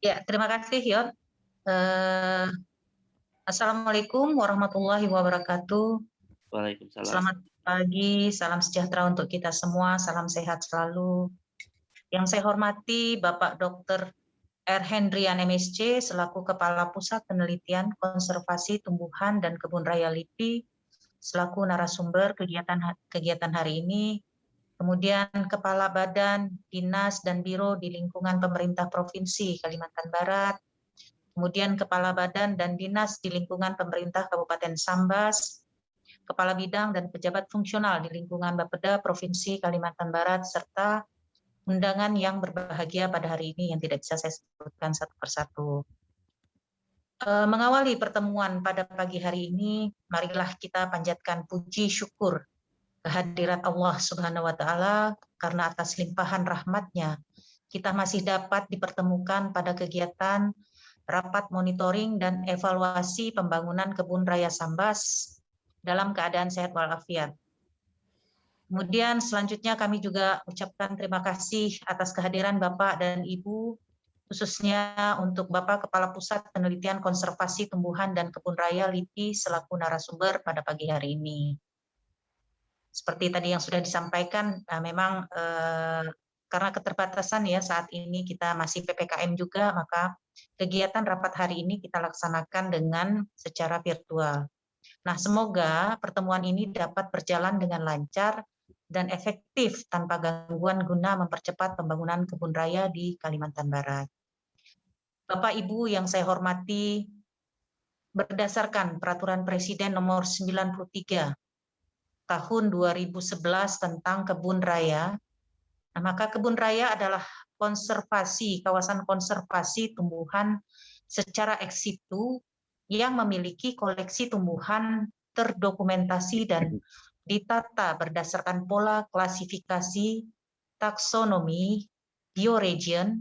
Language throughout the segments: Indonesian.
Ya, terima kasih, Yon. Eh, Assalamualaikum warahmatullahi wabarakatuh. Waalaikumsalam. Selamat pagi, salam sejahtera untuk kita semua, salam sehat selalu. Yang saya hormati Bapak Dr. R. Hendrian MSc, selaku Kepala Pusat Penelitian Konservasi Tumbuhan dan Kebun Raya LIPI, selaku narasumber kegiatan hari ini. Kemudian Kepala Badan, Dinas, dan Biro di lingkungan pemerintah Provinsi Kalimantan Barat, kemudian Kepala Badan dan Dinas di lingkungan pemerintah Kabupaten Sambas, Kepala Bidang dan pejabat fungsional di lingkungan Bapeda Provinsi Kalimantan Barat, serta undangan yang berbahagia pada hari ini yang tidak bisa saya sebutkan satu persatu. Mengawali pertemuan pada pagi hari ini, marilah kita panjatkan puji syukur kehadirat Allah Subhanahu wa Ta'ala, karena atas limpahan rahmat-Nya kita masih dapat dipertemukan pada kegiatan rapat monitoring dan evaluasi pembangunan Kebun Raya Sambas dalam keadaan sehat walafiat. Kemudian selanjutnya kami juga ucapkan terima kasih atas kehadiran Bapak dan Ibu, khususnya untuk Bapak Kepala Pusat Penelitian Konservasi Tumbuhan dan Kebun Raya LIPI selaku narasumber pada pagi hari ini. Seperti tadi yang sudah disampaikan, memang karena keterbatasan ya saat ini kita masih PPKM juga, maka kegiatan rapat hari ini kita laksanakan dengan secara virtual. Nah, semoga pertemuan ini dapat berjalan dengan lancar dan efektif tanpa gangguan guna mempercepat pembangunan kebun raya di Kalimantan Barat. Bapak Ibu yang saya hormati, berdasarkan Peraturan Presiden Nomor 93 Tahun 2011 tentang kebun raya, nah, maka kebun raya adalah kawasan konservasi tumbuhan secara ex situ yang memiliki koleksi tumbuhan terdokumentasi dan ditata berdasarkan pola klasifikasi, taksonomi, bioregion,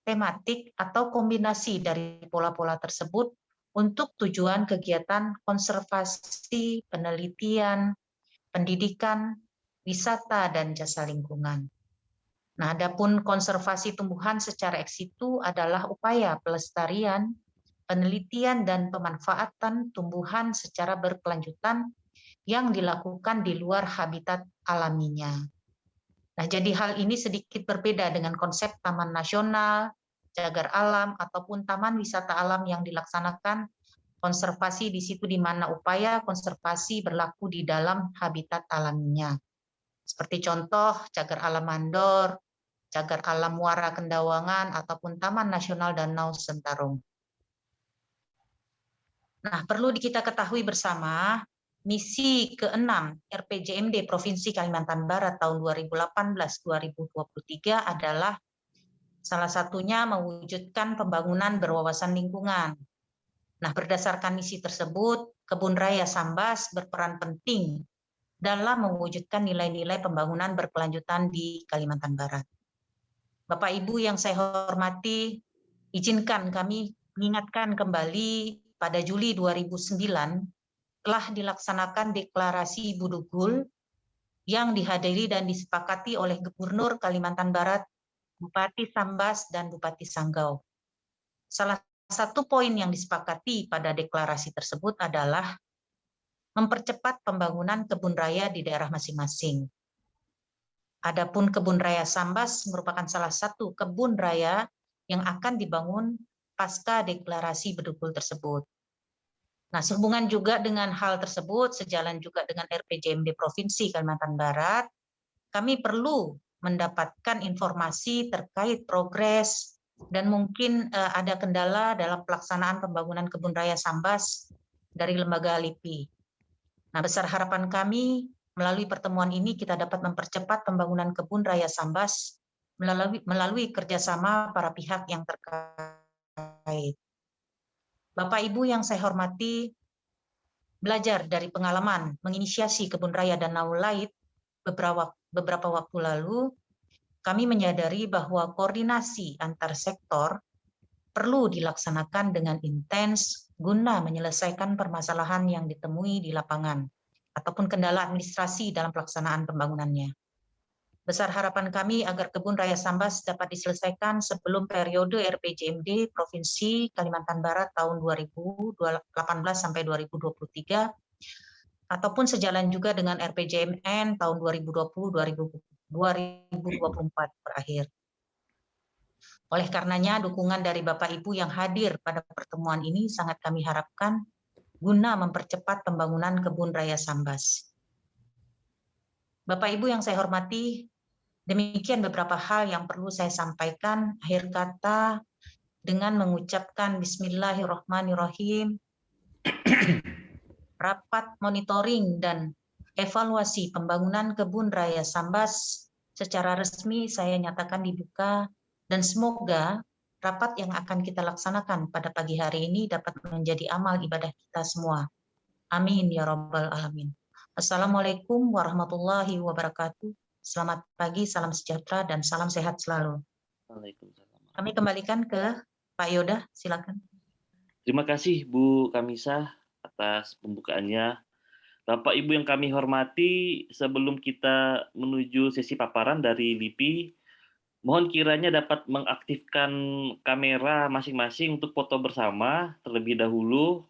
tematik, atau kombinasi dari pola-pola tersebut untuk tujuan kegiatan konservasi, penelitian, pendidikan, wisata, dan jasa lingkungan. Nah, adapun konservasi tumbuhan secara ex situ adalah upaya pelestarian, penelitian, dan pemanfaatan tumbuhan secara berkelanjutan yang dilakukan di luar habitat alaminya. Nah, jadi hal ini sedikit berbeda dengan konsep taman nasional, cagar alam, ataupun taman wisata alam yang dilaksanakan konservasi di situ di mana upaya konservasi berlaku di dalam habitat alaminya. Seperti contoh cagar alam Mandor, cagar alam Muara Kendawangan, ataupun Taman Nasional Danau Sentarung. Nah, perlu kita ketahui bersama, misi ke-6 RPJMD Provinsi Kalimantan Barat tahun 2018-2023 adalah salah satunya mewujudkan pembangunan berwawasan lingkungan. Nah, berdasarkan misi tersebut, Kebun Raya Sambas berperan penting dalam mewujudkan nilai-nilai pembangunan berkelanjutan di Kalimantan Barat. Bapak Ibu yang saya hormati, izinkan kami mengingatkan kembali pada Juli 2009 telah dilaksanakan deklarasi Budugul yang dihadiri dan disepakati oleh Gubernur Kalimantan Barat, Bupati Sambas, dan Bupati Sanggau. Salah satu poin yang disepakati pada deklarasi tersebut adalah mempercepat pembangunan kebun raya di daerah masing-masing. Adapun kebun raya Sambas merupakan salah satu kebun raya yang akan dibangun pasca deklarasi Bedugul tersebut. Nah, sehubungan juga dengan hal tersebut, sejalan juga dengan RPJMD Provinsi Kalimantan Barat, kami perlu mendapatkan informasi terkait progres dan mungkin ada kendala dalam pelaksanaan pembangunan kebun raya Sambas dari lembaga LIPI. Nah, besar harapan kami melalui pertemuan ini kita dapat mempercepat pembangunan kebun raya Sambas melalui kerjasama para pihak yang terkait. Bapak Ibu yang saya hormati, belajar dari pengalaman menginisiasi kebun raya Danau Lait beberapa waktu lalu, kami menyadari bahwa koordinasi antar sektor perlu dilaksanakan dengan intens guna menyelesaikan permasalahan yang ditemui di lapangan ataupun kendala administrasi dalam pelaksanaan pembangunannya. Besar harapan kami agar Kebun Raya Sambas dapat diselesaikan sebelum periode RPJMD Provinsi Kalimantan Barat tahun 2018 sampai 2023, ataupun sejalan juga dengan RPJMN tahun 2020-2024 berakhir. Oleh karenanya, dukungan dari Bapak Ibu yang hadir pada pertemuan ini sangat kami harapkan guna mempercepat pembangunan Kebun Raya Sambas. Bapak Ibu yang saya hormati, demikian beberapa hal yang perlu saya sampaikan. Akhir kata, dengan mengucapkan Bismillahirrahmanirrahim, rapat monitoring dan evaluasi pembangunan Kebun Raya Sambas secara resmi saya nyatakan dibuka, dan semoga rapat yang akan kita laksanakan pada pagi hari ini dapat menjadi amal ibadah kita semua. Amin ya Rabbal Alamin. Assalamualaikum warahmatullahi wabarakatuh. Selamat pagi, salam sejahtera, dan salam sehat selalu. Waalaikumsalam. Kami kembalikan ke Pak Yoda, silakan. Terima kasih Bu Kamisah atas pembukaannya. Bapak Ibu yang kami hormati, sebelum kita menuju sesi paparan dari LIPI, mohon kiranya dapat mengaktifkan kamera masing-masing untuk foto bersama terlebih dahulu.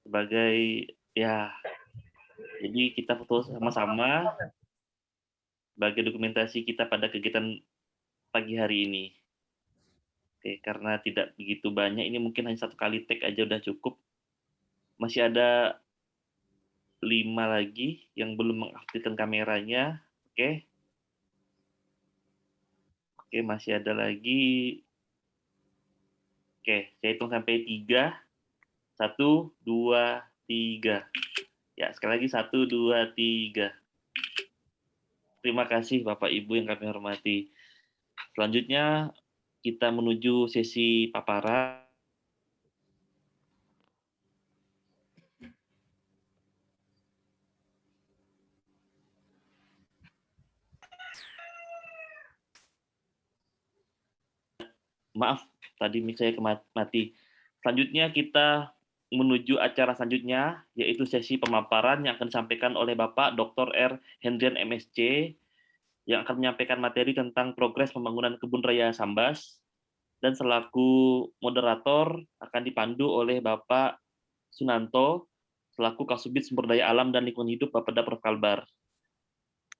Sebagai jadi kita foto sama-sama sebagai dokumentasi kita pada kegiatan pagi hari ini. Oke, karena tidak begitu banyak, ini mungkin hanya 1 kali take aja udah cukup. Masih ada 5 lagi yang belum mengaktifkan kameranya. Oke. Oke, masih ada lagi. Oke, saya hitung sampai 3. 1, 2, 3. Ya, sekali lagi 1, 2, 3. Terima kasih Bapak Ibu yang kami hormati. Selanjutnya kita menuju sesi paparan. Maaf, tadi mic saya mati. Selanjutnya kita menuju acara selanjutnya, yaitu sesi pemaparan yang akan disampaikan oleh Bapak Dr. R. Hendrian MSc, yang akan menyampaikan materi tentang progres pembangunan Kebun Raya Sambas, dan selaku moderator akan dipandu oleh Bapak Sunanto, selaku Kasubit Sumber Daya Alam dan Lingkungan Hidup Bapeda Prof. Kalbar.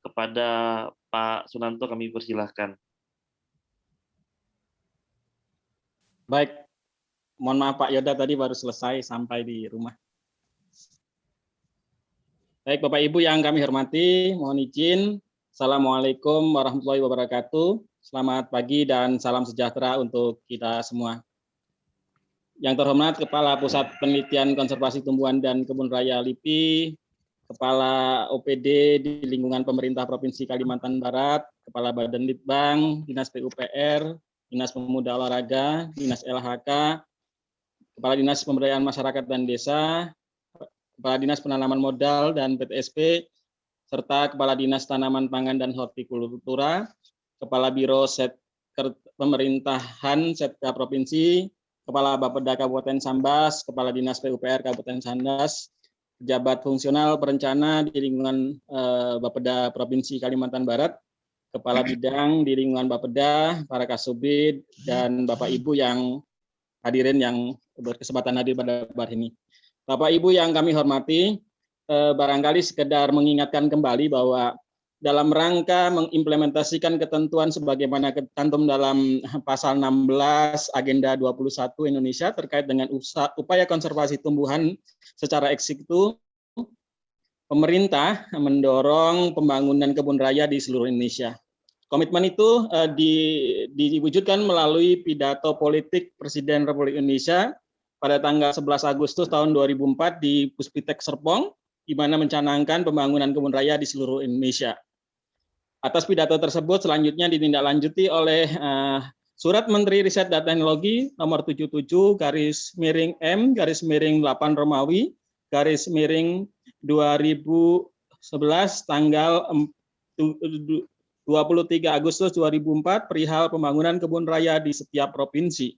Kepada Pak Sunanto kami persilahkan. Baik, mohon maaf Pak Yoda tadi baru selesai sampai di rumah. Baik Bapak Ibu yang kami hormati, mohon izin. Assalamualaikum warahmatullahi wabarakatuh. Selamat pagi dan salam sejahtera untuk kita semua. Yang terhormat Kepala Pusat Penelitian Konservasi Tumbuhan dan Kebun Raya LIPI, Kepala OPD di lingkungan pemerintah Provinsi Kalimantan Barat, Kepala Badan Litbang, Dinas PUPR, Dinas Pemuda Olahraga, Dinas LHK, Kepala Dinas Pemberdayaan Masyarakat dan Desa, Kepala Dinas Penanaman Modal dan PTSP, serta Kepala Dinas Tanaman Pangan dan Hortikultura, Kepala Biro Pemerintahan Setka Provinsi, Kepala Bapeda Kabupaten Sambas, Kepala Dinas PUPR Kabupaten Sambas, pejabat fungsional perencana di lingkungan Bapeda Provinsi Kalimantan Barat, Kepala Bidang di lingkungan Bapeda, para Kasubid, dan Bapak Ibu yang hadirin yang berkesempatan hadir pada hari ini. Bapak Ibu yang kami hormati, barangkali sekedar mengingatkan kembali bahwa dalam rangka mengimplementasikan ketentuan sebagaimana ketentum dalam pasal 16 Agenda 21 Indonesia terkait dengan upaya konservasi tumbuhan secara eksekutif, pemerintah mendorong pembangunan kebun raya di seluruh Indonesia. Komitmen itu diwujudkan melalui pidato politik Presiden Republik Indonesia pada tanggal 11 Agustus tahun 2004 di Puspitek Serpong, di mana mencanangkan pembangunan kebun raya di seluruh Indonesia. Atas pidato tersebut selanjutnya ditindaklanjuti oleh Surat Menteri Riset dan Teknologi nomor 77/M/8 Romawi /2011 tanggal 23 Agustus 2004 perihal pembangunan kebun raya di setiap provinsi.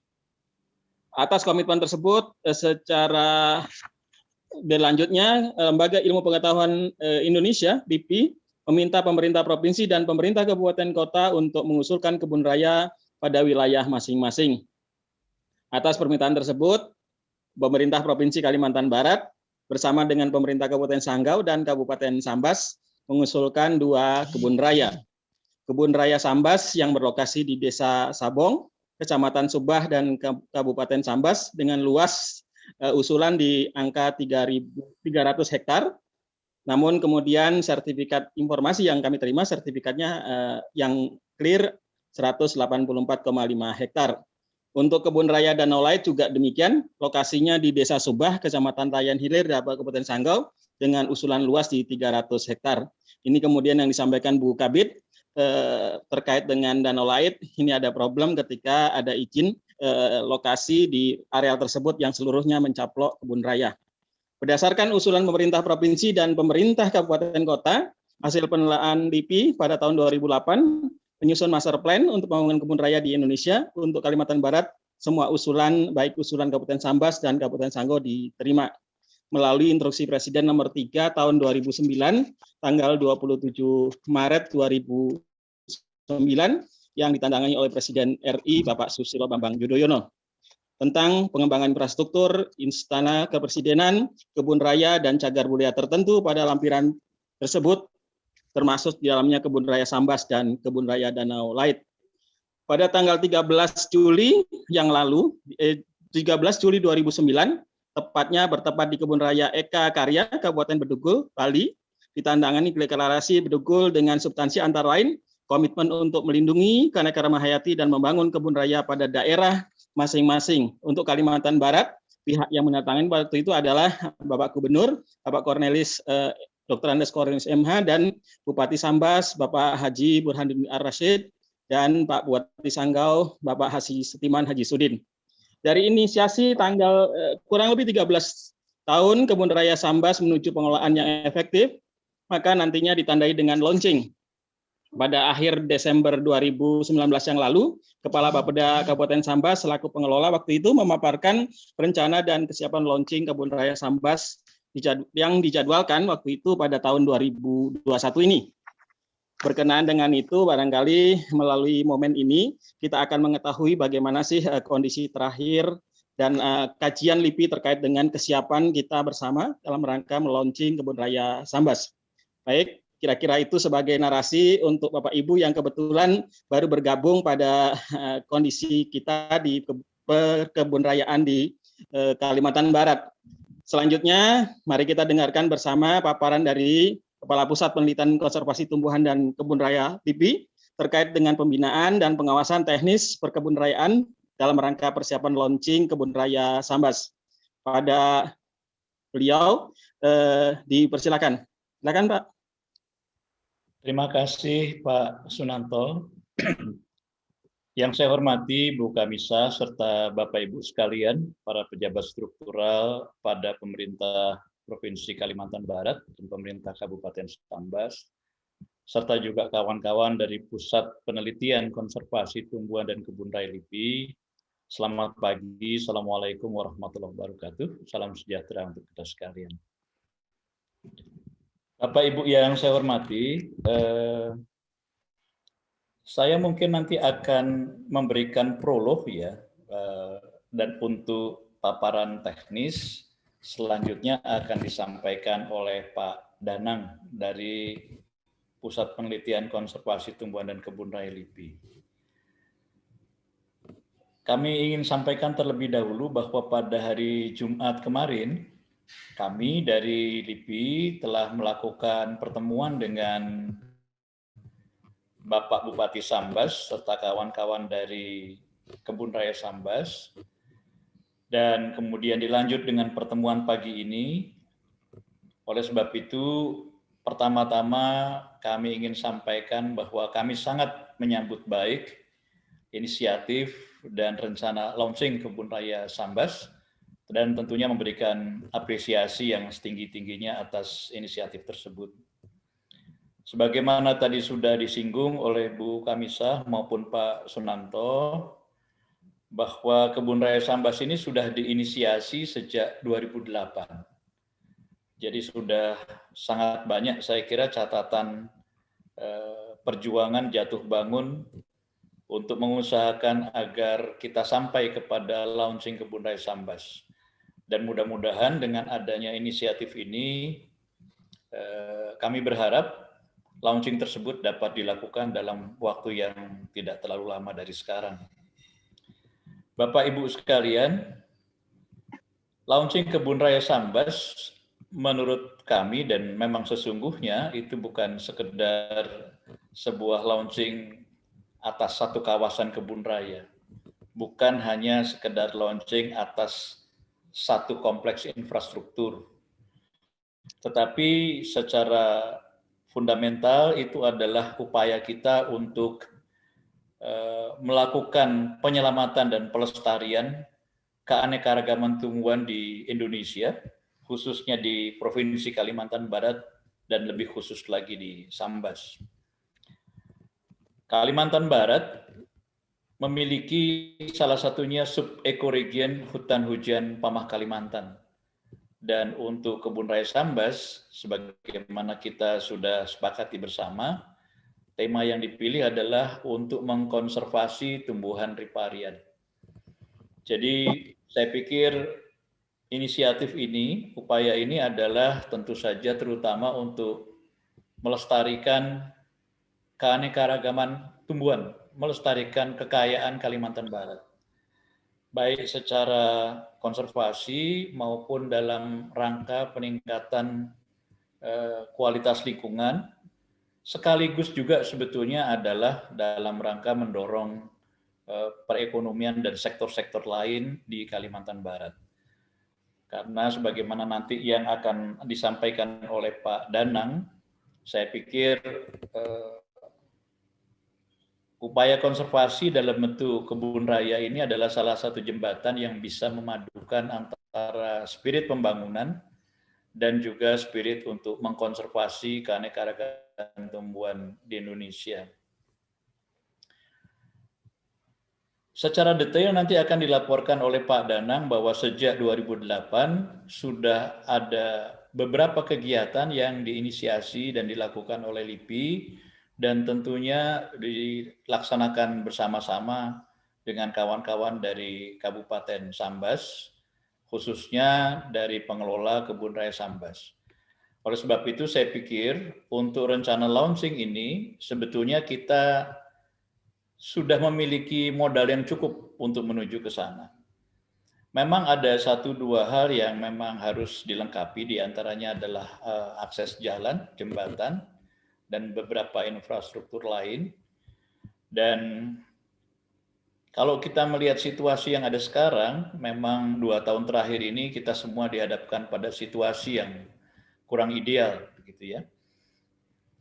Atas komitmen tersebut, secara berlanjutnya Lembaga Ilmu Pengetahuan Indonesia (LIPI) meminta pemerintah provinsi dan pemerintah kabupaten kota untuk mengusulkan kebun raya pada wilayah masing-masing. Atas permintaan tersebut, pemerintah Provinsi Kalimantan Barat bersama dengan pemerintah Kabupaten Sanggau dan Kabupaten Sambas mengusulkan 2 kebun raya. Kebun Raya Sambas yang berlokasi di Desa Sabong, Kecamatan Subah dan Kabupaten Sambas dengan luas usulan di angka 3.300 hektar. Namun kemudian sertifikat informasi yang kami terima, sertifikatnya yang clear 184,5 hektar. Untuk kebun raya Danau Lait juga demikian, lokasinya di Desa Subah, Kecamatan Rayan Hilir, Kabupaten Sanggau, dengan usulan luas di 300 hektar. Ini kemudian yang disampaikan Bu Kabid terkait dengan Danau Lait, ini ada problem ketika ada izin lokasi di areal tersebut yang seluruhnya mencaplok kebun raya. Berdasarkan usulan pemerintah provinsi dan pemerintah kabupaten kota, hasil penelaahan LIPI pada tahun 2008 menyusun master plan untuk pembangunan kebun raya di Indonesia untuk Kalimantan Barat. Semua usulan, baik usulan Kabupaten Sambas dan Kabupaten Sanggau diterima melalui instruksi Presiden nomor 3 tahun 2009, tanggal 27 Maret 2009, yang ditandangani oleh Presiden RI Bapak Susilo Bambang Yudhoyono, tentang pengembangan infrastruktur, istana kepresidenan, kebun raya, dan cagar budaya tertentu pada lampiran tersebut, termasuk di dalamnya kebun raya Sambas dan kebun raya Danau Lait. Pada tanggal 13 Juli yang lalu, 13 Juli 2009, tepatnya bertepat di kebun raya Eka Karya, Kabupaten Bedugul, Bali, ditandangani deklarasi Bedugul dengan substansi antara lain komitmen untuk melindungi keanekaragaman hayati dan membangun kebun raya pada daerah masing-masing. Untuk Kalimantan Barat, pihak yang menandatangani waktu itu adalah Bapak Gubernur, Bapak Cornelis Dr. Andes Cornelis MH, dan Bupati Sambas, Bapak Haji Burhanuddin Ar-Rasyid, dan Pak Bupati Sanggau, Bapak Haji Setiman Haji Sudin. Dari inisiasi tanggal kurang lebih 13 tahun kebun raya Sambas menuju pengelolaan yang efektif, maka nantinya ditandai dengan launching. Pada akhir Desember 2019 yang lalu, Kepala Bapeda Kabupaten Sambas selaku pengelola waktu itu memaparkan rencana dan kesiapan launching kebun raya Sambas yang dijadwalkan waktu itu pada tahun 2021 ini. Berkenaan dengan itu, barangkali melalui momen ini kita akan mengetahui bagaimana sih kondisi terakhir dan kajian LIPI terkait dengan kesiapan kita bersama dalam rangka melaunching kebun raya Sambas. Baik, kira-kira itu sebagai narasi untuk Bapak Ibu yang kebetulan baru bergabung pada kondisi kita di kebun rayaan di Kalimantan Barat. Selanjutnya, mari kita dengarkan bersama paparan dari Kepala Pusat Penelitian Konservasi Tumbuhan dan Kebun Raya LIPI terkait dengan pembinaan dan pengawasan teknis perkebun rayaan dalam rangka persiapan launching kebun raya Sambas. Pada beliau dipersilakan. Silakan, Pak. Terima kasih Pak Sunanto. Yang saya hormati Bu Kamisa serta Bapak Ibu sekalian, para pejabat struktural pada pemerintah Provinsi Kalimantan Barat dan pemerintah Kabupaten Sambas, serta juga kawan-kawan dari Pusat Penelitian Konservasi Tumbuhan dan Kebun Raya LIPI. Selamat pagi, Assalamualaikum warahmatullahi wabarakatuh. Salam sejahtera untuk kita sekalian. Bapak Ibu yang saya hormati, saya mungkin nanti akan memberikan prolog ya, dan untuk paparan teknis selanjutnya akan disampaikan oleh Pak Danang dari Pusat Penelitian Konservasi Tumbuhan dan Kebun Raya LIPI. Kami ingin sampaikan terlebih dahulu bahwa pada hari Jumat kemarin, kami dari LIPI telah melakukan pertemuan dengan Bapak Bupati Sambas serta kawan-kawan dari Kebun Raya Sambas, dan kemudian dilanjut dengan pertemuan pagi ini. Oleh sebab itu, pertama-tama kami ingin sampaikan bahwa kami sangat menyambut baik inisiatif dan rencana launching Kebun Raya Sambas, dan tentunya memberikan apresiasi yang setinggi-tingginya atas inisiatif tersebut. Sebagaimana tadi sudah disinggung oleh Bu Kamisa maupun Pak Sunanto, bahwa Kebun Raya Sambas ini sudah diinisiasi sejak 2008. Jadi sudah sangat banyak saya kira catatan perjuangan jatuh bangun untuk mengusahakan agar kita sampai kepada launching Kebun Raya Sambas. Dan mudah-mudahan dengan adanya inisiatif ini, kami berharap launching tersebut dapat dilakukan dalam waktu yang tidak terlalu lama dari sekarang. Bapak Ibu sekalian, launching Kebun Raya Sambas menurut kami dan memang sesungguhnya itu bukan sekedar sebuah launching atas satu kawasan kebun raya. Bukan hanya sekedar launching atas satu kompleks infrastruktur. Tetapi secara fundamental itu adalah upaya kita untuk melakukan penyelamatan dan pelestarian keanekaragaman tumbuhan di Indonesia, khususnya di Provinsi Kalimantan Barat dan lebih khusus lagi di Sambas. Kalimantan Barat memiliki salah satunya sub-ekoregion hutan hujan Pamah Kalimantan. Dan untuk Kebun Raya Sambas, sebagaimana kita sudah sepakati bersama, tema yang dipilih adalah untuk mengkonservasi tumbuhan riparian. Jadi saya pikir inisiatif ini, upaya ini adalah tentu saja terutama untuk melestarikan keanekaragaman tumbuhan, melestarikan kekayaan Kalimantan Barat. Baik secara konservasi maupun dalam rangka peningkatan kualitas lingkungan, sekaligus juga sebetulnya adalah dalam rangka mendorong perekonomian dan sektor-sektor lain di Kalimantan Barat. Karena sebagaimana nanti yang akan disampaikan oleh Pak Danang, saya pikir upaya konservasi dalam bentuk kebun raya ini adalah salah satu jembatan yang bisa memadukan antara spirit pembangunan dan juga spirit untuk mengkonservasi keanekaragaman tumbuhan di Indonesia. Secara detail nanti akan dilaporkan oleh Pak Danang bahwa sejak 2008 sudah ada beberapa kegiatan yang diinisiasi dan dilakukan oleh LIPI dan tentunya dilaksanakan bersama-sama dengan kawan-kawan dari Kabupaten Sambas, khususnya dari pengelola Kebun Raya Sambas. Oleh sebab itu saya pikir untuk rencana launching ini sebetulnya kita sudah memiliki modal yang cukup untuk menuju ke sana. Memang ada 1-2 hal yang memang harus dilengkapi, diantaranya adalah akses jalan, jembatan, dan beberapa infrastruktur lain. Dan kalau kita melihat situasi yang ada sekarang, memang 2 tahun terakhir ini kita semua dihadapkan pada situasi yang kurang ideal, begitu ya.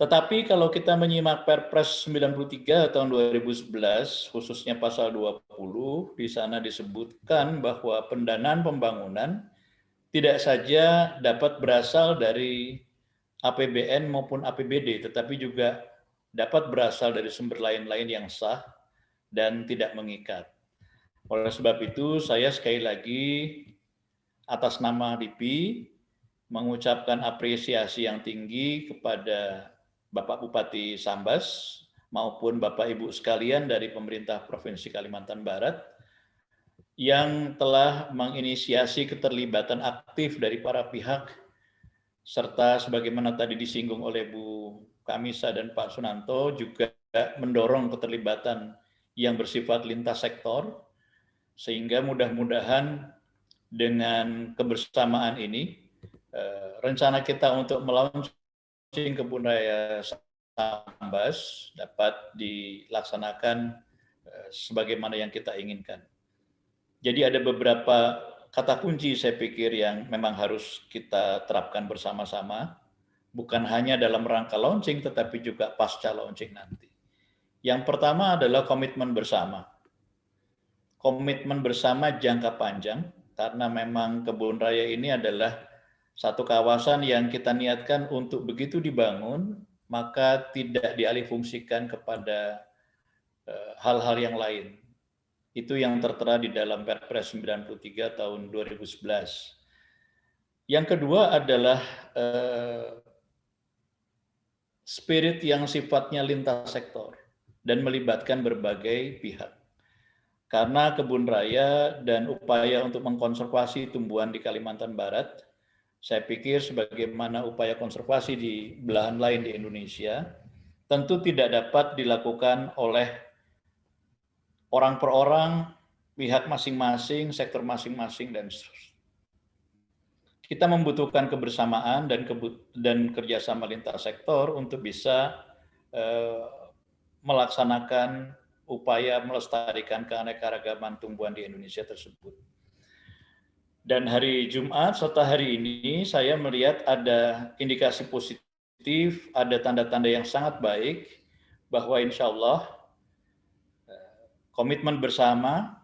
Tetapi kalau kita menyimak Perpres 93 tahun 2011, khususnya pasal 20, di sana disebutkan bahwa pendanaan pembangunan tidak saja dapat berasal dari APBN maupun APBD, tetapi juga dapat berasal dari sumber lain-lain yang sah dan tidak mengikat. Oleh sebab itu, saya sekali lagi atas nama LIPI mengucapkan apresiasi yang tinggi kepada Bapak Bupati Sambas maupun Bapak Ibu sekalian dari pemerintah Provinsi Kalimantan Barat yang telah menginisiasi keterlibatan aktif dari para pihak serta sebagaimana tadi disinggung oleh Bu Kamisa dan Pak Sunanto juga mendorong keterlibatan yang bersifat lintas sektor sehingga mudah-mudahan dengan kebersamaan ini rencana kita untuk melaunching Kebun Raya Sambas dapat dilaksanakan sebagaimana yang kita inginkan. Jadi ada beberapa kata kunci saya pikir yang memang harus kita terapkan bersama-sama, bukan hanya dalam rangka launching tetapi juga pasca launching nanti. Yang pertama adalah komitmen bersama. Komitmen bersama jangka panjang, karena memang Kebun Raya ini adalah satu kawasan yang kita niatkan untuk begitu dibangun, maka tidak dialihfungsikan kepada hal-hal yang lain. Itu yang tertera di dalam Perpres 93 tahun 2011. Yang kedua adalah spirit yang sifatnya lintas sektor dan melibatkan berbagai pihak. Karena kebun raya dan upaya untuk mengkonservasi tumbuhan di Kalimantan Barat, saya pikir sebagaimana upaya konservasi di belahan lain di Indonesia, tentu tidak dapat dilakukan oleh orang per orang, pihak masing-masing, sektor masing-masing, dan seterusnya. Kita membutuhkan kebersamaan dan kerjasama lintas sektor untuk bisa melaksanakan upaya melestarikan keanekaragaman tumbuhan di Indonesia tersebut. Dan hari Jumat serta hari ini saya melihat ada indikasi positif, ada tanda-tanda yang sangat baik bahwa insya Allah komitmen bersama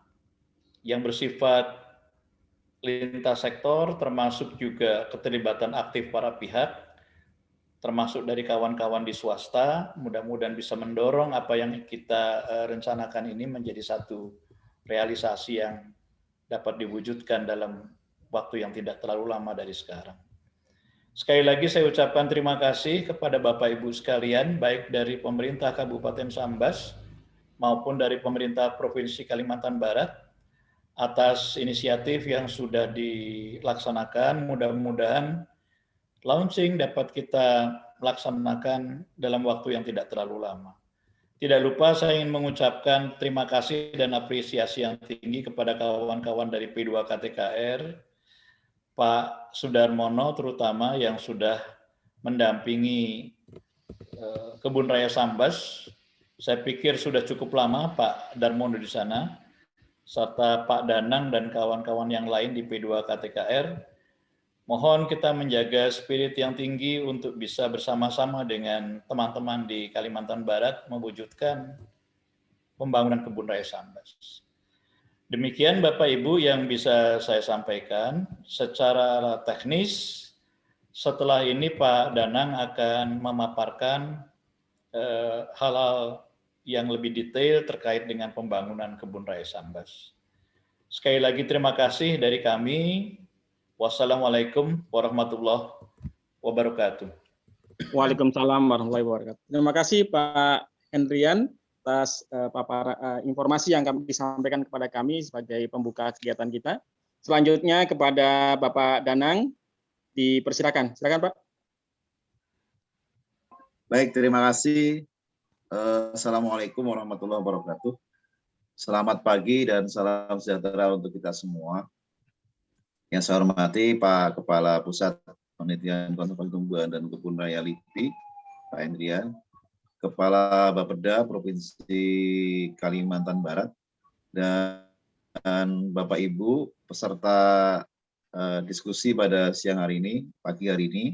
yang bersifat lintas sektor, termasuk juga keterlibatan aktif para pihak, termasuk dari kawan-kawan di swasta, mudah-mudahan bisa mendorong apa yang kita rencanakan ini menjadi satu realisasi yang dapat diwujudkan dalam waktu yang tidak terlalu lama dari sekarang. Sekali lagi saya ucapkan terima kasih kepada Bapak Ibu sekalian, baik dari pemerintah Kabupaten Sambas maupun dari pemerintah Provinsi Kalimantan Barat, atas inisiatif yang sudah dilaksanakan. Mudah-mudahan launching dapat kita laksanakan dalam waktu yang tidak terlalu lama. Tidak lupa saya ingin mengucapkan terima kasih dan apresiasi yang tinggi kepada kawan-kawan dari P2KTKR, Pak Sudarmono terutama yang sudah mendampingi Kebun Raya Sambas. Saya pikir sudah cukup lama Pak Darmono di sana, serta Pak Danang dan kawan-kawan yang lain di P2KTKR. Mohon kita menjaga spirit yang tinggi untuk bisa bersama-sama dengan teman-teman di Kalimantan Barat mewujudkan pembangunan Kebun Raya Sambas. Demikian Bapak Ibu yang bisa saya sampaikan. Secara teknis, setelah ini Pak Danang akan memaparkan hal-hal yang lebih detail terkait dengan pembangunan Kebun Raya Sambas. Sekali lagi terima kasih dari kami. Wassalamualaikum warahmatullahi wabarakatuh. Waalaikumsalam warahmatullahi wabarakatuh. Terima kasih Pak Hendrian atas informasi yang kami disampaikan kepada kami sebagai pembuka kegiatan kita. Selanjutnya kepada Bapak Danang, dipersilakan. Silakan Pak. Baik, terima kasih. Assalamualaikum warahmatullahi wabarakatuh. Selamat pagi dan salam sejahtera untuk kita semua. Yang saya hormati Pak Kepala Pusat Penelitian Konservasi Tumbuhan dan Kebun Raya LIPI, Pak Hendrian, Kepala Bapeda Provinsi Kalimantan Barat, dan Bapak Ibu peserta diskusi pada siang hari ini, pagi hari ini.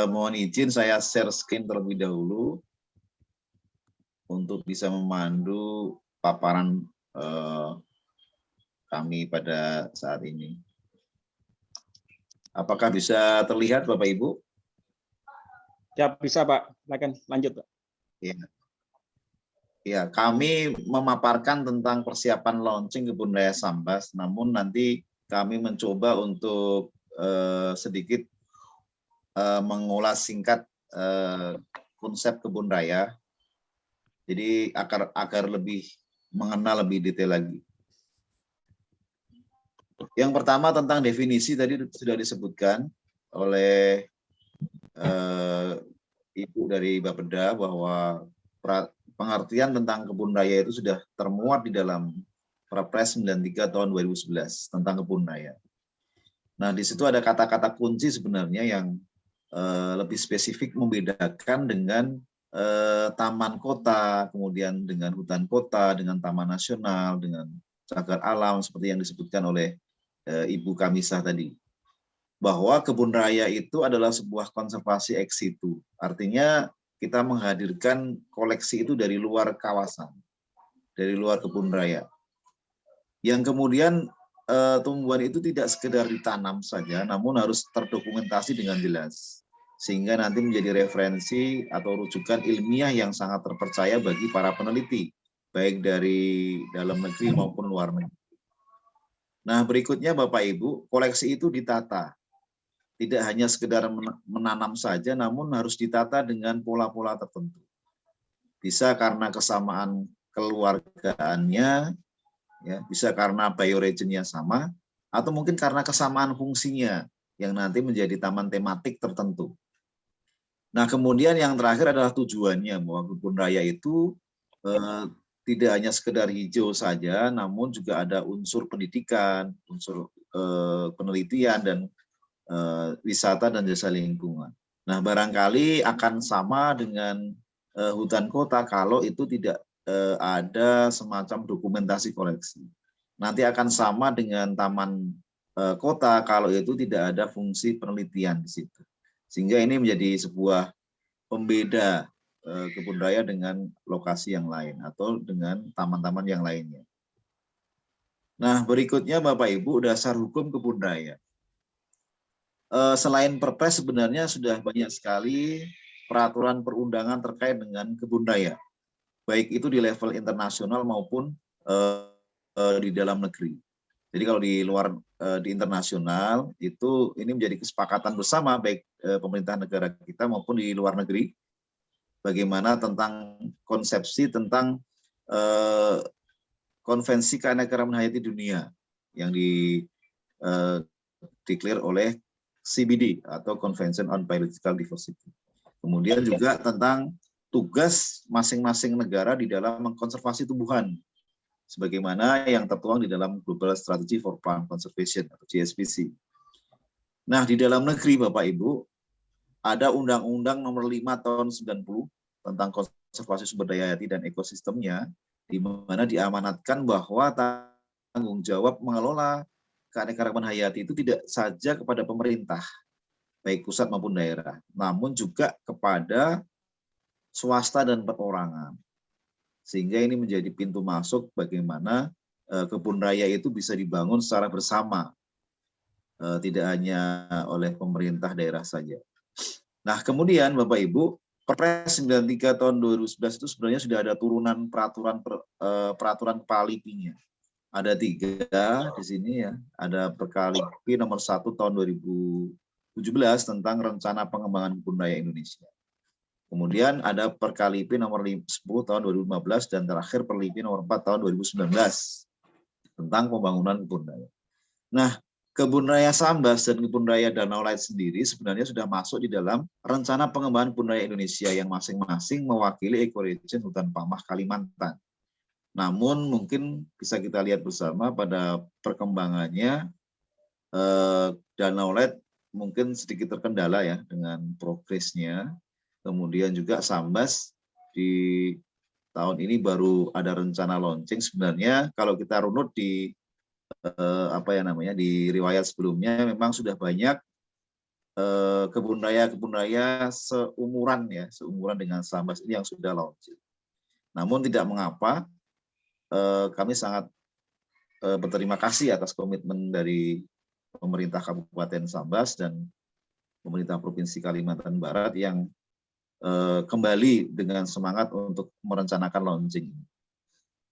Mohon izin saya share screen terlebih dahulu untuk bisa memandu paparan kami pada saat ini. Apakah bisa terlihat Bapak Ibu? Ya, bisa Pak. Silakan lanjut Pak. Ya. Ya, kami memaparkan tentang persiapan launching Kebun Raya Sambas, namun nanti kami mencoba untuk sedikit mengulas singkat konsep kebun raya. Jadi agar lebih mengenal lebih detail lagi. Yang pertama tentang definisi tadi sudah disebutkan oleh Ibu dari Bapeda bahwa pengertian tentang kebun raya itu sudah termuat di dalam Perpres 93 tahun 2011 tentang kebun raya. Nah, di situ ada kata-kata kunci sebenarnya yang lebih spesifik membedakan dengan taman kota, kemudian dengan hutan kota, dengan taman nasional, dengan cagar alam seperti yang disebutkan oleh Ibu Kamisah tadi. Bahwa kebun raya itu adalah sebuah konservasi ex situ. Artinya kita menghadirkan koleksi itu dari luar kawasan, dari luar kebun raya. Yang kemudian tumbuhan itu tidak sekedar ditanam saja, namun harus terdokumentasi dengan jelas. Sehingga nanti menjadi referensi atau rujukan ilmiah yang sangat terpercaya bagi para peneliti, baik dari dalam negeri maupun luar negeri. Nah, berikutnya Bapak Ibu, koleksi itu ditata. tidak hanya sekedar menanam saja, namun harus ditata dengan pola-pola tertentu. Bisa karena kesamaan keluargaannya, ya, bisa karena bioregion-nya sama, atau mungkin karena kesamaan fungsinya yang nanti menjadi taman tematik tertentu. Nah, kemudian yang terakhir adalah tujuannya, bahwa kebun raya itu tidak hanya sekedar hijau saja, namun juga ada unsur pendidikan, unsur penelitian, dan wisata dan jasa lingkungan. Nah, barangkali akan sama dengan hutan kota kalau itu tidak ada semacam dokumentasi koleksi. Nanti akan sama dengan taman kota kalau itu tidak ada fungsi penelitian di situ. Sehingga ini menjadi sebuah pembeda kebun raya dengan lokasi yang lain atau dengan taman-taman yang lainnya. Nah, berikutnya Bapak Ibu, dasar hukum kebun raya. Selain Perpres sebenarnya sudah banyak sekali peraturan perundangan terkait dengan kebun raya, baik itu di level internasional maupun di dalam negeri. Jadi kalau di luar di internasional itu ini menjadi kesepakatan bersama baik pemerintah negara kita maupun di luar negeri, bagaimana tentang konsepsi tentang konvensi keanekaragaman hayati dunia yang declare oleh CBD atau Convention on Biological Diversity. Kemudian juga tentang tugas masing-masing negara di dalam mengkonservasi tumbuhan, sebagaimana yang tertuang di dalam Global Strategy for Plant Conservation atau GSPC. Nah, di dalam negeri Bapak Ibu, ada Undang-Undang Nomor 5 Tahun 90 tentang konservasi sumber daya hayati dan ekosistemnya, di mana diamanatkan bahwa tanggung jawab mengelola keanekaragaman hayati itu tidak saja kepada pemerintah, baik pusat maupun daerah, namun juga kepada swasta dan perorangan. Sehingga ini menjadi pintu masuk bagaimana kebun raya itu bisa dibangun secara bersama, tidak hanya oleh pemerintah daerah saja. Nah, kemudian Bapak Ibu, Perpres 93 tahun 2011 itu sebenarnya sudah ada turunan peraturan kepala LIPI-nya. Ada 3 di sini ya. Ada Perkara LIPI nomor 1 tahun 2017 tentang rencana pengembangan kebun raya Indonesia. Kemudian ada Perkara LIPI nomor 10 tahun 2015 dan terakhir Perlipi nomor 4 tahun 2019 tentang pembangunan kebun raya. Nah, kebun raya Sambas dan kebun raya Danau Laut sendiri sebenarnya sudah masuk di dalam rencana pengembangan kebun raya Indonesia yang masing-masing mewakili ekoregion hutan Pamah Kalimantan. Namun mungkin bisa kita lihat bersama pada perkembangannya Danau Laut mungkin sedikit terkendala ya dengan progresnya. Kemudian juga Sambas di tahun ini baru ada rencana launching. Sebenarnya kalau kita runut di di riwayat sebelumnya memang sudah banyak kebun raya seumuran dengan Sambas ini yang sudah launching. Namun tidak mengapa, kami sangat berterima kasih atas komitmen dari pemerintah Kabupaten Sambas dan pemerintah Provinsi Kalimantan Barat yang kembali dengan semangat untuk merencanakan launching.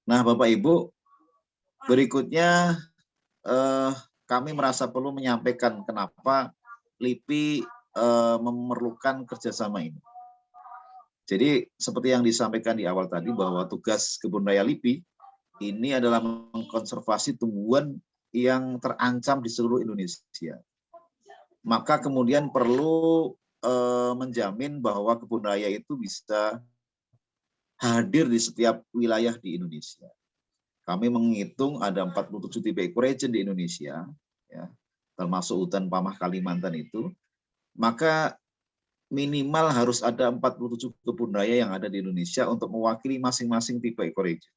Nah, Bapak Ibu, berikutnya kami merasa perlu menyampaikan kenapa LIPI memerlukan kerjasama ini. Jadi seperti yang disampaikan di awal tadi bahwa tugas kebun raya LIPI ini adalah mengkonservasi tumbuhan yang terancam di seluruh Indonesia. Maka kemudian perlu menjamin bahwa kebun raya itu bisa hadir di setiap wilayah di Indonesia. Kami menghitung ada 47 tipe ekoregion di Indonesia, ya, termasuk hutan Pamah Kalimantan itu, maka minimal harus ada 47 kebun raya yang ada di Indonesia untuk mewakili masing-masing tipe ekoregion.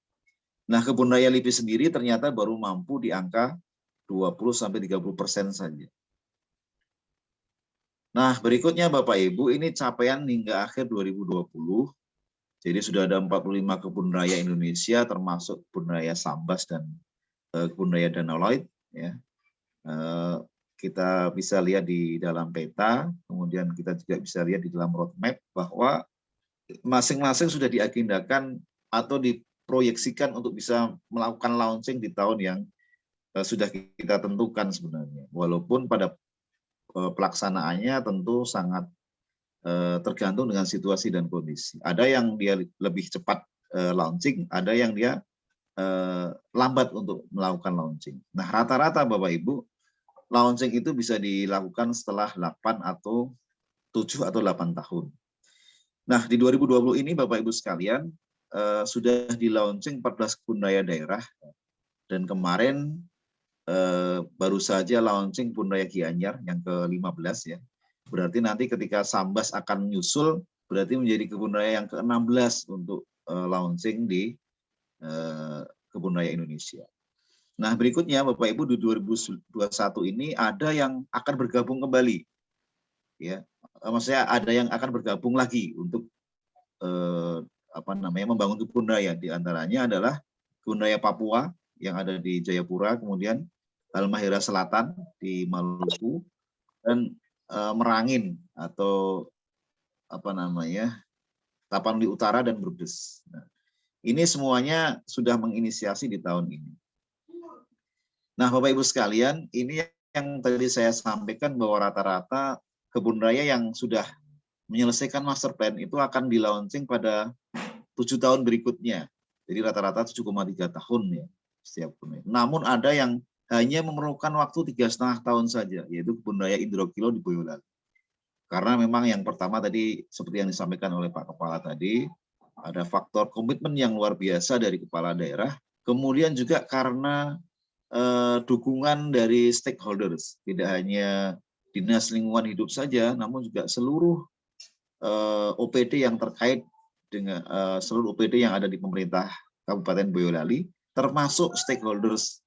Nah, kebun raya LIPI sendiri ternyata baru mampu di angka 20-30% saja. Nah, berikutnya Bapak Ibu, ini capaian hingga akhir 2020. Jadi sudah ada 45 kebun raya Indonesia, termasuk kebun raya Sambas dan kebun raya Danau Laut. Ya. Kita bisa lihat di dalam peta, kemudian kita juga bisa lihat di dalam roadmap bahwa masing-masing sudah diagendakan atau diproyeksikan untuk bisa melakukan launching di tahun yang sudah kita tentukan sebenarnya. Walaupun pada pelaksanaannya tentu sangat tergantung dengan situasi dan kondisi. Ada yang dia lebih cepat launching, ada yang dia lambat untuk melakukan launching. Nah, rata-rata Bapak Ibu, launching itu bisa dilakukan setelah 8 atau 7 atau 8 tahun. Nah, di 2020 ini Bapak Ibu sekalian, sudah di-launching 14 kebun raya daerah, dan kemarin baru saja launching kebun raya Gianyar yang ke-15 ya. Berarti nanti ketika Sambas akan menyusul, berarti menjadi kebun raya yang ke-16 untuk launching di kebun raya Indonesia. Nah, berikutnya Bapak Ibu, di 2021 ini ada yang akan bergabung kembali. Ya, maksudnya ada yang akan bergabung lagi untuk membangun kebun raya. Di antaranya adalah kebun raya Papua yang ada di Jayapura, kemudian Halmahera Selatan di Maluku, dan Merangin atau Tapanuli Utara dan Brebes. Nah, ini semuanya sudah menginisiasi di tahun ini. Nah, Bapak Ibu sekalian, ini yang tadi saya sampaikan bahwa rata-rata kebun raya yang sudah menyelesaikan master plan itu akan di-launching pada 7 tahun berikutnya. Jadi rata-rata 7,3 tahun ya setiap kebun. Namun ada yang hanya memerlukan waktu 3,5 tahun saja, yaitu kebun raya Indrokilo di Boyolali. Karena memang yang pertama tadi, seperti yang disampaikan oleh Pak Kepala tadi, ada faktor komitmen yang luar biasa dari kepala daerah, kemudian juga karena dukungan dari stakeholders, tidak hanya Dinas Lingkungan Hidup saja, namun juga seluruh OPD yang terkait dengan seluruh OPD yang ada di pemerintah Kabupaten Boyolali, termasuk stakeholders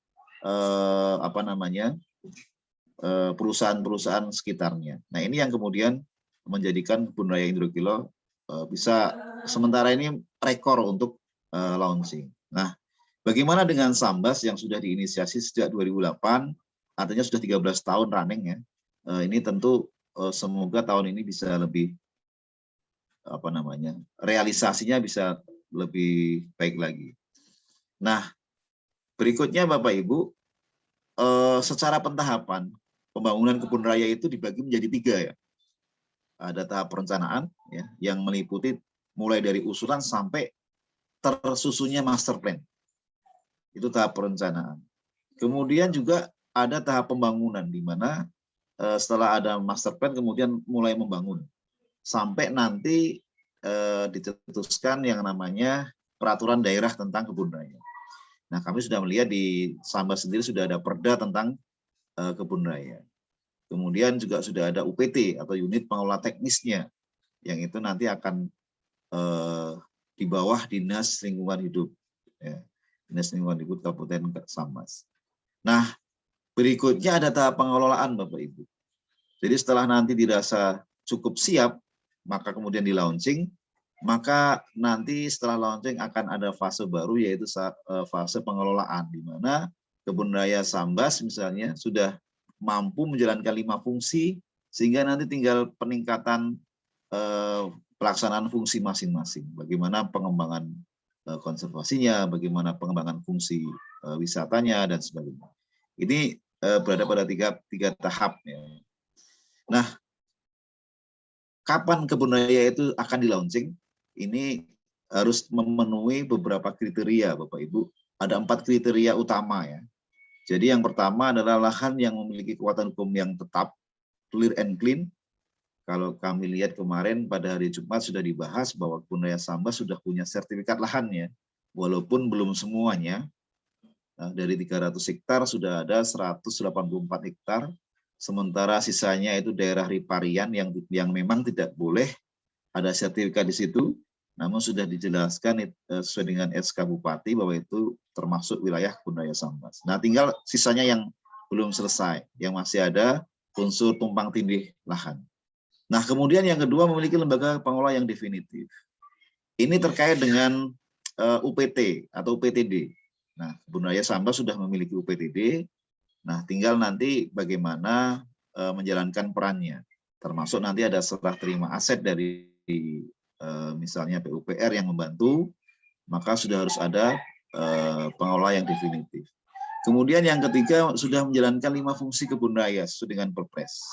perusahaan-perusahaan sekitarnya. Nah, ini yang kemudian menjadikan kebun raya Indrokilo bisa sementara ini rekor untuk launching. Nah, bagaimana dengan Sambas yang sudah diinisiasi sejak 2008, artinya sudah 13 tahun running ya. Ini tentu semoga tahun ini bisa lebih realisasinya bisa lebih baik lagi. Nah, berikutnya Bapak Ibu, secara pentahapan pembangunan kebun raya itu dibagi menjadi 3 ya. Ada tahap perencanaan ya, yang meliputi mulai dari usulan sampai tersusunnya master plan. Itu tahap perencanaan. Kemudian juga ada tahap pembangunan di mana setelah ada master plan kemudian mulai membangun sampai nanti dicetuskan yang namanya peraturan daerah tentang kebun raya. Nah, kami sudah melihat di Sambas sendiri sudah ada perda tentang kebun raya. Kemudian juga sudah ada UPT atau unit pengelola teknisnya, yang itu nanti akan di bawah Dinas Lingkungan Hidup, ya. Dinas Lingkungan Hidup Kabupaten Sambas. Nah, berikutnya ada tahap pengelolaan Bapak Ibu. Jadi setelah nanti dirasa cukup siap, maka kemudian di launching, maka nanti setelah launching akan ada fase baru, yaitu fase pengelolaan, di mana kebun raya Sambas misalnya sudah mampu menjalankan 5 fungsi, sehingga nanti tinggal peningkatan pelaksanaan fungsi masing-masing. Bagaimana pengembangan konservasinya, bagaimana pengembangan fungsi wisatanya, dan sebagainya. Ini berada pada tiga tahap. Ya. Nah, kapan kebun raya itu akan di-launching? Ini harus memenuhi beberapa kriteria, Bapak Ibu. Ada 4 kriteria utama ya. Jadi yang pertama adalah lahan yang memiliki kekuatan hukum yang tetap, clear and clean. Kalau kami lihat kemarin pada hari Jumat sudah dibahas bahwa kebun raya Sambas sudah punya sertifikat lahannya, walaupun belum semuanya. Nah, dari 300 hektar sudah ada 184 hektar, sementara sisanya itu daerah riparian yang memang tidak boleh ada sertifikat di situ, namun sudah dijelaskan sesuai dengan SK Bupati bahwa itu termasuk wilayah kebun raya Sambas. Nah, tinggal sisanya yang belum selesai, yang masih ada unsur tumpang tindih lahan. Nah, kemudian yang kedua memiliki lembaga pengelola yang definitif. Ini terkait dengan UPT atau UPTD. Nah, kebun raya Sambas sudah memiliki UPTD. Nah, tinggal nanti bagaimana menjalankan perannya. Termasuk nanti ada serah terima aset dari misalnya PUPR yang membantu, maka sudah harus ada pengelola yang definitif. Kemudian yang ketiga sudah menjalankan 5 fungsi kebun raya sesuai dengan Perpres.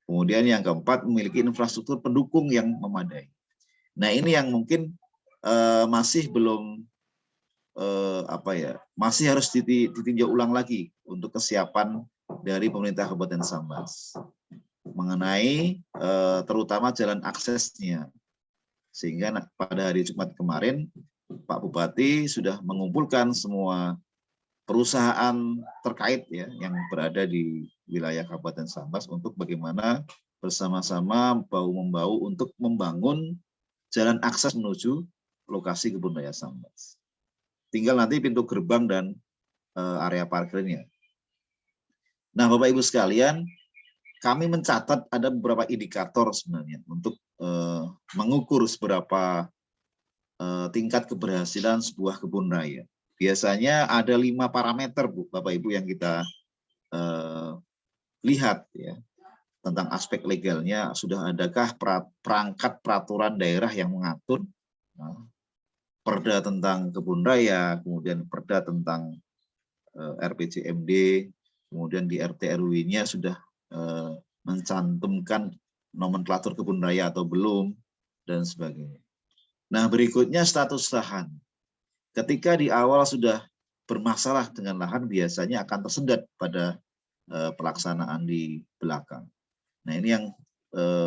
Kemudian yang keempat, memiliki infrastruktur pendukung yang memadai. Nah, ini yang mungkin masih belum masih harus ditinjau ulang lagi untuk kesiapan dari pemerintah Kabupaten Sambas mengenai terutama jalan aksesnya. Sehingga pada hari Jumat kemarin Pak Bupati sudah mengumpulkan semua perusahaan terkait ya yang berada di wilayah Kabupaten Sambas untuk bagaimana bersama-sama bahu-membahu untuk membangun jalan akses menuju lokasi kebun raya Sambas. Tinggal nanti pintu gerbang dan area parkirnya. Nah, Bapak Ibu sekalian, kami mencatat ada beberapa indikator sebenarnya untuk mengukur seberapa tingkat keberhasilan sebuah kebun raya. Biasanya ada 5 parameter, Bu, Bapak Ibu, yang kita lihat ya tentang aspek legalnya. Sudah adakah perangkat peraturan daerah yang mengatur perda tentang kebun raya, kemudian perda tentang RPJMD, kemudian di RT RW-nya sudah mencantumkan nomenklatur kebun raya atau belum, dan sebagainya. Nah, berikutnya status lahan. Ketika di awal sudah bermasalah dengan lahan, biasanya akan tersendat pada pelaksanaan di belakang. Nah, ini yang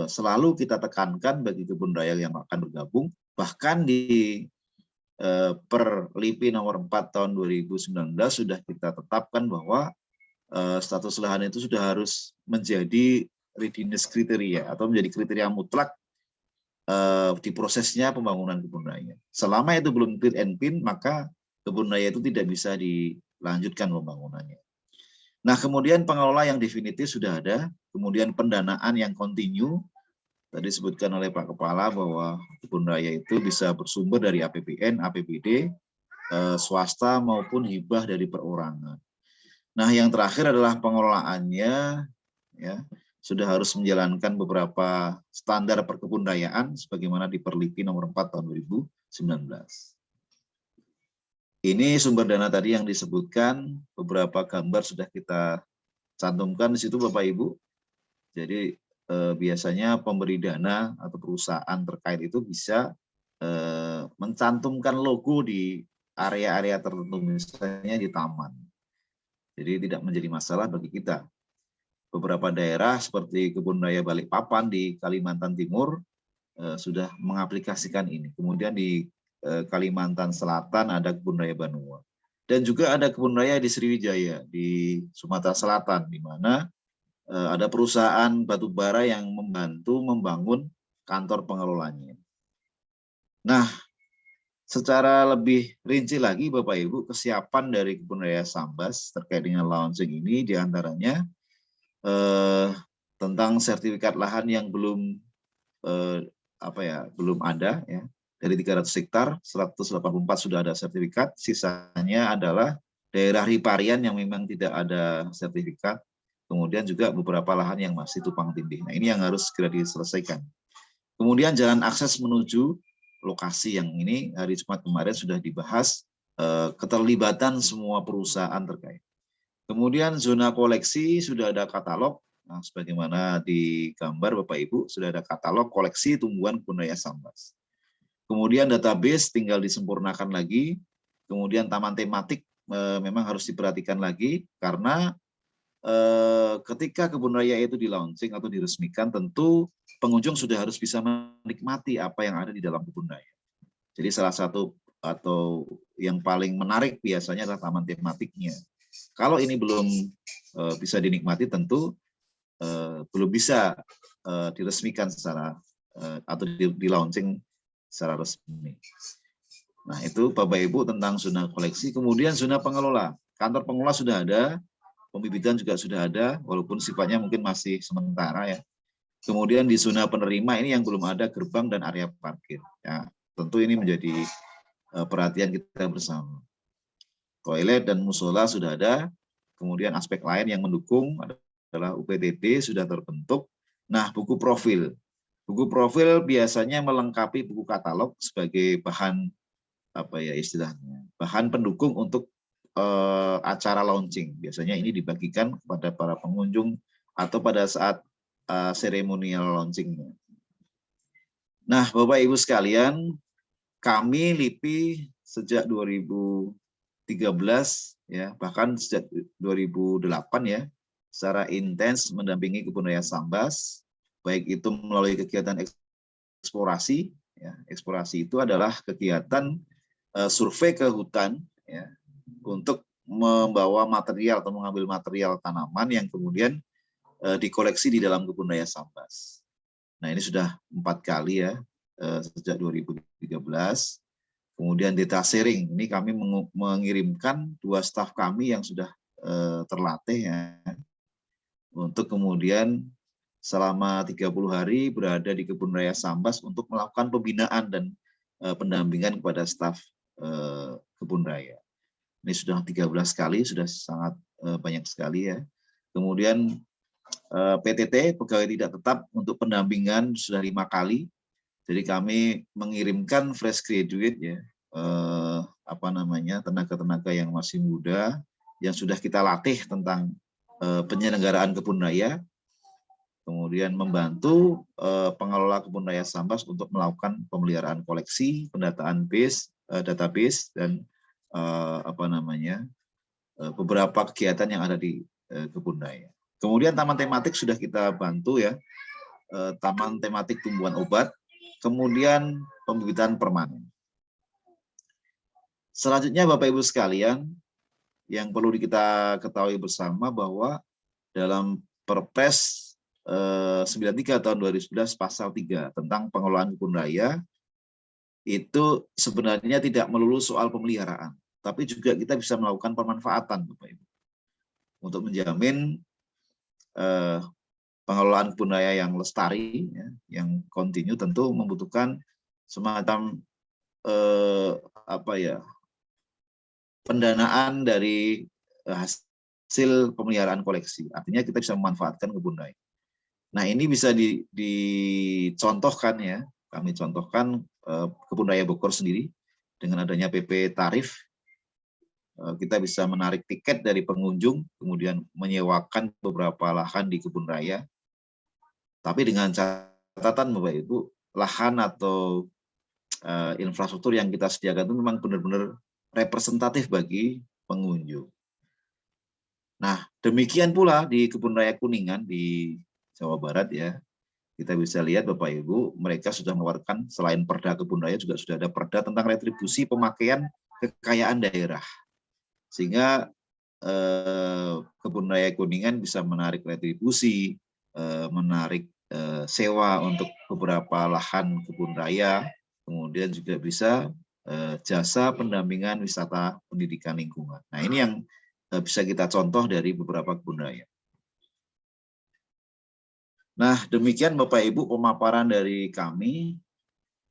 selalu kita tekankan bagi kebun raya yang akan bergabung. Bahkan di per LIPI nomor 4 tahun 2019 sudah kita tetapkan bahwa status lahan itu sudah harus menjadi readiness kriteria atau menjadi kriteria mutlak di prosesnya pembangunan kebun raya. Selama itu belum clear and clean, maka kebun raya itu tidak bisa dilanjutkan pembangunannya. Nah, kemudian pengelola yang definitif sudah ada, kemudian pendanaan yang kontinu. Tadi disebutkan oleh Pak Kepala bahwa kebun raya itu bisa bersumber dari APBN, APBD, swasta maupun hibah dari perorangan. Nah, yang terakhir adalah pengelolaannya, ya, sudah harus menjalankan beberapa standar perkebudayaan sebagaimana di Perlipi nomor 4 tahun 2019. Ini sumber dana tadi yang disebutkan, beberapa gambar sudah kita cantumkan di situ Bapak Ibu. Jadi biasanya pemberi dana atau perusahaan terkait itu bisa mencantumkan logo di area-area tertentu, misalnya di taman. Jadi tidak menjadi masalah bagi kita. Beberapa daerah seperti Kebun Raya Balikpapan di Kalimantan Timur sudah mengaplikasikan ini. Kemudian di Kalimantan Selatan ada Kebun Raya Banua. Dan juga ada Kebun Raya di Sriwijaya di Sumatera Selatan, di mana ada perusahaan batubara yang membantu membangun kantor pengelolanya. Nah, secara lebih rinci lagi Bapak Ibu, kesiapan dari Kebun Raya Sambas terkait dengan launching ini diantaranya tentang sertifikat lahan yang belum belum ada ya. Dari 300 hektar 184 sudah ada sertifikat, sisanya adalah daerah riparian yang memang tidak ada sertifikat. Kemudian juga beberapa lahan yang masih tumpang tindih. Nah, ini yang harus segera diselesaikan. Kemudian jalan akses menuju lokasi yang ini hari Jumat kemarin sudah dibahas, keterlibatan semua perusahaan terkait. Kemudian zona koleksi sudah ada katalog, nah, sebagaimana di gambar Bapak Ibu sudah ada katalog koleksi tumbuhan kebun raya Sambas. Kemudian database tinggal disempurnakan lagi. Kemudian taman tematik memang harus diperhatikan lagi karena ketika kebun raya itu di launching atau diresmikan, tentu pengunjung sudah harus bisa menikmati apa yang ada di dalam kebun raya. Jadi salah satu atau yang paling menarik biasanya adalah taman tematiknya. Kalau ini belum bisa dinikmati, tentu belum bisa diresmikan secara atau di launching secara resmi. Nah, itu Bapak Ibu tentang zona koleksi. Kemudian zona pengelola. Kantor pengelola sudah ada, pembibitan juga sudah ada, walaupun sifatnya mungkin masih sementara ya. Kemudian di zona penerima ini yang belum ada gerbang dan area parkir. Ya, tentu ini menjadi perhatian kita bersama. Toilet dan musola sudah ada. Kemudian aspek lain yang mendukung adalah UPTD sudah terbentuk. Nah, buku profil. Buku profil biasanya melengkapi buku katalog sebagai bahan istilahnya, bahan pendukung untuk acara launching. Biasanya ini dibagikan kepada para pengunjung atau pada saat seremonial launching-nya. Nah, Bapak Ibu sekalian, kami LIPI sejak 2013 ya, bahkan sejak 2008 ya, secara intens mendampingi Kebun Raya Sambas, baik itu melalui kegiatan eksplorasi ya. Eksplorasi itu adalah kegiatan survei ke hutan ya, untuk membawa material atau mengambil material tanaman yang kemudian dikoleksi di dalam Kebun Raya Sambas. Nah, ini sudah 4 kali ya, sejak 2013. Kemudian data sharing, ini kami mengirimkan 2 staf kami yang sudah terlatih ya, untuk kemudian selama 30 hari berada di Kebun Raya Sambas untuk melakukan pembinaan dan pendampingan kepada staf Kebun Raya. Ini sudah 13 kali, sudah sangat banyak sekali ya. Kemudian PTT, pegawai tidak tetap, untuk pendampingan sudah 5 kali. Jadi kami mengirimkan fresh graduate ya, tenaga-tenaga yang masih muda yang sudah kita latih tentang penyelenggaraan kebun raya, kemudian membantu pengelola Kebun Raya Sambas untuk melakukan pemeliharaan koleksi, pendataan database dan beberapa kegiatan yang ada di kebun raya. Kemudian taman tematik sudah kita bantu ya, taman tematik tumbuhan obat, kemudian pembibitan permanen. Selanjutnya Bapak Ibu sekalian, yang perlu kita ketahui bersama bahwa dalam Perpres 93 tahun 2011 pasal 3 tentang pengelolaan kebun raya, itu sebenarnya tidak melulu soal pemeliharaan, tapi juga kita bisa melakukan pemanfaatan Bapak Ibu, untuk menjamin pengelolaan kebun raya yang lestari, ya, yang kontinu, tentu membutuhkan semacam pendanaan dari hasil pemeliharaan koleksi. Artinya kita bisa memanfaatkan kebun raya. Nah, ini bisa dicontohkan ya. Kami contohkan Kebun Raya Bogor sendiri dengan adanya PP tarif. Kita bisa menarik tiket dari pengunjung, kemudian menyewakan beberapa lahan di kebun raya. Tapi dengan catatan Bapak Ibu, lahan atau infrastruktur yang kita sediakan itu memang benar-benar representatif bagi pengunjung. Nah, demikian pula di Kebun Raya Kuningan di Jawa Barat ya. Kita bisa lihat Bapak Ibu, mereka sudah mengeluarkan selain perda kebun raya juga sudah ada perda tentang retribusi pemakaian kekayaan daerah. Sehingga Kebun Raya Kuningan bisa menarik retribusi, menarik sewa untuk beberapa lahan kebun raya, kemudian juga bisa jasa pendampingan wisata pendidikan lingkungan. Nah, ini yang bisa kita contoh dari beberapa kebun raya. Nah, demikian Bapak Ibu pemaparan dari kami.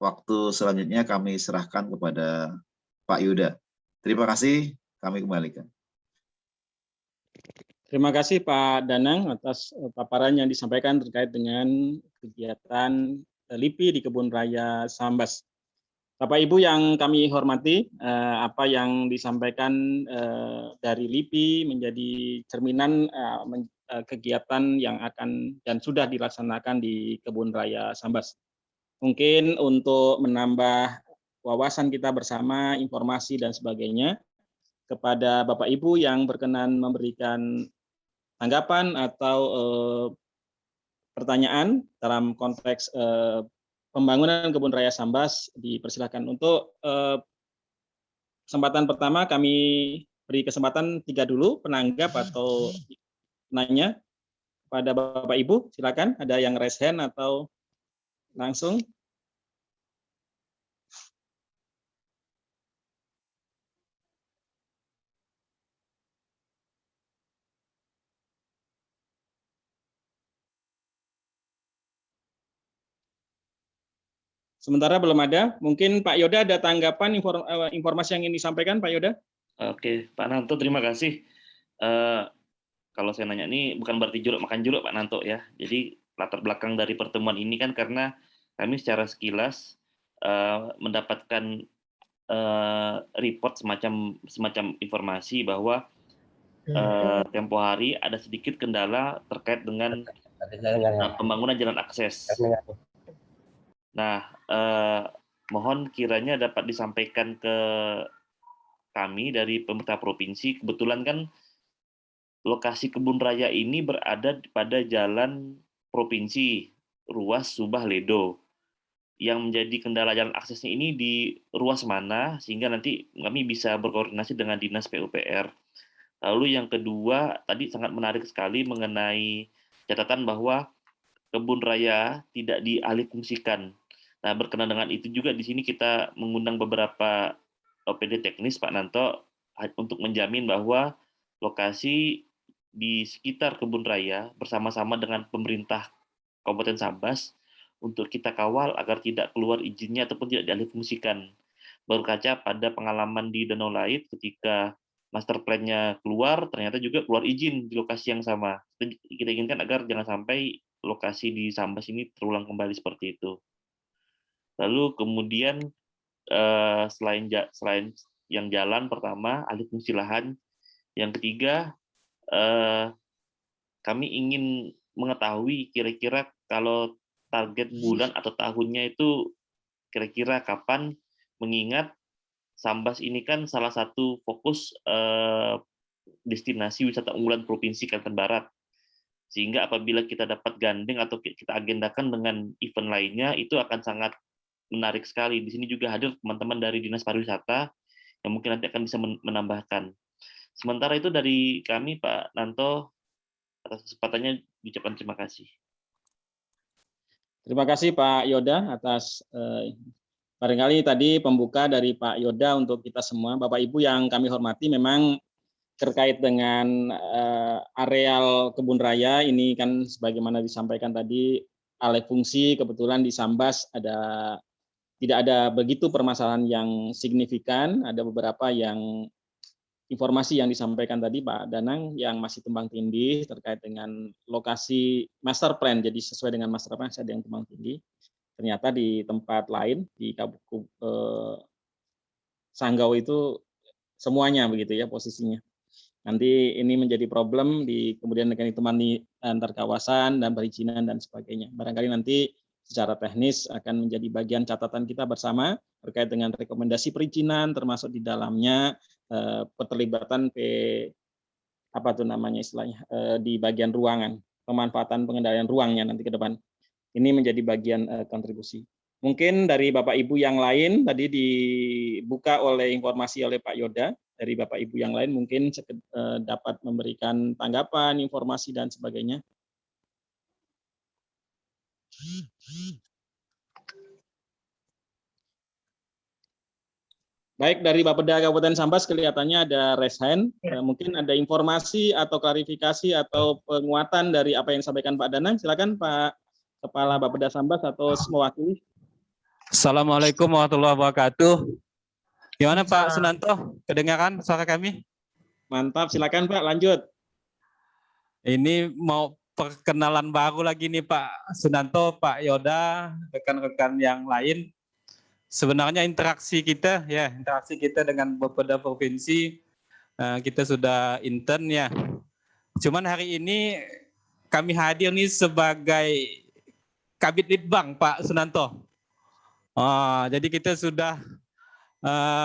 Waktu selanjutnya kami serahkan kepada Pak Yuda. Terima kasih, kami kembalikan. Terima kasih Pak Danang atas paparan yang disampaikan terkait dengan kegiatan LIPI di Kebun Raya Sambas. Bapak Ibu yang kami hormati, apa yang disampaikan dari LIPI menjadi cerminan kegiatan yang akan dan sudah dilaksanakan di Kebun Raya Sambas. Mungkin untuk menambah wawasan kita bersama, informasi dan sebagainya, kepada Bapak Ibu yang berkenan memberikan tanggapan atau pertanyaan dalam konteks pembangunan Kebun Raya Sambas, dipersilakan. Untuk kesempatan pertama kami beri kesempatan 3 dulu penanggap atau nanya pada Bapak Ibu. Silakan, ada yang raise hand atau langsung. Sementara belum ada, mungkin Pak Yoda ada tanggapan informasi yang ingin disampaikan, Pak Yoda? Oke, Pak Nanto, terima kasih. Kalau saya nanya ini bukan berarti jeruk makan jeruk, Pak Nanto ya. Jadi latar belakang dari pertemuan ini kan karena kami secara sekilas mendapatkan report semacam informasi bahwa tempo hari ada sedikit kendala terkait dengan pembangunan jalan akses. Nah, mohon kiranya dapat disampaikan ke kami dari pemerintah provinsi. Kebetulan kan lokasi kebun raya ini berada pada jalan provinsi ruas Subah Ledo. Yang menjadi kendala jalan aksesnya ini di ruas mana, sehingga nanti kami bisa berkoordinasi dengan Dinas PUPR. Lalu yang kedua, tadi sangat menarik sekali mengenai catatan bahwa kebun raya tidak dialihfungsikan. Nah, berkenaan dengan itu juga di sini kita mengundang beberapa OPD teknis, Pak Nanto, untuk menjamin bahwa lokasi di sekitar kebun raya bersama-sama dengan pemerintah Kabupaten Sambas untuk kita kawal agar tidak keluar izinnya ataupun tidak dialihfungsikan. Berkaca pada pengalaman di Danau Lait ketika master plan-nya keluar, ternyata juga keluar izin di lokasi yang sama. Kita inginkan agar jangan sampai lokasi di Sambas ini terulang kembali seperti itu. Lalu kemudian selain yang jalan pertama, alih fungsi lahan, yang ketiga kami ingin mengetahui kira-kira kalau target bulan atau tahunnya itu kira-kira kapan, mengingat Sambas ini kan salah satu fokus destinasi wisata unggulan Provinsi Kalimantan Barat. Sehingga apabila kita dapat gandeng atau kita agendakan dengan event lainnya, itu akan sangat menarik sekali. Di sini juga hadir teman-teman dari Dinas Pariwisata yang mungkin nanti akan bisa menambahkan. Sementara itu dari kami, Pak Nanto, atas kesempatannya diucapkan terima kasih. Terima kasih Pak Yoda atas barangkali tadi pembuka dari Pak Yoda untuk kita semua. Bapak Ibu yang kami hormati, memang terkait dengan areal kebun raya ini kan sebagaimana disampaikan tadi, alih fungsi kebetulan di Sambas tidak ada begitu permasalahan yang signifikan, ada beberapa yang informasi yang disampaikan tadi Pak Danang yang masih tumbang tindih terkait dengan lokasi master plan. Jadi sesuai dengan master plan ada yang tumbang tindih. Ternyata di tempat lain di Sanggau itu semuanya begitu ya posisinya. Nanti ini menjadi problem di kemudian akan ditemani antar kawasan dan perizinan dan sebagainya. Barangkali nanti secara teknis akan menjadi bagian catatan kita bersama terkait dengan rekomendasi perizinan, termasuk di dalamnya keterlibatan di bagian ruangan, pemanfaatan pengendalian ruangnya nanti ke depan. Ini menjadi bagian kontribusi. Mungkin dari Bapak Ibu yang lain tadi dibuka oleh informasi oleh Pak Yoda. Dari Bapak Ibu yang lain mungkin dapat memberikan tanggapan, informasi dan sebagainya. Baik, dari Bapeda Kabupaten Sambas kelihatannya ada raise hand. Mungkin ada informasi atau klarifikasi atau penguatan dari apa yang disampaikan Pak Danang. Silakan Pak Kepala Bapeda Sambas atau mewakili. Assalamualaikum warahmatullahi wabarakatuh. Gimana Pak Sunanto? Kedengaran suara kami? Mantap, silakan Pak, lanjut. Ini mau perkenalan baru lagi nih Pak Sunanto, Pak Yoda, rekan-rekan yang lain. Sebenarnya interaksi kita dengan beberapa provinsi kita sudah intern ya. Cuman hari ini kami hadir nih sebagai Kabid Litbang Pak Sunanto. Jadi kita sudah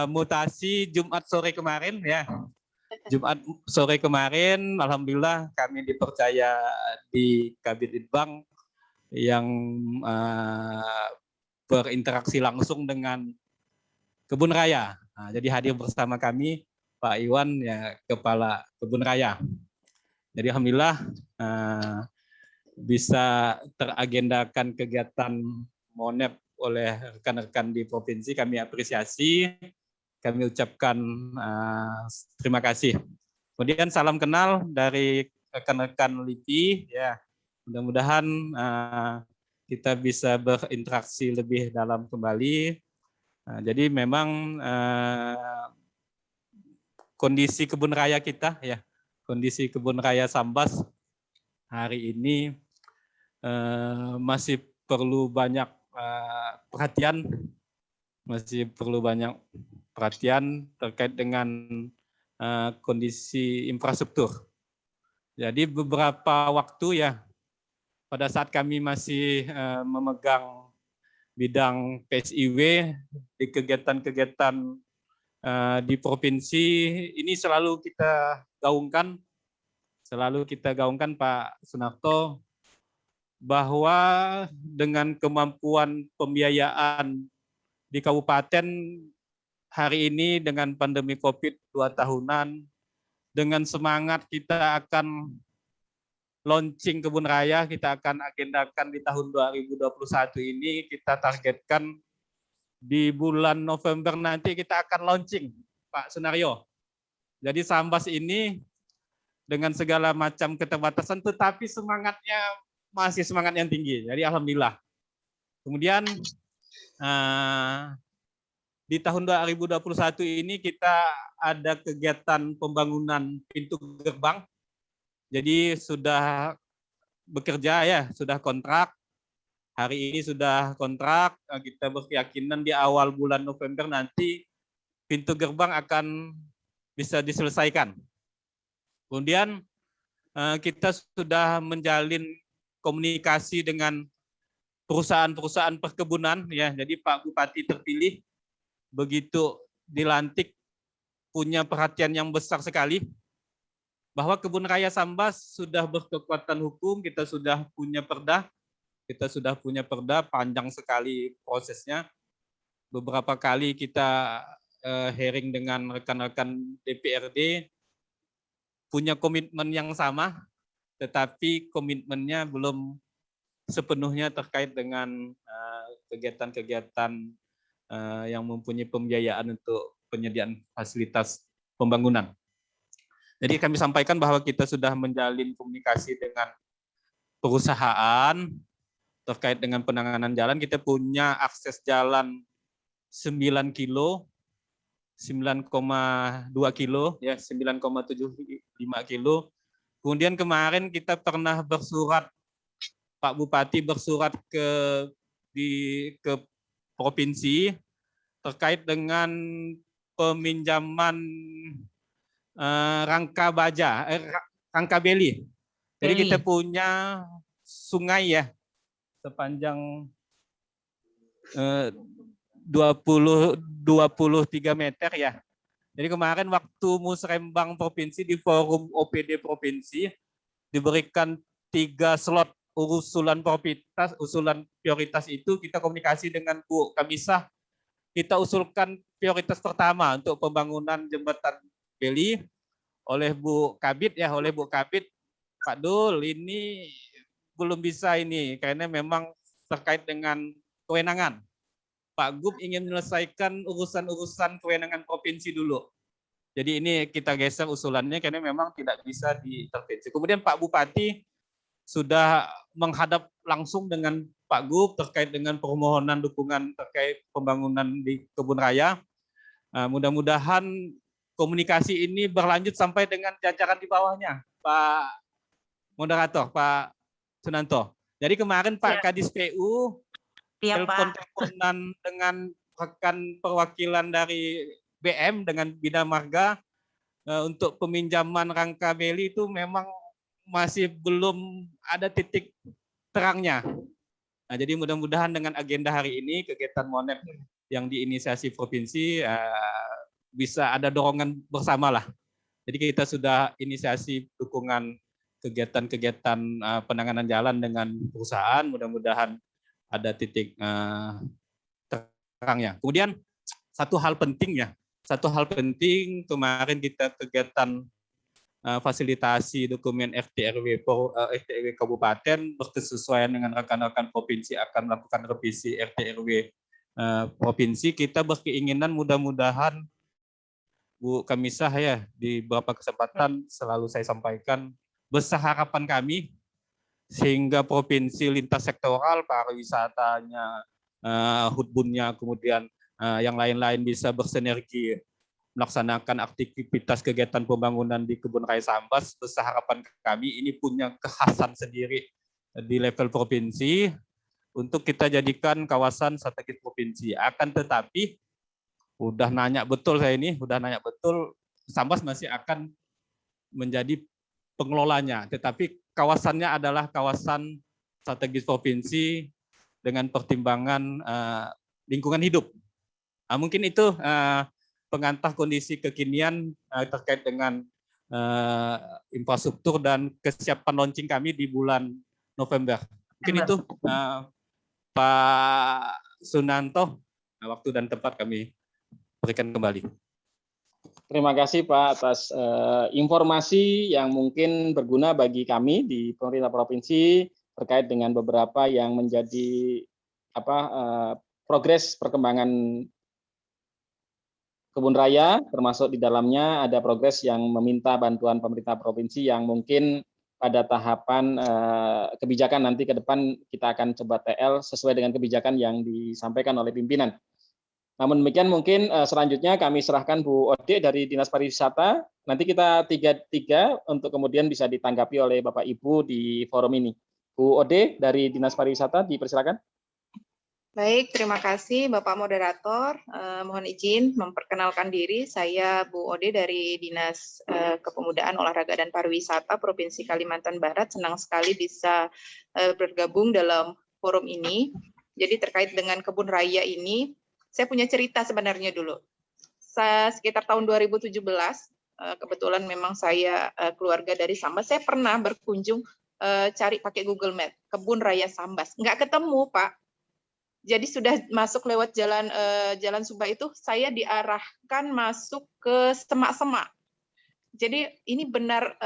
mutasi Jumat sore kemarin ya. Jumat sore kemarin, alhamdulillah kami dipercaya di Kabid Litbang yang berinteraksi langsung dengan kebun raya. Jadi hadir bersama kami Pak Iwan ya, Kepala Kebun Raya. Jadi alhamdulillah bisa teragendakan kegiatan MONEP oleh rekan-rekan di provinsi. Kami apresiasi, kami ucapkan terima kasih. Kemudian salam kenal dari rekan-rekan LIPI ya. Mudah-mudahan kita bisa berinteraksi lebih dalam kembali. Jadi memang kondisi kebun raya kita ya, kondisi kebun raya Sambas hari ini masih perlu banyak perhatian, terkait dengan kondisi infrastruktur. Jadi beberapa waktu ya pada saat kami masih memegang bidang PSIW di kegiatan-kegiatan di provinsi ini selalu kita gaungkan Pak Sunarto, bahwa dengan kemampuan pembiayaan di kabupaten hari ini dengan pandemi COVID 2 tahunan, dengan semangat kita akan launching Kebun Raya, kita akan agendakan di tahun 2021 ini, kita targetkan di bulan November nanti kita akan launching, Pak Sunario. Jadi Sambas ini dengan segala macam keterbatasan, tetapi semangatnya masih semangat yang tinggi. Jadi alhamdulillah. Kemudian di tahun 2021 ini kita ada kegiatan pembangunan pintu gerbang. Jadi sudah bekerja ya, sudah kontrak. Hari ini sudah kontrak, kita berkeyakinan di awal bulan November nanti pintu gerbang akan bisa diselesaikan. Kemudian kita sudah menjalin komunikasi dengan perusahaan-perusahaan perkebunan ya. Jadi Pak Bupati terpilih begitu dilantik punya perhatian yang besar sekali bahwa Kebun Raya Sambas sudah berkekuatan hukum, kita sudah punya perda. Kita sudah punya perda, panjang sekali prosesnya. Beberapa kali kita hearing dengan rekan-rekan DPRD, punya komitmen yang sama, tetapi komitmennya belum sepenuhnya terkait dengan kegiatan-kegiatan yang mempunyai pembiayaan untuk penyediaan fasilitas pembangunan. Jadi kami sampaikan bahwa kita sudah menjalin komunikasi dengan perusahaan, terkait dengan penanganan jalan. Kita punya akses jalan 9 kilo, 9,2 kilo, ya 9,75 kilo. Kemudian kemarin kita pernah bersurat, Pak Bupati bersurat ke provinsi terkait dengan peminjaman rangka baja, rangka beli. Jadi kita punya sungai ya, sepanjang 23 meter ya. Jadi kemarin waktu Musrembang Provinsi di forum OPD Provinsi diberikan 3 slot usulan prioritas itu kita komunikasi dengan Bu Kamisah. Kita usulkan prioritas pertama untuk pembangunan jembatan Beli oleh Bu Kabid ya, Pak Dul ini belum bisa ini karena memang terkait dengan kewenangan. Pak Gub ingin menyelesaikan urusan-urusan kewenangan provinsi dulu. Jadi ini kita geser usulannya karena memang tidak bisa diintervensi. Kemudian Pak Bupati sudah menghadap langsung dengan Pak Gub terkait dengan permohonan dukungan terkait pembangunan di Kebun Raya. Mudah-mudahan komunikasi ini berlanjut sampai dengan jajaran di bawahnya, Pak Moderator, Pak Sunanto. Jadi kemarin Pak Kadis PU telepon-teleponan dengan rekan perwakilan dari BM dengan Bina Marga untuk peminjaman rangka beli itu memang masih belum ada titik terangnya. Nah, jadi mudah-mudahan dengan agenda hari ini kegiatan MONEP yang diinisiasi provinsi bisa ada dorongan bersama lah. Jadi kita sudah inisiasi dukungan kegiatan-kegiatan penanganan jalan dengan perusahaan, mudah-mudahan ada titik terangnya. Kemudian satu hal penting kemarin kita kegiatan fasilitasi dokumen RT/RW Kabupaten berkesesuaian dengan rekan-rekan provinsi akan melakukan revisi RT/RW provinsi. Kita berkeinginan mudah-mudahan Bu Kamisah ya di beberapa kesempatan selalu saya sampaikan besar harapan kami sehingga provinsi lintas sektoral, pariwisatanya, hutbunnya, kemudian yang lain-lain bisa bersinergi melaksanakan aktivitas kegiatan pembangunan di Kebun Raya Sambas. Besar harapan kami ini punya kekhasan sendiri di level provinsi untuk kita jadikan kawasan strategis provinsi. Akan tetapi udah nanya betul Sambas masih akan menjadi pengelolanya, tetapi kawasannya adalah kawasan strategis provinsi dengan pertimbangan lingkungan hidup. Mungkin itu pengantar kondisi kekinian terkait dengan infrastruktur dan kesiapan launching kami di bulan November. Mungkin itu Pak Sunanto, waktu dan tempat kami berikan kembali. Terima kasih Pak atas informasi yang mungkin berguna bagi kami di pemerintah provinsi terkait dengan beberapa yang menjadi progres perkembangan kebun raya, termasuk di dalamnya ada progres yang meminta bantuan pemerintah provinsi yang mungkin pada tahapan kebijakan nanti ke depan kita akan coba TL sesuai dengan kebijakan yang disampaikan oleh pimpinan. Namun demikian mungkin selanjutnya kami serahkan Bu Ode dari Dinas Pariwisata. Nanti kita tiga untuk kemudian bisa ditanggapi oleh Bapak Ibu di forum ini. Bu Ode dari Dinas Pariwisata, dipersilakan. Baik, terima kasih Bapak Moderator. Mohon izin memperkenalkan diri. Saya Bu Ode dari Dinas Kepemudaan, Olahraga, dan Pariwisata Provinsi Kalimantan Barat. Senang sekali bisa bergabung dalam forum ini. Jadi terkait dengan kebun raya ini, saya punya cerita sebenarnya dulu. Sekitar tahun 2017, kebetulan memang saya keluarga dari Sambas, saya pernah berkunjung cari pakai Google Map, kebun raya Sambas. Nggak ketemu, Pak. Jadi sudah masuk lewat jalan Subah itu, saya diarahkan masuk ke semak-semak. Jadi ini benar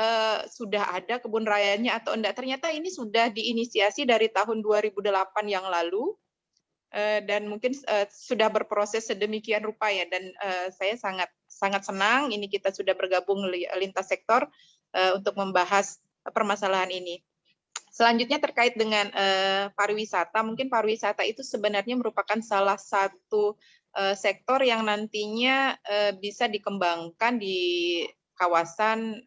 sudah ada kebun rayanya atau enggak? Ternyata ini sudah diinisiasi dari tahun 2008 yang lalu. Dan mungkin sudah berproses sedemikian rupa ya, dan saya sangat senang ini kita sudah bergabung lintas sektor untuk membahas permasalahan ini. Selanjutnya terkait dengan pariwisata, mungkin pariwisata itu sebenarnya merupakan salah satu sektor yang nantinya bisa dikembangkan di kawasan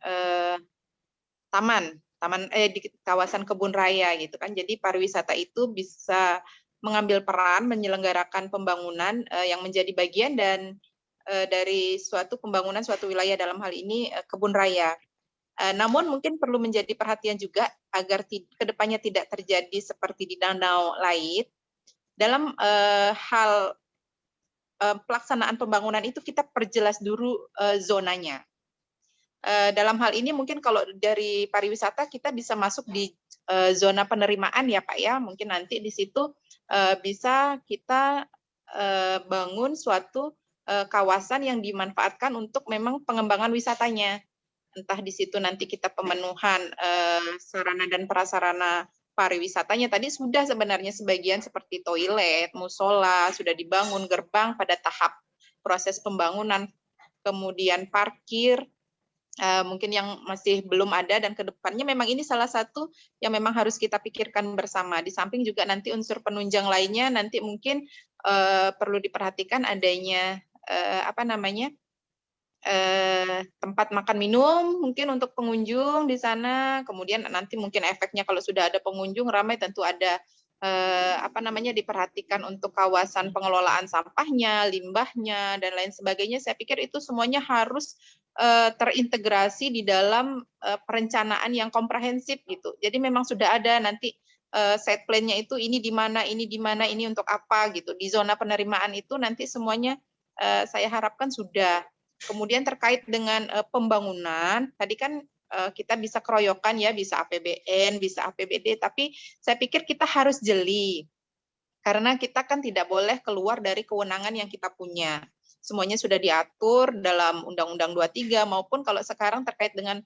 di kawasan kebun raya gitu kan. Jadi pariwisata itu bisa mengambil peran menyelenggarakan pembangunan yang menjadi bagian dan dari suatu pembangunan suatu wilayah, dalam hal ini kebun raya. Namun mungkin perlu menjadi perhatian juga agar kedepannya tidak terjadi seperti di Danau Lait. Dalam hal pelaksanaan pembangunan itu kita perjelas dulu zonanya. Dalam hal ini mungkin kalau dari pariwisata kita bisa masuk di zona penerimaan ya Pak ya, mungkin nanti di situ bisa kita bangun suatu kawasan yang dimanfaatkan untuk memang pengembangan wisatanya. Entah di situ nanti kita pemenuhan sarana dan prasarana pariwisatanya. Tadi sudah sebenarnya sebagian seperti toilet, musola, sudah dibangun, gerbang pada tahap proses pembangunan, kemudian parkir, mungkin yang masih belum ada, dan kedepannya memang ini salah satu yang memang harus kita pikirkan bersama. Di samping juga nanti unsur penunjang lainnya nanti mungkin perlu diperhatikan adanya tempat makan minum mungkin untuk pengunjung di sana. Kemudian nanti mungkin efeknya kalau sudah ada pengunjung ramai, tentu ada diperhatikan untuk kawasan pengelolaan sampahnya, limbahnya, dan lain sebagainya. Saya pikir itu semuanya harus terintegrasi di dalam perencanaan yang komprehensif gitu. Jadi memang sudah ada nanti set plan-nya itu ini di mana, ini untuk apa gitu. Di zona penerimaan itu nanti semuanya saya harapkan sudah. Kemudian terkait dengan pembangunan, tadi kan kita bisa keroyokan ya, bisa APBN, bisa APBD, tapi saya pikir kita harus jeli. Karena kita kan tidak boleh keluar dari kewenangan yang kita punya. Semuanya sudah diatur dalam Undang-Undang 23 maupun kalau sekarang terkait dengan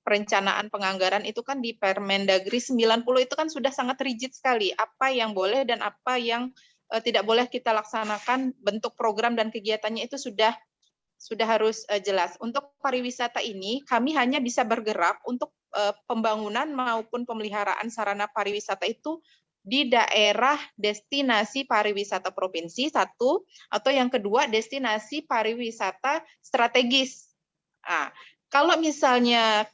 perencanaan penganggaran itu kan di Permendagri 90 itu kan sudah sangat rigid sekali. Apa yang boleh dan apa yang tidak boleh kita laksanakan, bentuk program dan kegiatannya itu sudah harus jelas. Untuk pariwisata ini, kami hanya bisa bergerak untuk pembangunan maupun pemeliharaan sarana pariwisata itu di daerah destinasi pariwisata provinsi, satu, atau yang kedua destinasi pariwisata strategis. Nah, kalau misalnya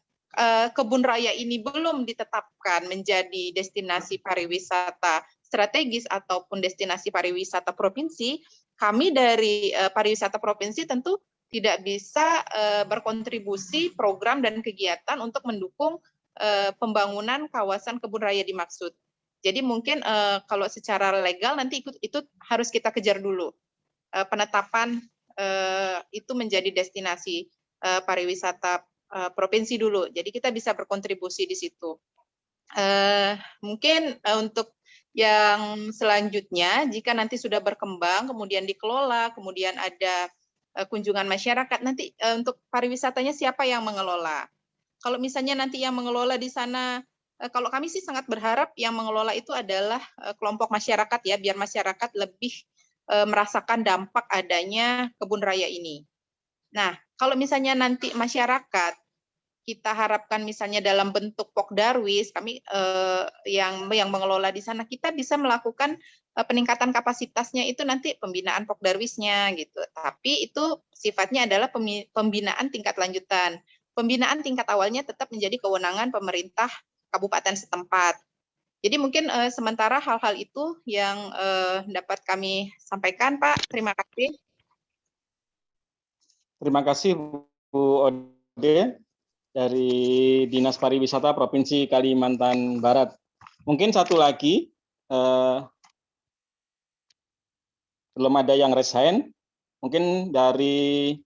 kebun raya ini belum ditetapkan menjadi destinasi pariwisata strategis ataupun destinasi pariwisata provinsi, kami dari pariwisata provinsi tentu tidak bisa berkontribusi program dan kegiatan untuk mendukung pembangunan kawasan kebun raya dimaksud. Jadi mungkin kalau secara legal nanti itu harus kita kejar dulu penetapan itu menjadi destinasi pariwisata provinsi dulu. Jadi kita bisa berkontribusi di situ. Mungkin untuk yang selanjutnya, jika nanti sudah berkembang, kemudian dikelola, kemudian ada kunjungan masyarakat, nanti untuk pariwisatanya siapa yang mengelola? Kalau misalnya nanti yang mengelola di sana, kalau kami sih sangat berharap yang mengelola itu adalah kelompok masyarakat ya, biar masyarakat lebih merasakan dampak adanya kebun raya ini. Nah, kalau misalnya nanti masyarakat kita harapkan misalnya dalam bentuk Pokdarwis, kami yang mengelola di sana, kita bisa melakukan peningkatan kapasitasnya itu nanti pembinaan Pokdarwisnya gitu. Tapi itu sifatnya adalah pembinaan tingkat lanjutan. Pembinaan tingkat awalnya tetap menjadi kewenangan pemerintah kabupaten setempat. Jadi mungkin sementara hal-hal itu yang dapat kami sampaikan, Pak. Terima kasih. Terima kasih Bu Ode dari Dinas Pariwisata Provinsi Kalimantan Barat. Mungkin satu lagi, belum ada yang raise hand, mungkin dari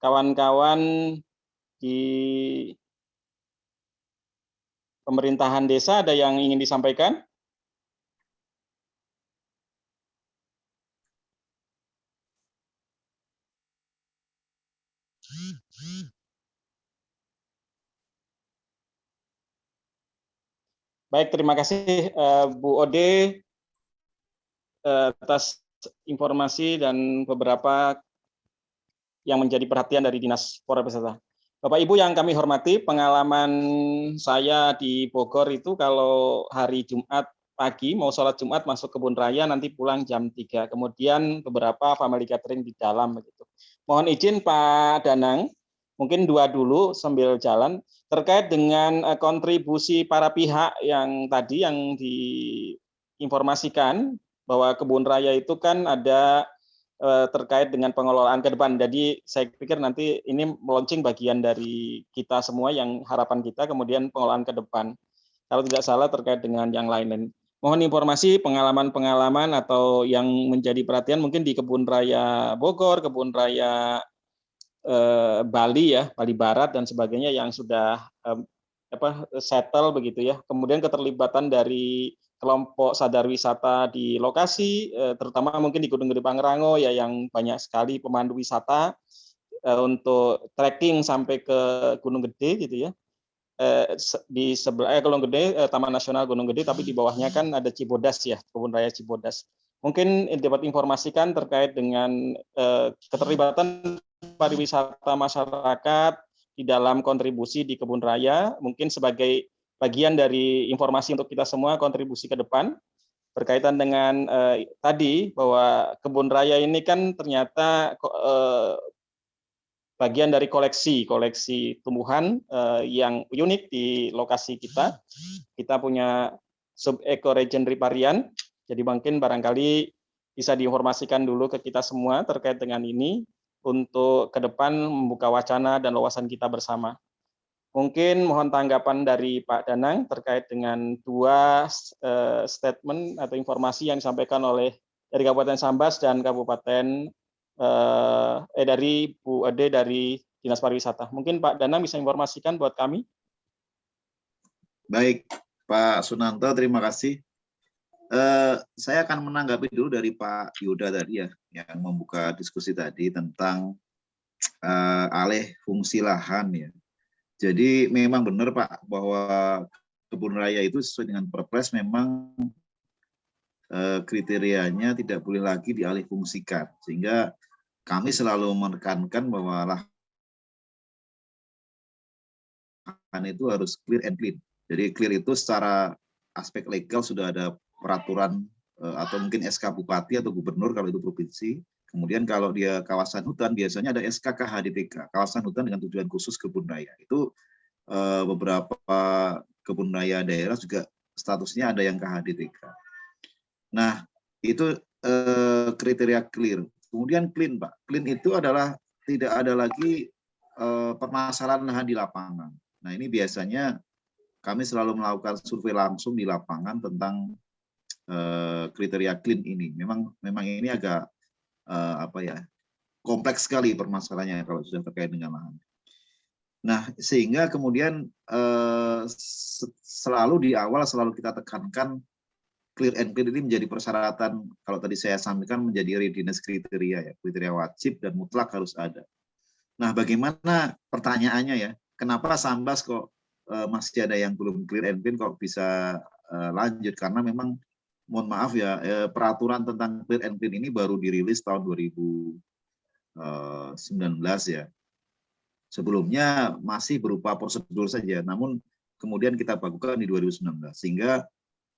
kawan-kawan di pemerintahan desa ada yang ingin disampaikan? Baik, terima kasih Bu Ode atas informasi dan beberapa yang menjadi perhatian dari Dinas Pariwisata. Bapak Ibu yang kami hormati, pengalaman saya di Bogor itu kalau hari Jumat pagi mau sholat Jumat masuk kebun raya, nanti pulang jam 3. Kemudian beberapa family catering di dalam begitu. Mohon izin Pak Danang, mungkin dua dulu sambil jalan terkait dengan kontribusi para pihak yang tadi yang diinformasikan bahwa kebun raya itu kan ada terkait dengan pengelolaan ke depan. Jadi saya pikir nanti ini launching bagian dari kita semua yang harapan kita, kemudian pengelolaan ke depan. Kalau tidak salah terkait dengan yang lain-lain. Mohon informasi pengalaman-pengalaman atau yang menjadi perhatian mungkin di kebun raya Bogor, kebun raya Bali ya, Bali Barat dan sebagainya yang sudah settle begitu ya. Kemudian keterlibatan dari kelompok sadar wisata di lokasi, terutama mungkin di Gunung Gede Pangrango ya yang banyak sekali pemandu wisata untuk trekking sampai ke Gunung Gede gitu ya. Di sebelah Gunung Gede, Taman Nasional Gunung Gede, tapi di bawahnya kan ada Cibodas ya, kebun raya Cibodas. Mungkin dapat informasikan terkait dengan keterlibatan pariwisata masyarakat di dalam kontribusi di kebun raya, mungkin sebagai bagian dari informasi untuk kita semua kontribusi ke depan berkaitan dengan tadi bahwa kebun raya ini kan ternyata bagian dari koleksi tumbuhan yang unik di lokasi kita. Kita punya sub ecoregion riparian, jadi mungkin barangkali bisa diinformasikan dulu ke kita semua terkait dengan ini untuk ke depan membuka wacana dan wawasan kita bersama. Mungkin mohon tanggapan dari Pak Danang terkait dengan dua statement atau informasi yang disampaikan oleh dari Kabupaten Sambas dan Kabupaten dari Bu Ade dari Dinas Pariwisata. Mungkin Pak Danang bisa informasikan buat kami. Baik, Pak Sunanto, terima kasih. Saya akan menanggapi dulu dari Pak Yoda tadi ya, yang membuka diskusi tadi tentang alih fungsi lahan ya. Jadi memang benar Pak bahwa kebun raya itu sesuai dengan Perpres memang kriterianya tidak boleh lagi dialih fungsikan, sehingga kami selalu menekankan bahwa lahan itu harus clear and clean. Jadi clear itu secara aspek legal sudah ada peraturan atau mungkin SK Bupati atau Gubernur kalau itu provinsi. Kemudian kalau dia kawasan hutan biasanya ada SK KHDTK, kawasan hutan dengan tujuan khusus kebun raya. Itu beberapa kebun raya daerah juga statusnya ada yang KHDTK. Nah, itu kriteria clear. Kemudian clean, Pak. Clean itu adalah tidak ada lagi permasalahan lahan di lapangan. Nah, ini biasanya kami selalu melakukan survei langsung di lapangan tentang kriteria clean ini. Memang ini agak kompleks sekali permasalahannya kalau sudah terkait dengan lahan. Nah, sehingga kemudian selalu di awal selalu kita tekankan clear and clean ini menjadi persyaratan, kalau tadi saya sampaikan menjadi readiness kriteria, ya, kriteria wajib dan mutlak harus ada. Nah, bagaimana pertanyaannya ya, kenapa Sambas kok masih ada yang belum clear and clean kok bisa lanjut? Karena memang, mohon maaf ya, peraturan tentang clear and clean ini baru dirilis tahun 2019 ya. Sebelumnya masih berupa prosedur saja, namun kemudian kita bakukan di 2019, sehingga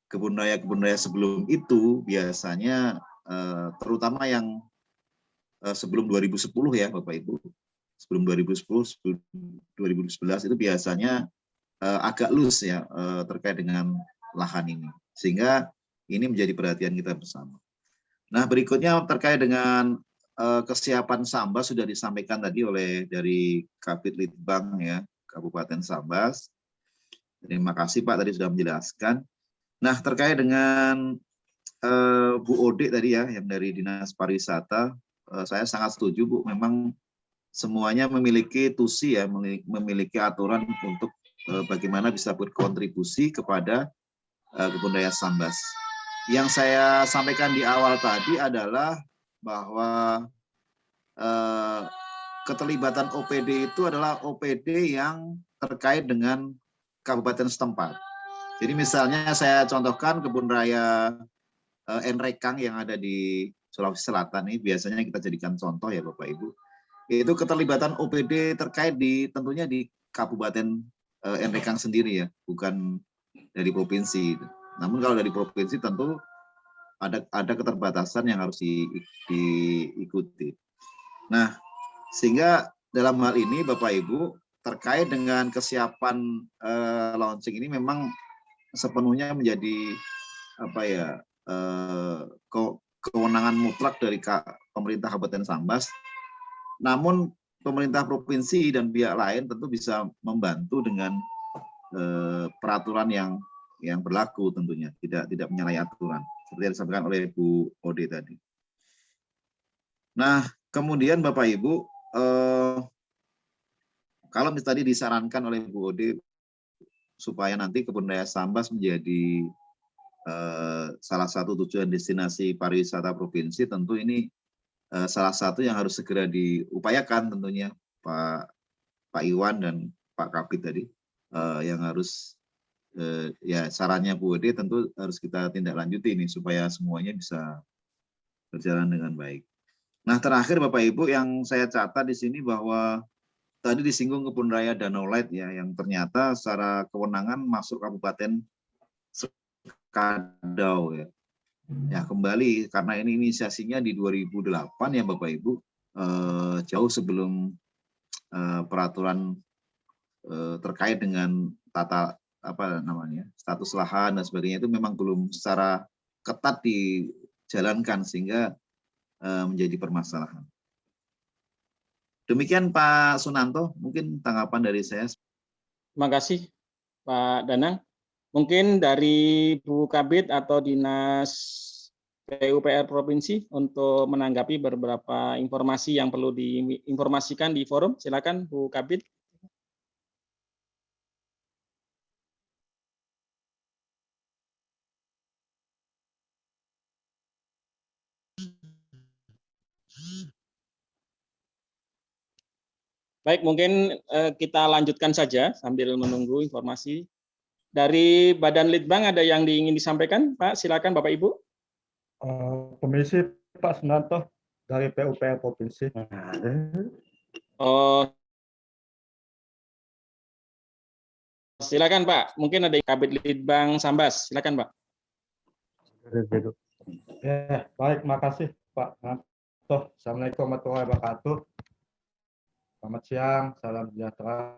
kebun raya sebelum itu biasanya terutama yang sebelum 2010 ya Bapak Ibu, sebelum 2010, 2011 itu biasanya agak loose ya terkait dengan lahan ini, sehingga ini menjadi perhatian kita bersama. Nah, berikutnya terkait dengan kesiapan Sambas sudah disampaikan tadi oleh dari Kabid Litbang ya Kabupaten Sambas. Terima kasih Pak tadi sudah menjelaskan. Nah, terkait dengan Bu Ode tadi ya yang dari Dinas Pariwisata, saya sangat setuju Bu. Memang semuanya memiliki tusi ya, memiliki aturan untuk bagaimana bisa berkontribusi kepada kebun raya Sambas. Yang saya sampaikan di awal tadi adalah bahwa keterlibatan OPD itu adalah OPD yang terkait dengan kabupaten setempat. Jadi misalnya saya contohkan kebun raya Enrekang yang ada di Sulawesi Selatan ini biasanya kita jadikan contoh ya Bapak Ibu. Itu keterlibatan OPD terkait tentunya di Kabupaten Enrekang sendiri ya, bukan dari provinsi. Namun kalau dari provinsi tentu ada keterbatasan yang harus diikuti. Nah, sehingga dalam hal ini Bapak Ibu terkait dengan kesiapan launching ini memang sepenuhnya menjadi kewenangan mutlak dari pemerintah Kabupaten Sambas. Namun pemerintah provinsi dan pihak lain tentu bisa membantu dengan peraturan yang berlaku tentunya, tidak menyalahi aturan seperti yang disampaikan oleh Bu Ode tadi. Nah, kemudian Bapak Ibu, kalau tadi disarankan oleh Bu Ode supaya nanti kebun raya Sambas menjadi salah satu tujuan destinasi pariwisata provinsi, tentu ini salah satu yang harus segera diupayakan tentunya Pak Iwan dan Pak Kabid tadi, yang harus ya sarannya Bu Ode tentu harus kita tindak lanjuti ini supaya semuanya bisa berjalan dengan baik. Nah, terakhir Bapak Ibu yang saya catat di sini bahwa tadi disinggung kebun raya Danau Light ya, yang ternyata secara kewenangan masuk Kabupaten Sekadau ya. Ya kembali karena ini inisiasinya di 2008 ya Bapak Ibu, jauh sebelum peraturan terkait dengan status lahan dan sebagainya itu memang belum secara ketat dijalankan sehingga menjadi permasalahan. Demikian Pak Sunanto, mungkin tanggapan dari saya. Terima kasih Pak Danang. Mungkin dari Bu Kabid atau Dinas PUPR Provinsi untuk menanggapi beberapa informasi yang perlu diinformasikan di forum. Silakan Bu Kabid. Baik, mungkin kita lanjutkan saja sambil menunggu informasi. Dari Badan Litbang ada yang ingin disampaikan, Pak? Silakan Bapak Ibu. Komisi Pak Sunanto dari PUPR Provinsi. Oh, silakan Pak. Mungkin ada Kabid Litbang Sambas. Silakan Pak. Ya, baik, makasih Pak Sunanto. Assalamualaikum warahmatullahi wabarakatuh. Selamat siang, salam sejahtera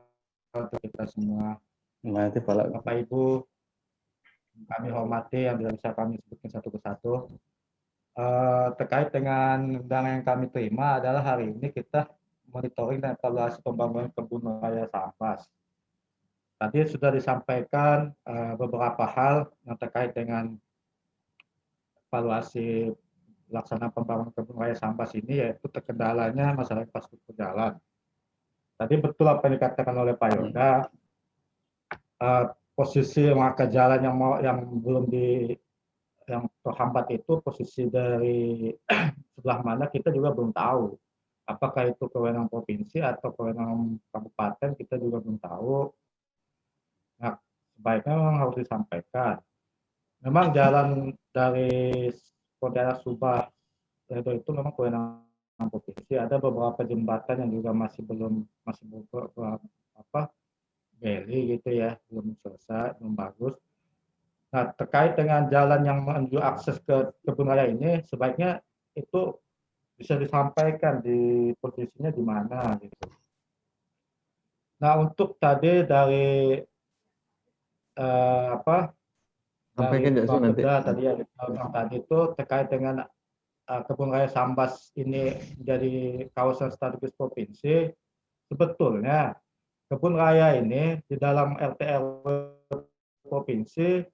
untuk kita semua. Bapak Ibu, kami hormati yang bisa kami sebutkan satu persatu. Terkait dengan undangan yang kami terima adalah hari ini kita monitoring dan evaluasi pembangunan kebun raya Sambas. Tadi sudah disampaikan beberapa hal yang terkait dengan evaluasi pelaksanaan pembangunan kebun raya Sambas ini, yaitu terkendalanya masalah infrastruktur jalan. Tadi betul apa yang dikatakan oleh Pak Yoda, posisi marka jalan yang belum yang terhambat itu posisi dari sebelah mana kita juga belum tahu. Apakah itu kewenangan provinsi atau kewenangan kabupaten, kita juga belum tahu. Nah, sebaiknya memang harus disampaikan. Memang jalan dari daerah Subah itu memang kewenangan provinsi. Ada beberapa jembatan yang juga masih beli gitu ya, belum selesai, belum bagus. Nah, terkait dengan jalan yang menuju akses ke kebun raya ini, sebaiknya itu bisa disampaikan di posisinya di mana gitu. Nah, untuk tadi dari Sampaikan dari nggak sih nanti? Bapeda tadi yang tadi itu terkait dengan kebun raya Sambas ini menjadi kawasan strategis provinsi. Sebetulnya kebun raya ini di dalam RT/RW provinsi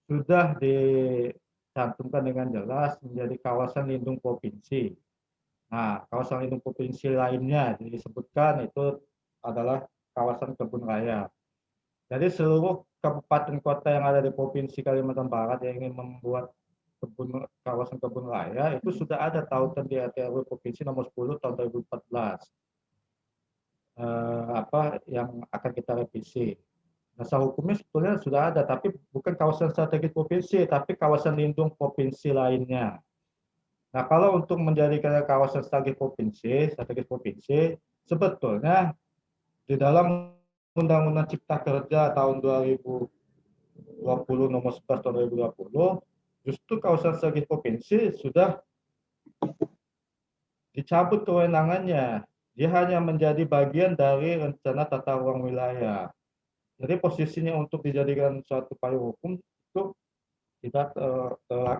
sudah dicantumkan dengan jelas menjadi kawasan lindung provinsi. Nah, kawasan lindung provinsi lainnya disebutkan itu adalah kawasan kebun raya. Jadi seluruh kabupaten kota yang ada di Provinsi Kalimantan Barat yang ingin membuat kawasan kebun raya itu sudah ada tautan di RT/RW Provinsi nomor 10 tahun 2014 yang akan kita revisi. Dasar hukumnya sebetulnya sudah ada, tapi bukan kawasan strategis provinsi, tapi kawasan lindung provinsi lainnya. Nah, kalau untuk menjadikan kawasan strategis provinsi, sebetulnya di dalam Undang-Undang Cipta Kerja tahun 2020 nomor 11 tahun 2020, justru kawasan strategis provinsi sudah dicabut kewenangannya. Dia hanya menjadi bagian dari rencana tata ruang wilayah. Jadi posisinya untuk dijadikan suatu payung hukum itu tidak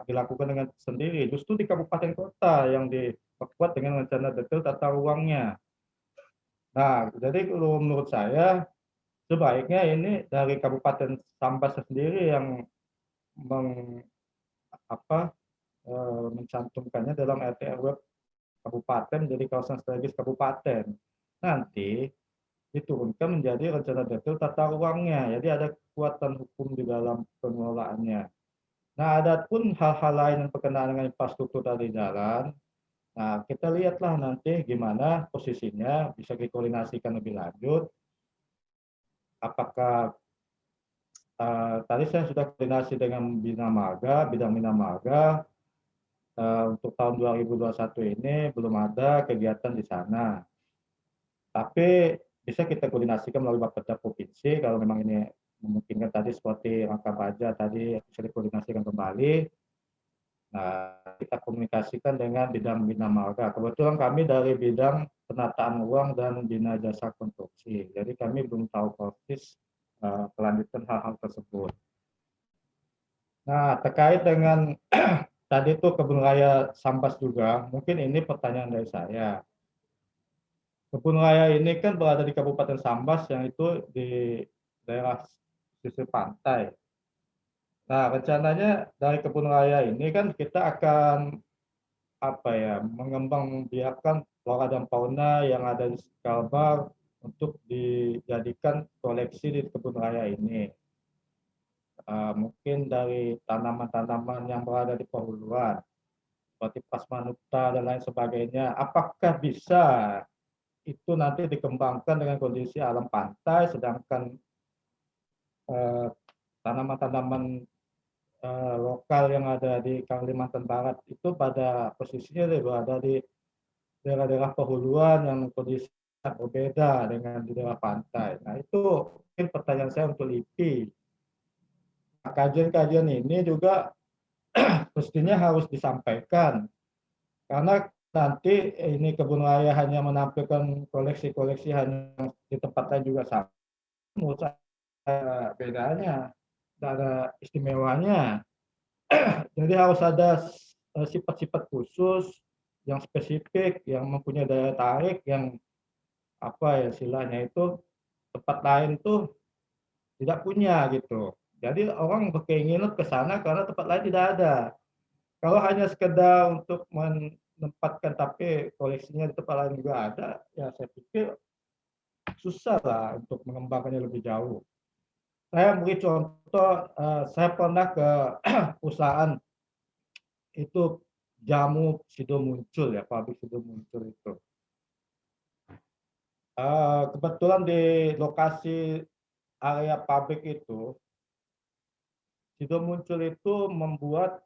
dilakukan dengan sendiri. Justru di kabupaten kota yang diperkuat dengan rencana detail tata ruangnya. Nah, jadi menurut saya sebaiknya ini dari Kabupaten Sambas sendiri yang mencantumkannya dalam RT/RW kabupaten jadi kawasan strategis kabupaten. Nanti diturunkan menjadi rencana detail tata ruangnya. Jadi ada kekuatan hukum di dalam pengelolaannya. Nah, ada pun hal-hal lain yang berkenaan dengan infrastruktur dari jalan. Nah, kita lihatlah nanti gimana posisinya, bisa dikoordinasikan lebih lanjut. Apakah tadi saya sudah koordinasi dengan bidang Bina Marga, untuk tahun 2021 ini belum ada kegiatan di sana. Tapi bisa kita koordinasikan melalui Bapeda Provinsi kalau memang ini memungkinkan, tadi seperti rangka baja tadi bisa dikoordinasikan kembali. Nah, kita komunikasikan dengan bidang Bina Marga. Kebetulan kami dari bidang penataan ruang dan bina jasa konstruksi. Jadi kami belum tahu persis kelanjutan hal-hal tersebut. Nah, terkait dengan tadi itu kebun raya Sambas juga, mungkin ini pertanyaan dari saya. Kebun raya ini kan berada di Kabupaten Sambas yang itu di daerah sisi pantai. Nah, rencananya dari kebun raya ini kan kita akan mengembangbiakkan flora dan fauna yang ada di Kalbar untuk dijadikan koleksi di kebun raya ini. Mungkin dari tanaman-tanaman yang berada di perhuluan seperti Pasmanupta dan lain sebagainya. Apakah bisa itu nanti dikembangkan dengan kondisi alam pantai, sedangkan tanaman-tanaman lokal yang ada di Kalimantan Barat itu pada posisinya berada di daerah-daerah perhuluan yang kondisinya berbeda dengan di daerah pantai. Nah, itu mungkin pertanyaan saya untuk LIPI. Nah, kajian-kajian ini juga mestinya harus disampaikan, karena nanti ini kebun raya hanya menampilkan koleksi-koleksi hanya di tempat lain juga sama. Menurut saya bedanya, tidak ada istimewanya. Jadi harus ada sifat-sifat khusus yang spesifik, yang mempunyai daya tarik, yang istilahnya itu tempat lain tuh tidak punya gitu. Jadi orang berkeinginan ke sana karena tempat lain tidak ada. Kalau hanya sekedar untuk menempatkan tapi koleksinya di tempat lain juga ada, ya saya pikir susah lah untuk mengembangkannya lebih jauh. Saya beri contoh, saya pernah ke perusahaan itu jamu Sido Muncul ya, pabrik Sido Muncul itu. Kebetulan di lokasi area pabrik itu, Sido Muncul itu membuat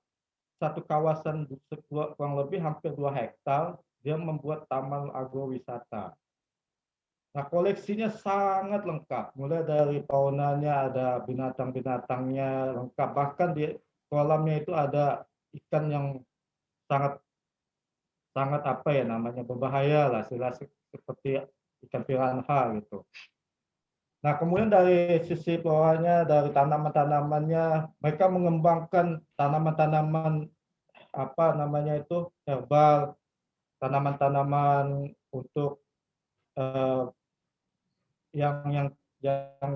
satu kawasan kurang lebih hampir 2 hektar, dia membuat taman agrowisata. Nah, koleksinya sangat lengkap, mulai dari faunanya ada binatang-binatangnya lengkap, bahkan di kolamnya itu ada ikan yang sangat sangat apa ya namanya berbahaya lah, seperti ikan piranha gitu. Nah, kemudian dari sisi floranya, dari tanaman-tanamannya, mereka mengembangkan tanaman-tanaman apa namanya itu herbal, tanaman-tanaman untuk yang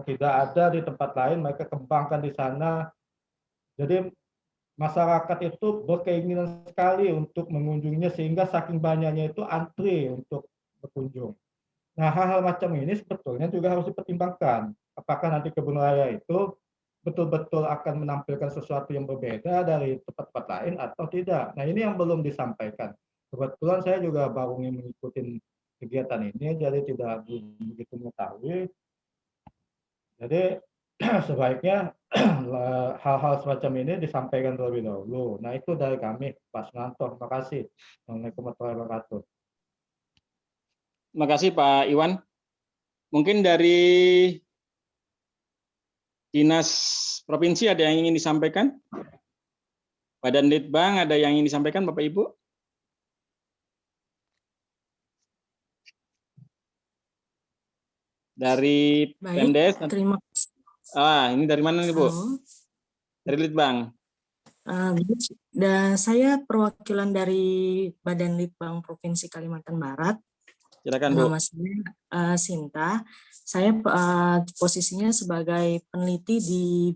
tidak ada di tempat lain, mereka kembangkan di sana. Jadi masyarakat itu berkeinginan sekali untuk mengunjunginya sehingga saking banyaknya itu antri untuk berkunjung. Nah, hal-hal macam ini sebetulnya juga harus dipertimbangkan. Apakah nanti kebun raya itu betul-betul akan menampilkan sesuatu yang berbeda dari tempat-tempat lain atau tidak. Nah, ini yang belum disampaikan. Kebetulan saya juga baru mengikuti kegiatan ini, jadi tidak begitu mengetahui. Jadi sebaiknya hal-hal semacam ini disampaikan terlebih dahulu. Nah, itu dari kami, Pak Sunanto. Terima kasih. Assalamualaikum warahmatullahi wabarakatuh. Terima kasih Pak Iwan. Mungkin dari Dinas Provinsi ada yang ingin disampaikan? Badan Litbang ada yang ingin disampaikan Bapak Ibu? Dari Pemdes? Terima kasih. Ini dari mana nih Bu? Dari Litbang. Dan saya perwakilan dari Badan Litbang Provinsi Kalimantan Barat. Silakan Bu. Nama saya Sinta. Saya posisinya sebagai peneliti di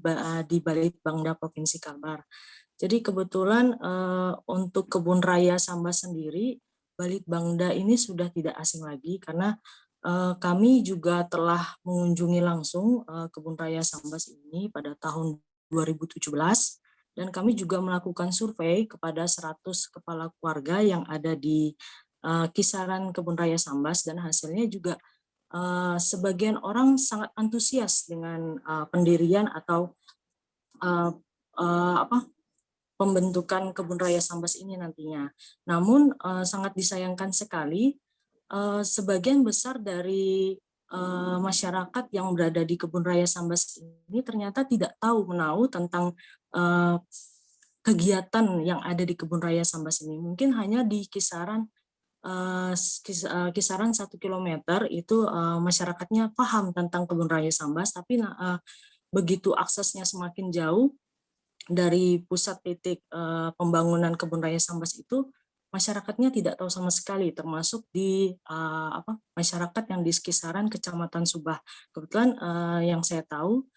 Balitbangda Provinsi Kalbar. Jadi kebetulan untuk Kebun Raya Sambas sendiri, Balitbangda ini sudah tidak asing lagi karena kami juga telah mengunjungi langsung Kebun Raya Sambas ini pada tahun 2017 dan kami juga melakukan survei kepada 100 kepala keluarga yang ada di kisaran Kebun Raya Sambas dan hasilnya juga sebagian orang sangat antusias dengan pendirian atau pembentukan Kebun Raya Sambas ini nantinya. Namun sangat disayangkan sekali sebagian besar dari masyarakat yang berada di Kebun Raya Sambas ini ternyata tidak tahu menahu tentang kegiatan yang ada di Kebun Raya Sambas ini. Mungkin hanya di kisaran 1 kilometer itu masyarakatnya paham tentang Kebun Raya Sambas, tapi begitu aksesnya semakin jauh dari pusat titik pembangunan Kebun Raya Sambas itu, masyarakatnya tidak tahu sama sekali, termasuk di masyarakat yang di kisaran Kecamatan Subah. Kebetulan yang saya tahu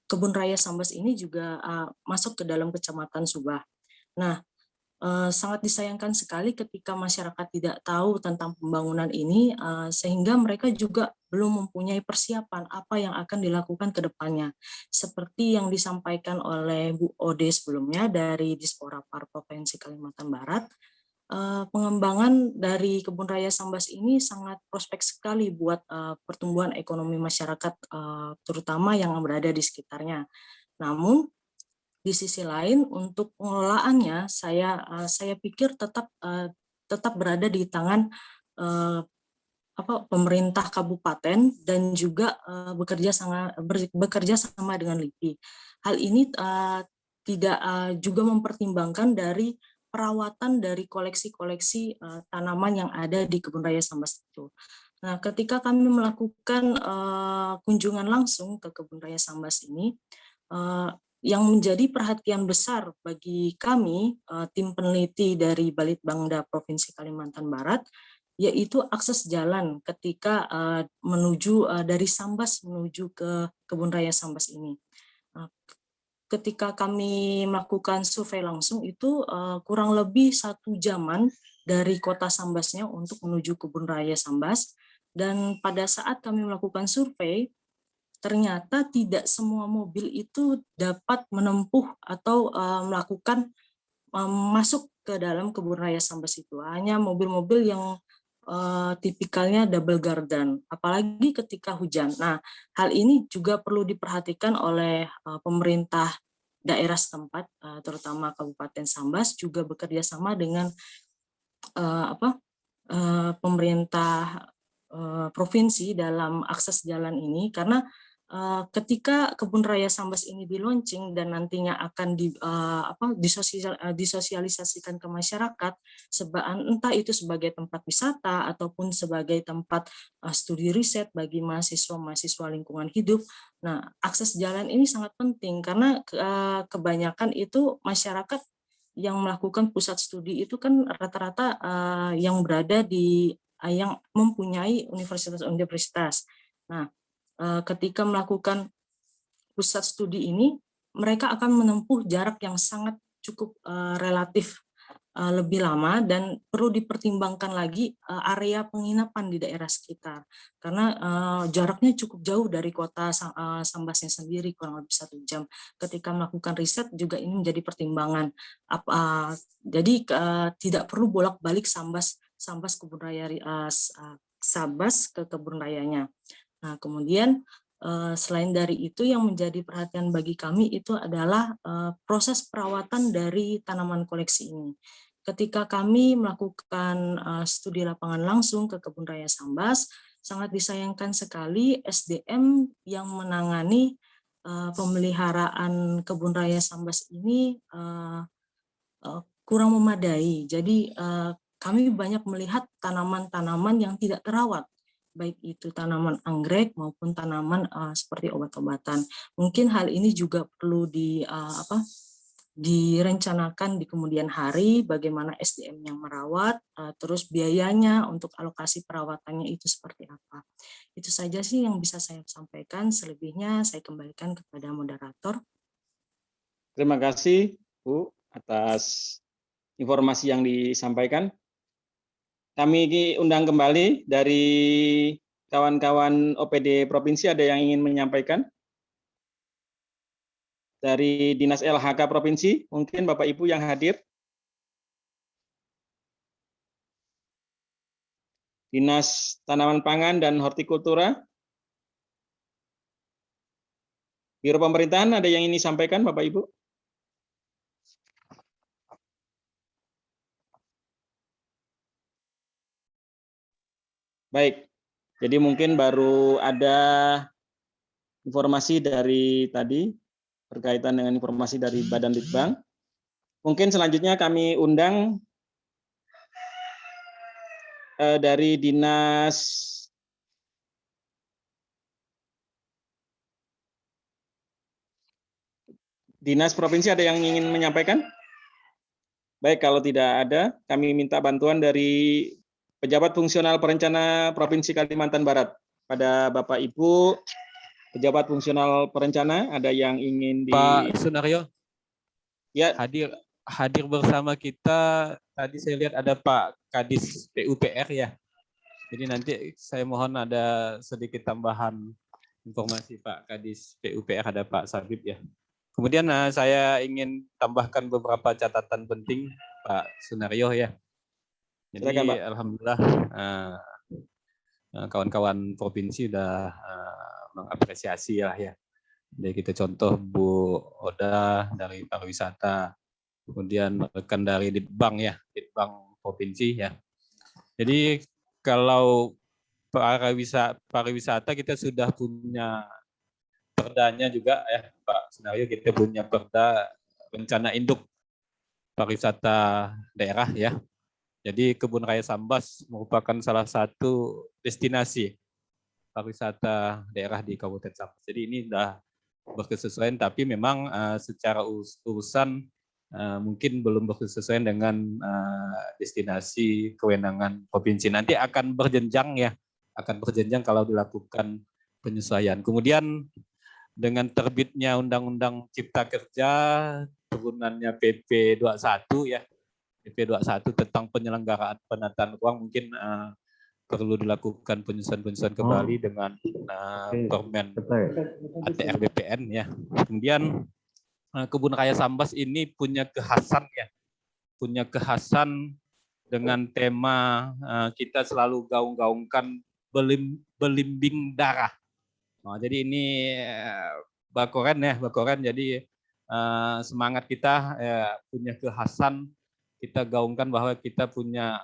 Kebun Raya Sambas ini juga masuk ke dalam Kecamatan Subah. Nah, sangat disayangkan sekali ketika masyarakat tidak tahu tentang pembangunan ini, sehingga mereka juga belum mempunyai persiapan apa yang akan dilakukan ke depannya. Seperti yang disampaikan oleh Bu Ode sebelumnya dari Disporapar Provinsi Kalimantan Barat, pengembangan dari Kebun Raya Sambas ini sangat prospek sekali buat pertumbuhan ekonomi masyarakat, terutama yang berada di sekitarnya. Namun, di sisi lain untuk pengelolaannya saya pikir tetap berada di tangan pemerintah kabupaten dan juga bekerja sama dengan LIPI. Hal ini tidak juga mempertimbangkan dari perawatan dari koleksi-koleksi tanaman yang ada di Kebun Raya Sambas itu. Nah, ketika kami melakukan kunjungan langsung ke Kebun Raya Sambas ini, yang menjadi perhatian besar bagi kami, tim peneliti dari Balitbangda Provinsi Kalimantan Barat, yaitu akses jalan ketika menuju dari Sambas menuju ke Kebun Raya Sambas ini. Ketika kami melakukan survei langsung itu kurang lebih 1 jaman dari kota Sambasnya untuk menuju Kebun Raya Sambas, dan pada saat kami melakukan survei ternyata tidak semua mobil itu dapat menempuh atau melakukan masuk ke dalam Kebun Raya Sambas itu. Hanya mobil-mobil yang tipikalnya double gardan, apalagi ketika hujan. Nah, hal ini juga perlu diperhatikan oleh pemerintah daerah setempat, terutama Kabupaten Sambas, juga bekerja sama dengan pemerintah provinsi dalam akses jalan ini, karena ketika Kebun Raya Sambas ini di-launching dan nantinya akan disosialisasikan ke masyarakat, entah itu sebagai tempat wisata ataupun sebagai tempat studi riset bagi mahasiswa lingkungan hidup. Nah, akses jalan ini sangat penting karena kebanyakan itu masyarakat yang melakukan pusat studi itu kan rata-rata yang berada di yang mempunyai universitas-universitas. Nah, ketika melakukan pusat studi ini, mereka akan menempuh jarak yang sangat cukup relatif lebih lama, dan perlu dipertimbangkan lagi area penginapan di daerah sekitar, karena jaraknya cukup jauh dari kota Sambasnya sendiri, kurang lebih 1 jam. Ketika melakukan riset juga ini menjadi pertimbangan. Jadi tidak perlu bolak-balik Sambas Kebun Raya Sambas ke Kebun Rayanya. Nah, kemudian selain dari itu yang menjadi perhatian bagi kami itu adalah proses perawatan dari tanaman koleksi ini. Ketika kami melakukan studi lapangan langsung ke Kebun Raya Sambas, sangat disayangkan sekali SDM yang menangani pemeliharaan Kebun Raya Sambas ini kurang memadai. Jadi kami banyak melihat tanaman-tanaman yang tidak terawat, baik itu tanaman anggrek maupun tanaman seperti obat-obatan. Mungkin hal ini juga perlu direncanakan di kemudian hari, bagaimana SDM yang merawat, terus biayanya untuk alokasi perawatannya itu seperti apa. Itu saja sih yang bisa saya sampaikan, selebihnya saya kembalikan kepada moderator. Terima kasih Bu atas informasi yang disampaikan. Kami undang kembali dari kawan-kawan OPD Provinsi, ada yang ingin menyampaikan? Dari Dinas LHK Provinsi, mungkin Bapak Ibu yang hadir. Dinas Tanaman Pangan dan Hortikultura. Biro Pemerintahan, ada yang ingin disampaikan Bapak Ibu? Baik, jadi mungkin baru ada informasi dari tadi, berkaitan dengan informasi dari Badan Litbang. Mungkin selanjutnya kami undang dari Dinas Provinsi, ada yang ingin menyampaikan? Baik, kalau tidak ada, kami minta bantuan dari Pejabat Fungsional Perencana Provinsi Kalimantan Barat. Pada Bapak Ibu Pejabat Fungsional Perencana, ada yang ingin Pak Sunaryo, ya, hadir bersama kita. Tadi saya lihat ada Pak Kadis PUPR ya. Jadi nanti saya mohon ada sedikit tambahan informasi Pak Kadis PUPR, ada Pak Sabib ya. Kemudian saya ingin tambahkan beberapa catatan penting Pak Sunaryo ya. Jadi silakan, Pak. Alhamdulillah kawan-kawan provinsi sudah mengapresiasi lah ya. Jadi kita contoh Bu Oda dari pariwisata, kemudian rekan dari Litbang ya, Litbang Provinsi ya. Jadi kalau pariwisata kita sudah punya perdanya juga ya Pak Sunario, kita punya perda rencana induk pariwisata daerah ya. Jadi Kebun Raya Sambas merupakan salah satu destinasi pariwisata daerah di Kabupaten Sambas. Jadi ini sudah berkesesuaian, tapi memang secara urusan mungkin belum bersesuaian dengan destinasi kewenangan provinsi. Nanti akan berjenjang ya, akan berjenjang kalau dilakukan penyesuaian. Kemudian dengan terbitnya Undang-Undang Cipta Kerja, turunannya PP 21 ya, PP 21 tentang penyelenggaraan penataan ruang, mungkin perlu dilakukan penyesuaian kembali dengan Permen ATR BPN ya. Kemudian Kebun Raya Sambas ini punya kekhasan ya, punya kekhasan dengan tema kita selalu gaung-gaungkan belimbing darah. Nah, jadi ini Bakoren ya, Bakoren. Jadi semangat kita punya kekhasan, kita gaungkan bahwa kita punya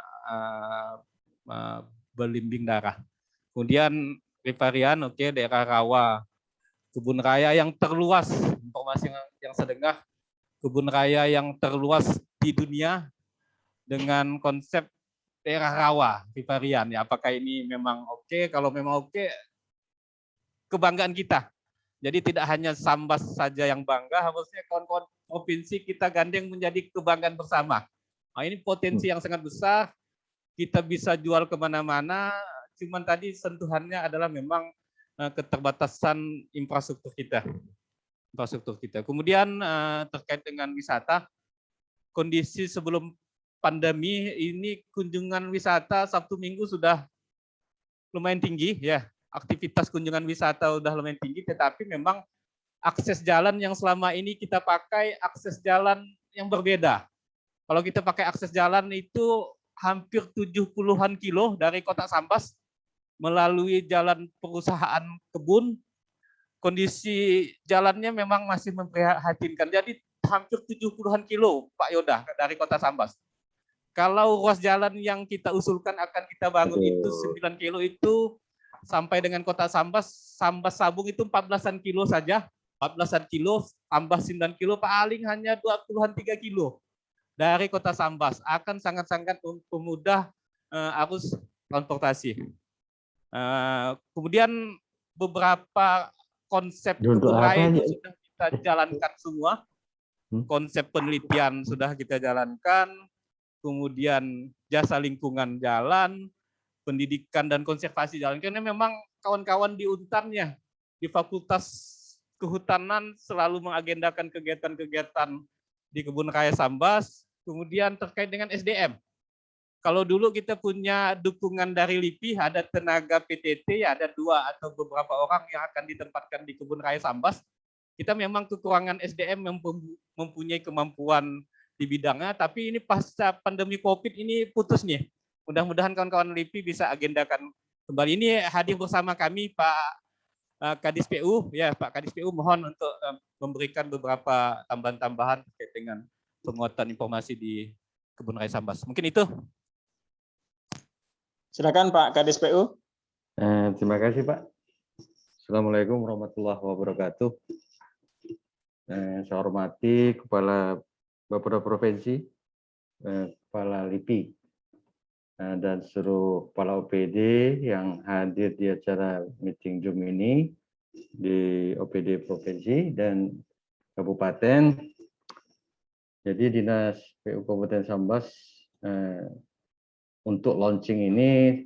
belimbing darah. Kemudian riparian, oke, daerah rawa, kebun raya yang terluas, informasi yang saya dengar, kebun raya yang terluas di dunia dengan konsep daerah rawa, riparian. Ya, apakah ini memang oke? Kalau memang oke, kebanggaan kita. Jadi tidak hanya Sambas saja yang bangga, harusnya kawan-kawan provinsi kita gandeng menjadi kebanggaan bersama. Nah, ini potensi yang sangat besar, kita bisa jual kemana-mana, cuman tadi sentuhannya adalah memang keterbatasan infrastruktur kita. Kemudian terkait dengan wisata, kondisi sebelum pandemi ini kunjungan wisata Sabtu Minggu sudah lumayan tinggi ya. Aktivitas kunjungan wisata sudah lumayan tinggi, tetapi memang akses jalan yang selama ini kita pakai akses jalan yang berbeda. Kalau kita pakai akses jalan itu hampir 70-an kilo dari Kota Sambas melalui jalan perusahaan kebun, kondisi jalannya memang masih memprihatinkan. Jadi hampir 70-an kilo, Pak Yoda, dari Kota Sambas. Kalau ruas jalan yang kita usulkan akan kita bangun itu 9 kilo itu sampai dengan Kota Sambas, Sambas Sabung itu 14-an kilo saja. 14-an kilo tambah 9 kilo paling hanya 20-an 3 kilo dari Kota Sambas. Akan sangat-sangat memudah arus transportasi. Kemudian beberapa konsep kebun raya itu sudah kita jalankan semua. Konsep penelitian sudah kita jalankan, kemudian jasa lingkungan jalan, pendidikan dan konservasi jalan. Karena memang kawan-kawan di Untannya, di Fakultas Kehutanan selalu mengagendakan kegiatan-kegiatan di Kebun Raya Sambas. Kemudian terkait dengan SDM. Kalau dulu kita punya dukungan dari LIPI, ada tenaga PTT, ada 2 atau beberapa orang yang akan ditempatkan di Kebun Raya Sambas. Kita memang kekurangan SDM yang mempunyai kemampuan di bidangnya, tapi ini pasca pandemi COVID ini putus nih. Mudah-mudahan kawan-kawan LIPI bisa agendakan kembali. Ini hadir bersama kami Pak Kadis PU, ya Pak Kadis PU mohon untuk memberikan beberapa tambahan-tambahan terkait dengan penguatan informasi di Kebun Raya Sambas. Mungkin itu. Silakan Pak Kadis PU. Terima kasih Pak. Assalamualaikum warahmatullahi wabarakatuh. Saya hormati Kepala Bapeda Provinsi, Kepala LIPI, dan seluruh Kepala OPD yang hadir di acara meeting Zoom ini di OPD Provinsi dan Kabupaten. Jadi Dinas PU Kabupaten Sambas untuk launching ini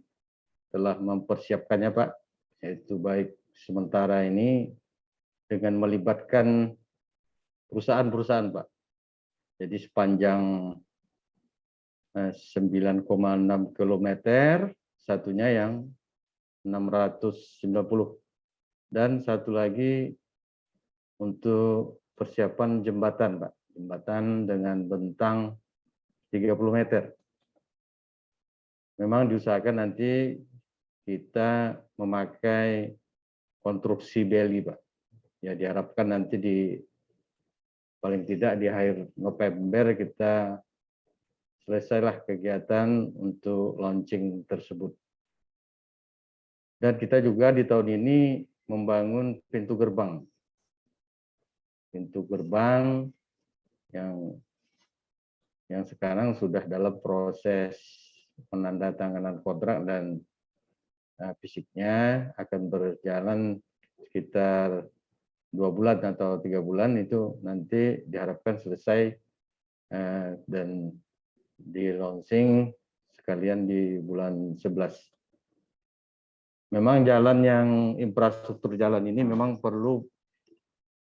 telah mempersiapkannya Pak, yaitu baik sementara ini dengan melibatkan perusahaan-perusahaan Pak. Jadi sepanjang 9,6 km, satunya yang 690. Dan satu lagi untuk persiapan jembatan Pak, jembatan dengan bentang 30 meter. Memang diusahakan nanti kita memakai konstruksi beli Pak. Ya diharapkan nanti paling tidak di akhir November kita selesailah kegiatan untuk launching tersebut. Dan kita juga di tahun ini membangun pintu gerbang. Pintu gerbang yang sekarang sudah dalam proses penandatanganan kontrak dan fisiknya akan berjalan sekitar 2 bulan atau 3 bulan, itu nanti diharapkan selesai dan di launching sekalian di bulan 11. Memang jalan yang infrastruktur jalan ini memang perlu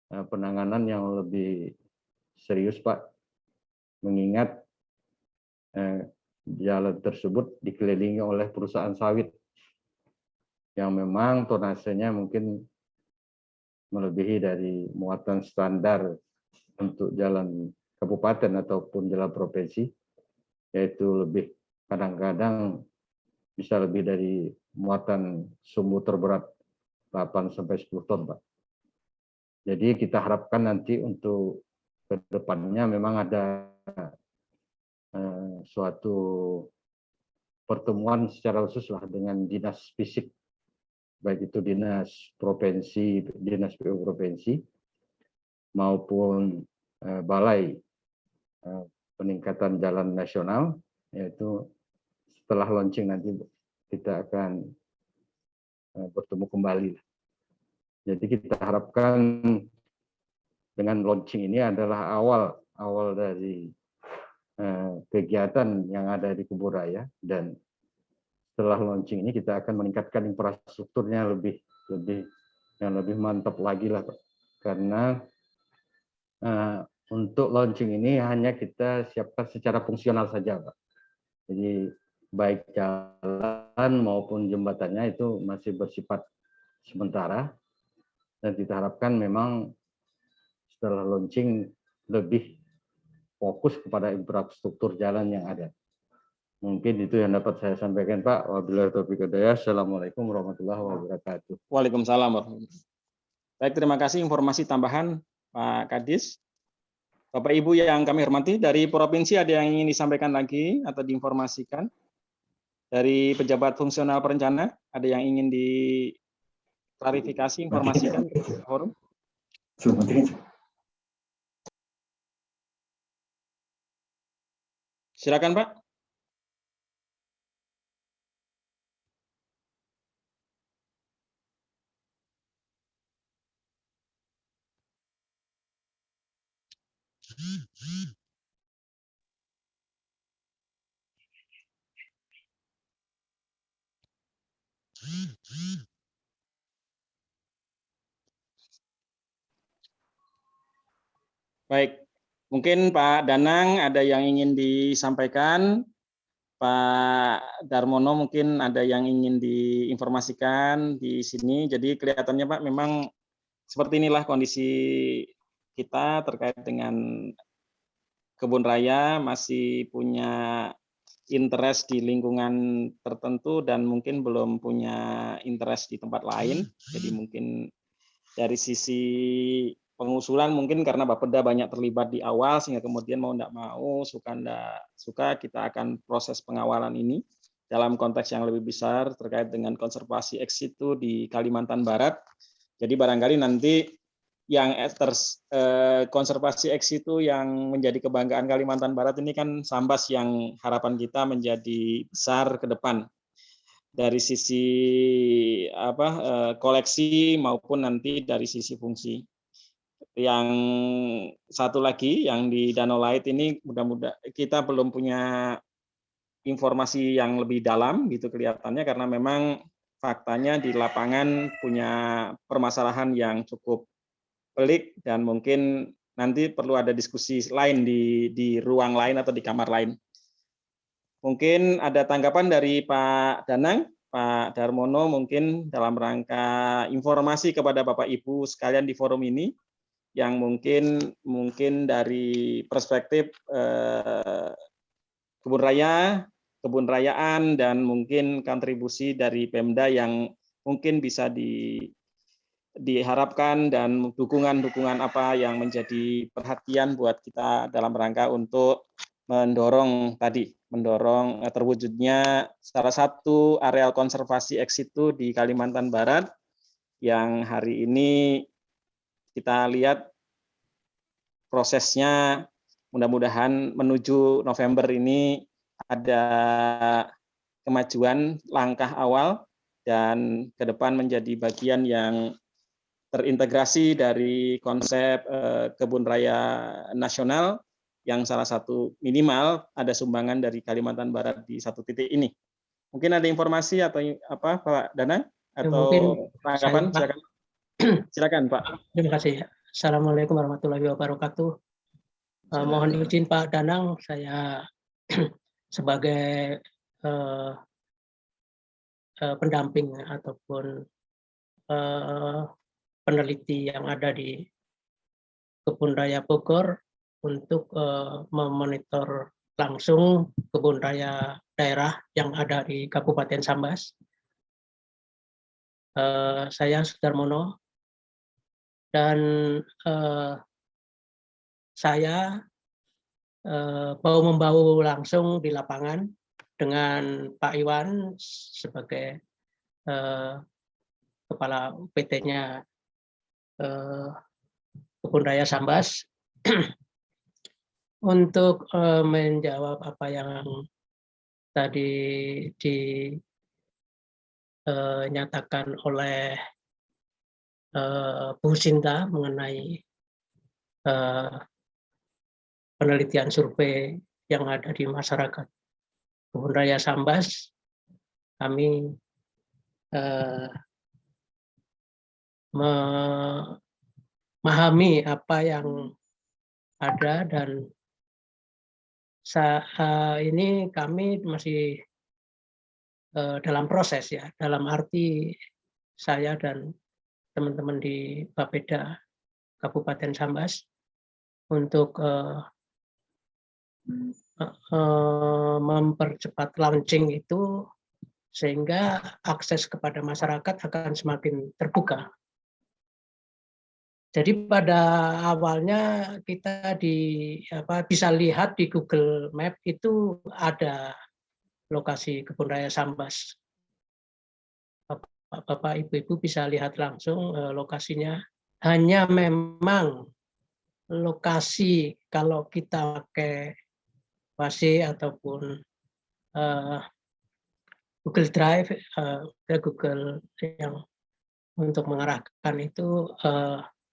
penanganan yang lebih serius, Pak, mengingat jalan tersebut dikelilingi oleh perusahaan sawit yang memang tonasenya mungkin melebihi dari muatan standar untuk jalan kabupaten ataupun jalan provinsi, yaitu lebih kadang-kadang bisa lebih dari muatan sumbu terberat 8-10 ton, Pak. Jadi kita harapkan nanti untuk ke depannya memang ada suatu pertemuan secara khusus lah dengan dinas fisik, baik itu dinas provinsi, dinas PU provinsi, maupun balai peningkatan jalan nasional, yaitu setelah launching nanti kita akan bertemu kembali. Jadi kita harapkan dengan launching ini adalah awal dari kegiatan yang ada di Kebun Raya, dan setelah launching ini kita akan meningkatkan infrastrukturnya lebih mantap lagi lah, Pak. Karena untuk launching ini hanya kita siapkan secara fungsional saja, Pak. Jadi baik jalan maupun jembatannya itu masih bersifat sementara, dan kita harapkan memang setelah launching lebih fokus kepada infrastruktur jalan yang ada. Mungkin itu yang dapat saya sampaikan, Pak. Wabillahi taufiq wal hidayah. Assalamualaikum warahmatullahi wabarakatuh. Waalaikumsalam warahmatullahi wabarakatuh. Baik, terima kasih informasi tambahan Pak Kadis. Bapak Ibu yang kami hormati, dari provinsi ada yang ingin disampaikan lagi atau diinformasikan? Dari pejabat fungsional perencana, ada yang ingin diklarifikasi, informasikan ke forum? Silakan, Pak. Baik, mungkin Pak Danang ada yang ingin disampaikan, Pak Darmono mungkin ada yang ingin diinformasikan di sini. Jadi kelihatannya Pak memang seperti inilah kondisi kita terkait dengan Kebun Raya, masih punya interest di lingkungan tertentu dan mungkin belum punya interest di tempat lain. Jadi mungkin dari sisi pengusulan mungkin karena Bapeda banyak terlibat di awal sehingga kemudian mau tidak mau, suka tidak suka, kita akan proses pengawalan ini dalam konteks yang lebih besar terkait dengan konservasi ex situ di Kalimantan Barat. Jadi barangkali nanti yang konservasi ex situ yang menjadi kebanggaan Kalimantan Barat ini kan Sambas yang harapan kita menjadi besar ke depan dari sisi koleksi maupun nanti dari sisi fungsi. Yang satu lagi yang di Danau Lait ini mudah-mudahan kita belum punya informasi yang lebih dalam gitu kelihatannya, karena memang faktanya di lapangan punya permasalahan yang cukup pelik dan mungkin nanti perlu ada diskusi lain di ruang lain atau di kamar lain. Mungkin ada tanggapan dari Pak Danang, Pak Darmono, mungkin dalam rangka informasi kepada Bapak Ibu sekalian di forum ini, yang mungkin dari perspektif kebun raya, kebun rayaan, dan mungkin kontribusi dari Pemda yang mungkin bisa diharapkan dan dukungan-dukungan apa yang menjadi perhatian buat kita dalam rangka untuk mendorong terwujudnya salah satu areal konservasi ex situ di Kalimantan Barat yang hari ini kita lihat prosesnya, mudah-mudahan menuju November ini ada kemajuan langkah awal dan ke depan menjadi bagian yang terintegrasi dari konsep kebun raya nasional yang salah satu minimal ada sumbangan dari Kalimantan Barat di satu titik ini. Mungkin ada informasi atau apa Pak Danang atau tanggapan? Silakan. Silakan Pak. Terima kasih. Assalamualaikum warahmatullahi wabarakatuh. Mohon izin Pak Danang, saya sebagai pendamping ataupun peneliti yang ada di Kebun Raya Bogor untuk memonitor langsung kebun raya daerah yang ada di Kabupaten Sambas. Saya Sudarmono dan saya bahu-membahu langsung di lapangan dengan Pak Iwan sebagai kepala PT-nya Kebun Raya Sambas untuk menjawab apa yang tadi dinyatakan oleh Bu Sinta mengenai penelitian survei yang ada di masyarakat Kebun Raya Sambas. Kami memahami apa yang ada dan ini kami masih dalam proses ya, dalam arti saya dan teman-teman di Bapeda Kabupaten Sambas untuk mempercepat launching itu sehingga akses kepada masyarakat akan semakin terbuka. Jadi pada awalnya kita bisa lihat di Google Map itu ada lokasi Kebun Raya Sambas. Bapak Ibu bisa lihat langsung lokasinya. Hanya memang lokasi kalau kita pakai WASI ataupun Google Drive, Google yang untuk mengarahkan itu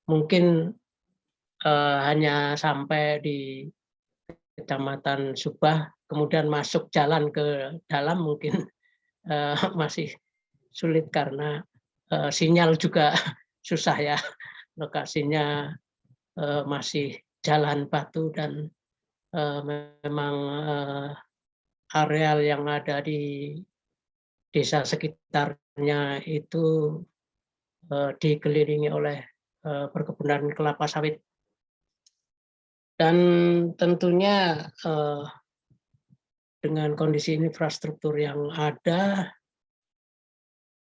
mungkin hanya sampai di Kecamatan Subah, kemudian masuk jalan ke dalam mungkin masih sulit karena sinyal juga susah ya, lokasinya masih jalan batu dan memang areal yang ada di desa sekitarnya itu dikelilingi oleh perkebunan kelapa sawit. Dan tentunya dengan kondisi infrastruktur yang ada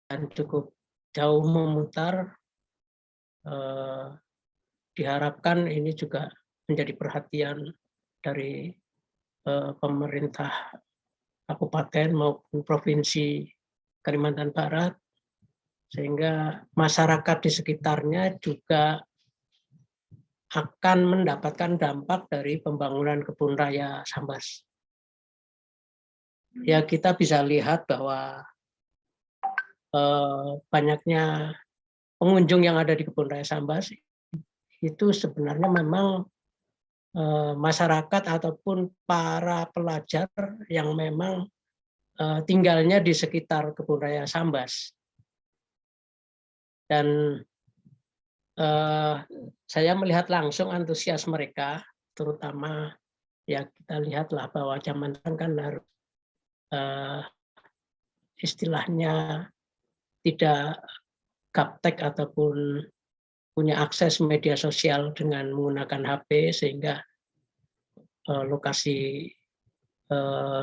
dan cukup jauh memutar, diharapkan ini juga menjadi perhatian dari pemerintah kabupaten maupun provinsi Kalimantan Barat, sehingga masyarakat di sekitarnya juga akan mendapatkan dampak dari pembangunan Kebun Raya Sambas. Ya, kita bisa lihat bahwa banyaknya pengunjung yang ada di Kebun Raya Sambas itu sebenarnya memang masyarakat ataupun para pelajar yang memang tinggalnya di sekitar Kebun Raya Sambas. Dan saya melihat langsung antusias mereka, terutama ya kita lihatlah bahwa zaman kan harus istilahnya tidak gaptek ataupun punya akses media sosial dengan menggunakan HP, sehingga lokasi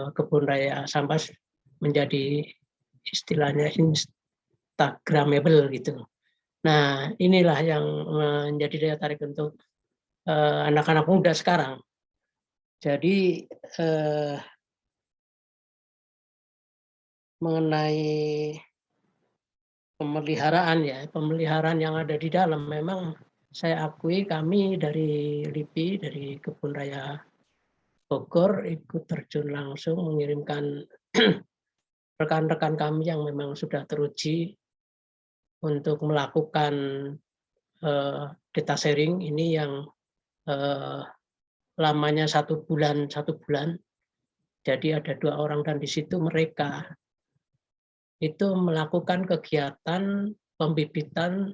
Kebun Raya Sambas menjadi istilahnya Instagramable gitu. Nah, inilah yang menjadi daya tarik untuk anak-anak muda sekarang. Jadi mengenai pemeliharaan yang ada di dalam, memang saya akui kami dari LIPI, dari Kebun Raya Bogor, ikut terjun langsung mengirimkan rekan-rekan kami yang memang sudah teruji untuk melakukan data sharing ini yang lamanya 1 bulan. Jadi ada 2 orang dan di situ mereka itu melakukan kegiatan pembibitan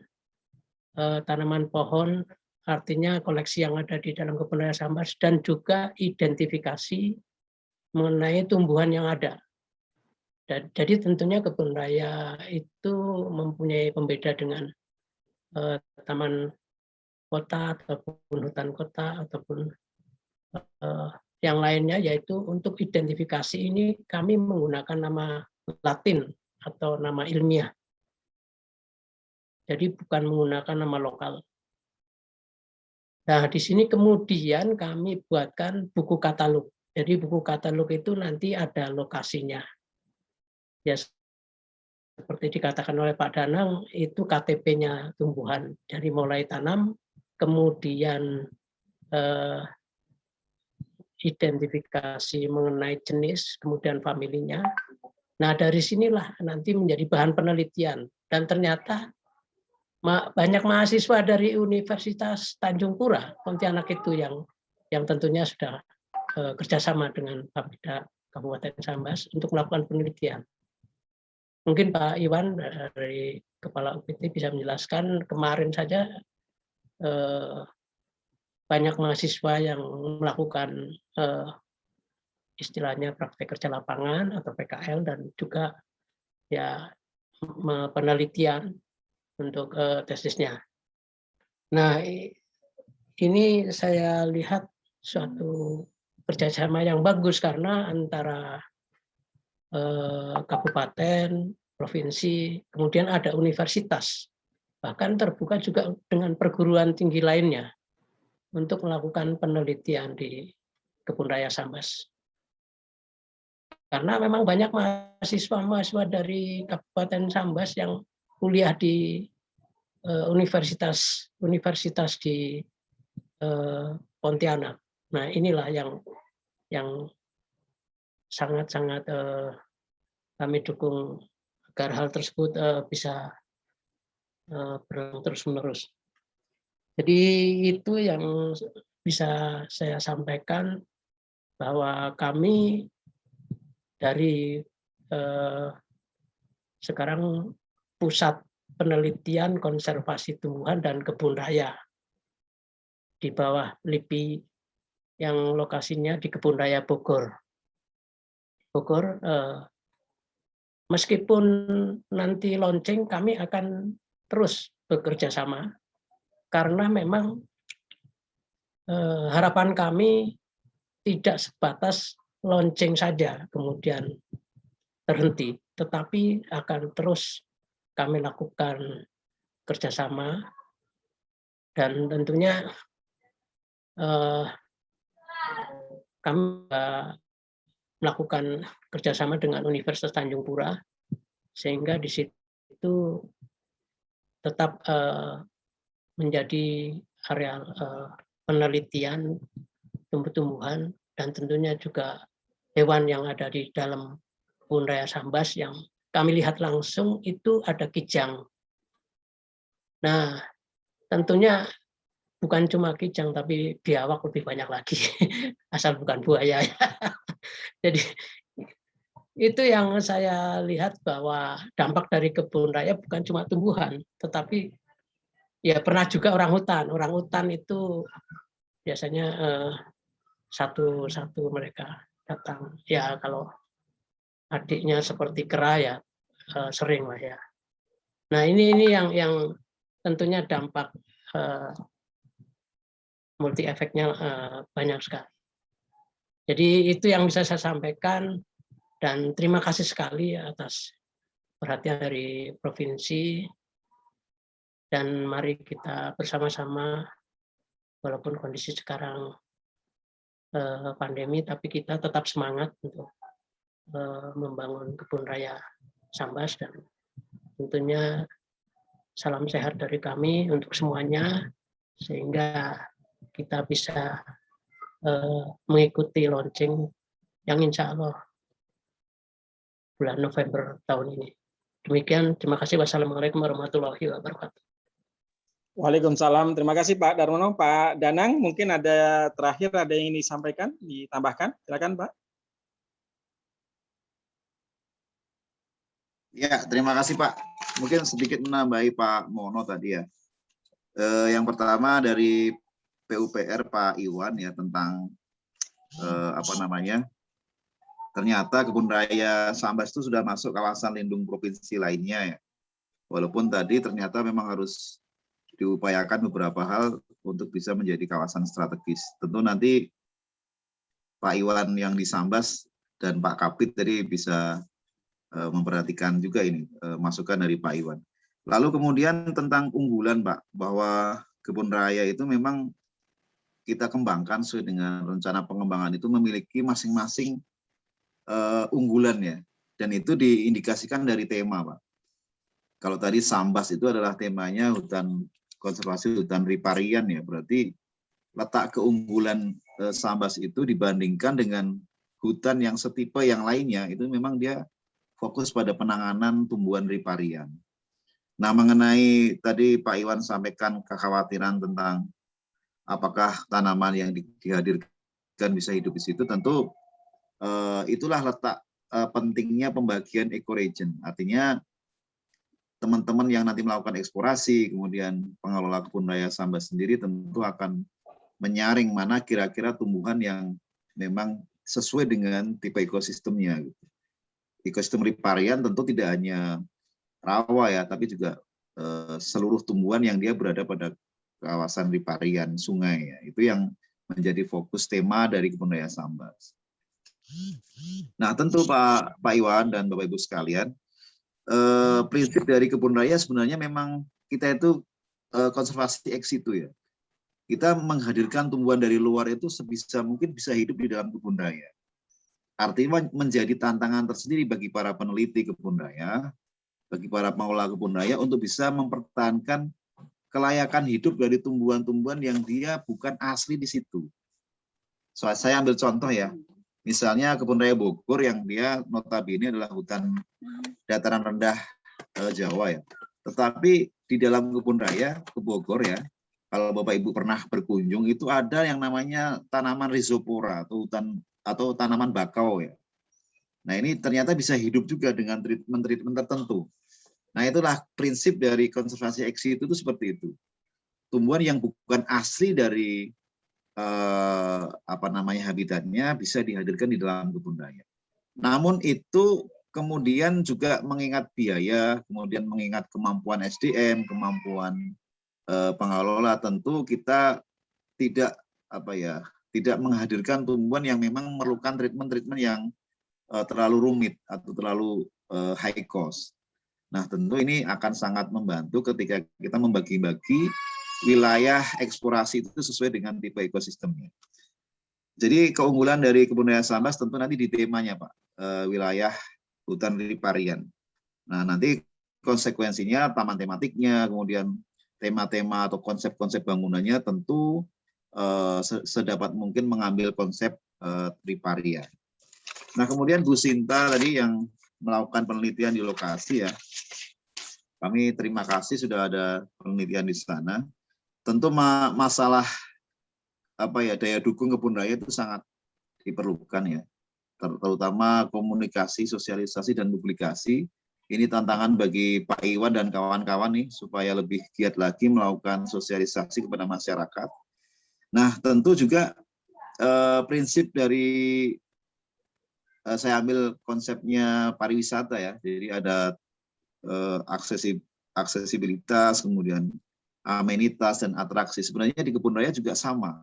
tanaman pohon, artinya koleksi yang ada di dalam Kebun Raya Sambas, dan juga identifikasi mengenai tumbuhan yang ada. Jadi tentunya Kebun Raya itu mempunyai pembeda dengan taman kota ataupun hutan kota ataupun yang lainnya, yaitu untuk identifikasi ini kami menggunakan nama Latin atau nama ilmiah. Jadi bukan menggunakan nama lokal. Nah, di sini kemudian kami buatkan buku katalog. Jadi buku katalog itu nanti ada lokasinya. Ya, seperti dikatakan oleh Pak Danang, itu KTP-nya tumbuhan. Jadi mulai tanam, kemudian identifikasi mengenai jenis, kemudian familinya. Nah, dari sinilah nanti menjadi bahan penelitian. Dan ternyata banyak mahasiswa dari Universitas Tanjung Pura, Pontianak itu yang tentunya sudah kerjasama dengan Bapeda Kabupaten Sambas untuk melakukan penelitian. Mungkin Pak Iwan dari Kepala UPT bisa menjelaskan, kemarin saja banyak mahasiswa yang melakukan istilahnya praktek kerja lapangan atau PKL, dan juga ya penelitian untuk tesisnya. Nah, ini saya lihat suatu kerjasama yang bagus karena antara kabupaten, provinsi, kemudian ada universitas, bahkan terbuka juga dengan perguruan tinggi lainnya untuk melakukan penelitian di Kebun Raya Sambas. Karena memang banyak mahasiswa dari Kabupaten Sambas yang kuliah di universitas di Pontianak. Nah, inilah yang sangat-sangat kami dukung agar hal tersebut bisa berlangsung terus-menerus. Jadi itu yang bisa saya sampaikan, bahwa kami dari sekarang Pusat Penelitian Konservasi Tumbuhan dan Kebun Raya di bawah LIPI yang lokasinya di Kebun Raya Bogor. Meskipun nanti launching, kami akan terus bekerja sama karena memang harapan kami tidak sebatas launching saja kemudian terhenti, tetapi akan terus kami lakukan kerjasama, dan tentunya kami melakukan kerjasama dengan Universitas Tanjung Pura, sehingga di situ tetap menjadi area penelitian tumbuh-tumbuhan, dan tentunya juga hewan yang ada di dalam Kebun Raya Sambas yang kami lihat langsung itu ada kijang. Nah, tentunya bukan cuma kijang, tapi biawak lebih banyak lagi, asal bukan buaya. Jadi itu yang saya lihat, bahwa dampak dari Kebun Raya bukan cuma tumbuhan, tetapi ya pernah juga orang hutan. Orang hutan itu biasanya satu-satu mereka datang. Ya kalau adiknya seperti kera ya sering lah ya. Nah ini yang tentunya dampak multi efeknya banyak sekali. Jadi itu yang bisa saya sampaikan, dan terima kasih sekali atas perhatian dari provinsi, dan mari kita bersama-sama, walaupun kondisi sekarang pandemi, tapi kita tetap semangat untuk membangun Kebun Raya Sambas, dan tentunya salam sehat dari kami untuk semuanya, sehingga kita bisa mengikuti launching yang insya Allah bulan November tahun ini. Demikian, terima kasih. Wassalamualaikum warahmatullahi wabarakatuh. Waalaikumsalam. Terima kasih Pak Darmono. Pak Danang, mungkin ada terakhir ada yang ingin disampaikan, ditambahkan. Silakan Pak. Ya, terima kasih Pak. Mungkin sedikit menambahi Pak Mono tadi ya. Yang pertama dari PUPR Pak Iwan ya tentang ternyata Kebun Raya Sambas itu sudah masuk kawasan lindung provinsi lainnya ya. Walaupun tadi ternyata memang harus diupayakan beberapa hal untuk bisa menjadi kawasan strategis. Tentu nanti Pak Iwan yang di Sambas dan Pak Kapit tadi bisa memperhatikan juga ini masukan dari Pak Iwan. Lalu kemudian tentang unggulan Pak, bahwa Kebun Raya itu memang kita kembangkan sesuai dengan rencana pengembangan itu memiliki masing-masing unggulan ya, dan itu diindikasikan dari tema Pak. Kalau tadi Sambas itu adalah temanya hutan konservasi hutan riparian ya, berarti letak keunggulan Sambas itu dibandingkan dengan hutan yang setipe yang lainnya itu memang dia fokus pada penanganan tumbuhan riparian. Nah, mengenai tadi Pak Iwan sampaikan kekhawatiran tentang apakah tanaman yang dihadirkan bisa hidup di situ, tentu itulah letak pentingnya pembagian ecoregion. Artinya teman-teman yang nanti melakukan eksplorasi, kemudian pengelola Kebun Raya Sambas sendiri tentu akan menyaring mana kira-kira tumbuhan yang memang sesuai dengan tipe ekosistemnya. Ekosistem riparian tentu tidak hanya rawa ya, tapi juga seluruh tumbuhan yang dia berada pada kawasan riparian sungai ya. Itu yang menjadi fokus tema dari Kebun Raya Sambas. Nah, tentu Pak Iwan dan Bapak Ibu sekalian, prinsip dari Kebun Raya sebenarnya memang kita itu konservasi ex situ ya. Kita menghadirkan tumbuhan dari luar itu sebisa mungkin bisa hidup di dalam Kebun Raya. Artinya menjadi tantangan tersendiri bagi para peneliti Kebun Raya, bagi para pengelola Kebun Raya untuk bisa mempertahankan kelayakan hidup dari tumbuhan-tumbuhan yang dia bukan asli di situ. Saya ambil contoh ya, misalnya Kebun Raya Bogor yang dia notabene adalah hutan dataran rendah Jawa ya. Tetapi di dalam Kebun Raya ke Bogor ya, kalau Bapak Ibu pernah berkunjung itu ada yang namanya tanaman rhizopora atau tanaman bakau ya. Nah, ini ternyata bisa hidup juga dengan treatment tertentu. Nah, itulah prinsip dari konservasi ex situ itu seperti itu. Tumbuhan yang bukan asli dari habitatnya bisa dihadirkan di dalam Kebun Raya. Namun itu kemudian juga mengingat biaya, kemudian mengingat kemampuan SDM, kemampuan pengelola, tentu kita tidak menghadirkan tumbuhan yang memang memerlukan treatment yang terlalu rumit atau terlalu high cost. Nah, tentu ini akan sangat membantu ketika kita membagi-bagi wilayah eksplorasi itu sesuai dengan tipe ekosistemnya. Jadi keunggulan dari Kebun Raya Sambas tentu nanti di temanya Pak, wilayah hutan riparian. Nah, nanti konsekuensinya taman tematiknya, kemudian tema-tema atau konsep-konsep bangunannya tentu sedapat mungkin mengambil konsep riparian. Nah, kemudian Bu Sinta tadi yang melakukan penelitian di lokasi ya. Kami terima kasih sudah ada penelitian di sana. Tentu masalah daya dukung Kebun Raya itu sangat diperlukan ya. Terutama komunikasi, sosialisasi dan publikasi. Ini tantangan bagi Pak Iwan dan kawan-kawan nih supaya lebih giat lagi melakukan sosialisasi kepada masyarakat. Nah, tentu juga prinsip dari saya ambil konsepnya pariwisata ya. Jadi ada aksesibilitas, kemudian amenitas dan atraksi. Sebenarnya di Kebun Raya juga sama.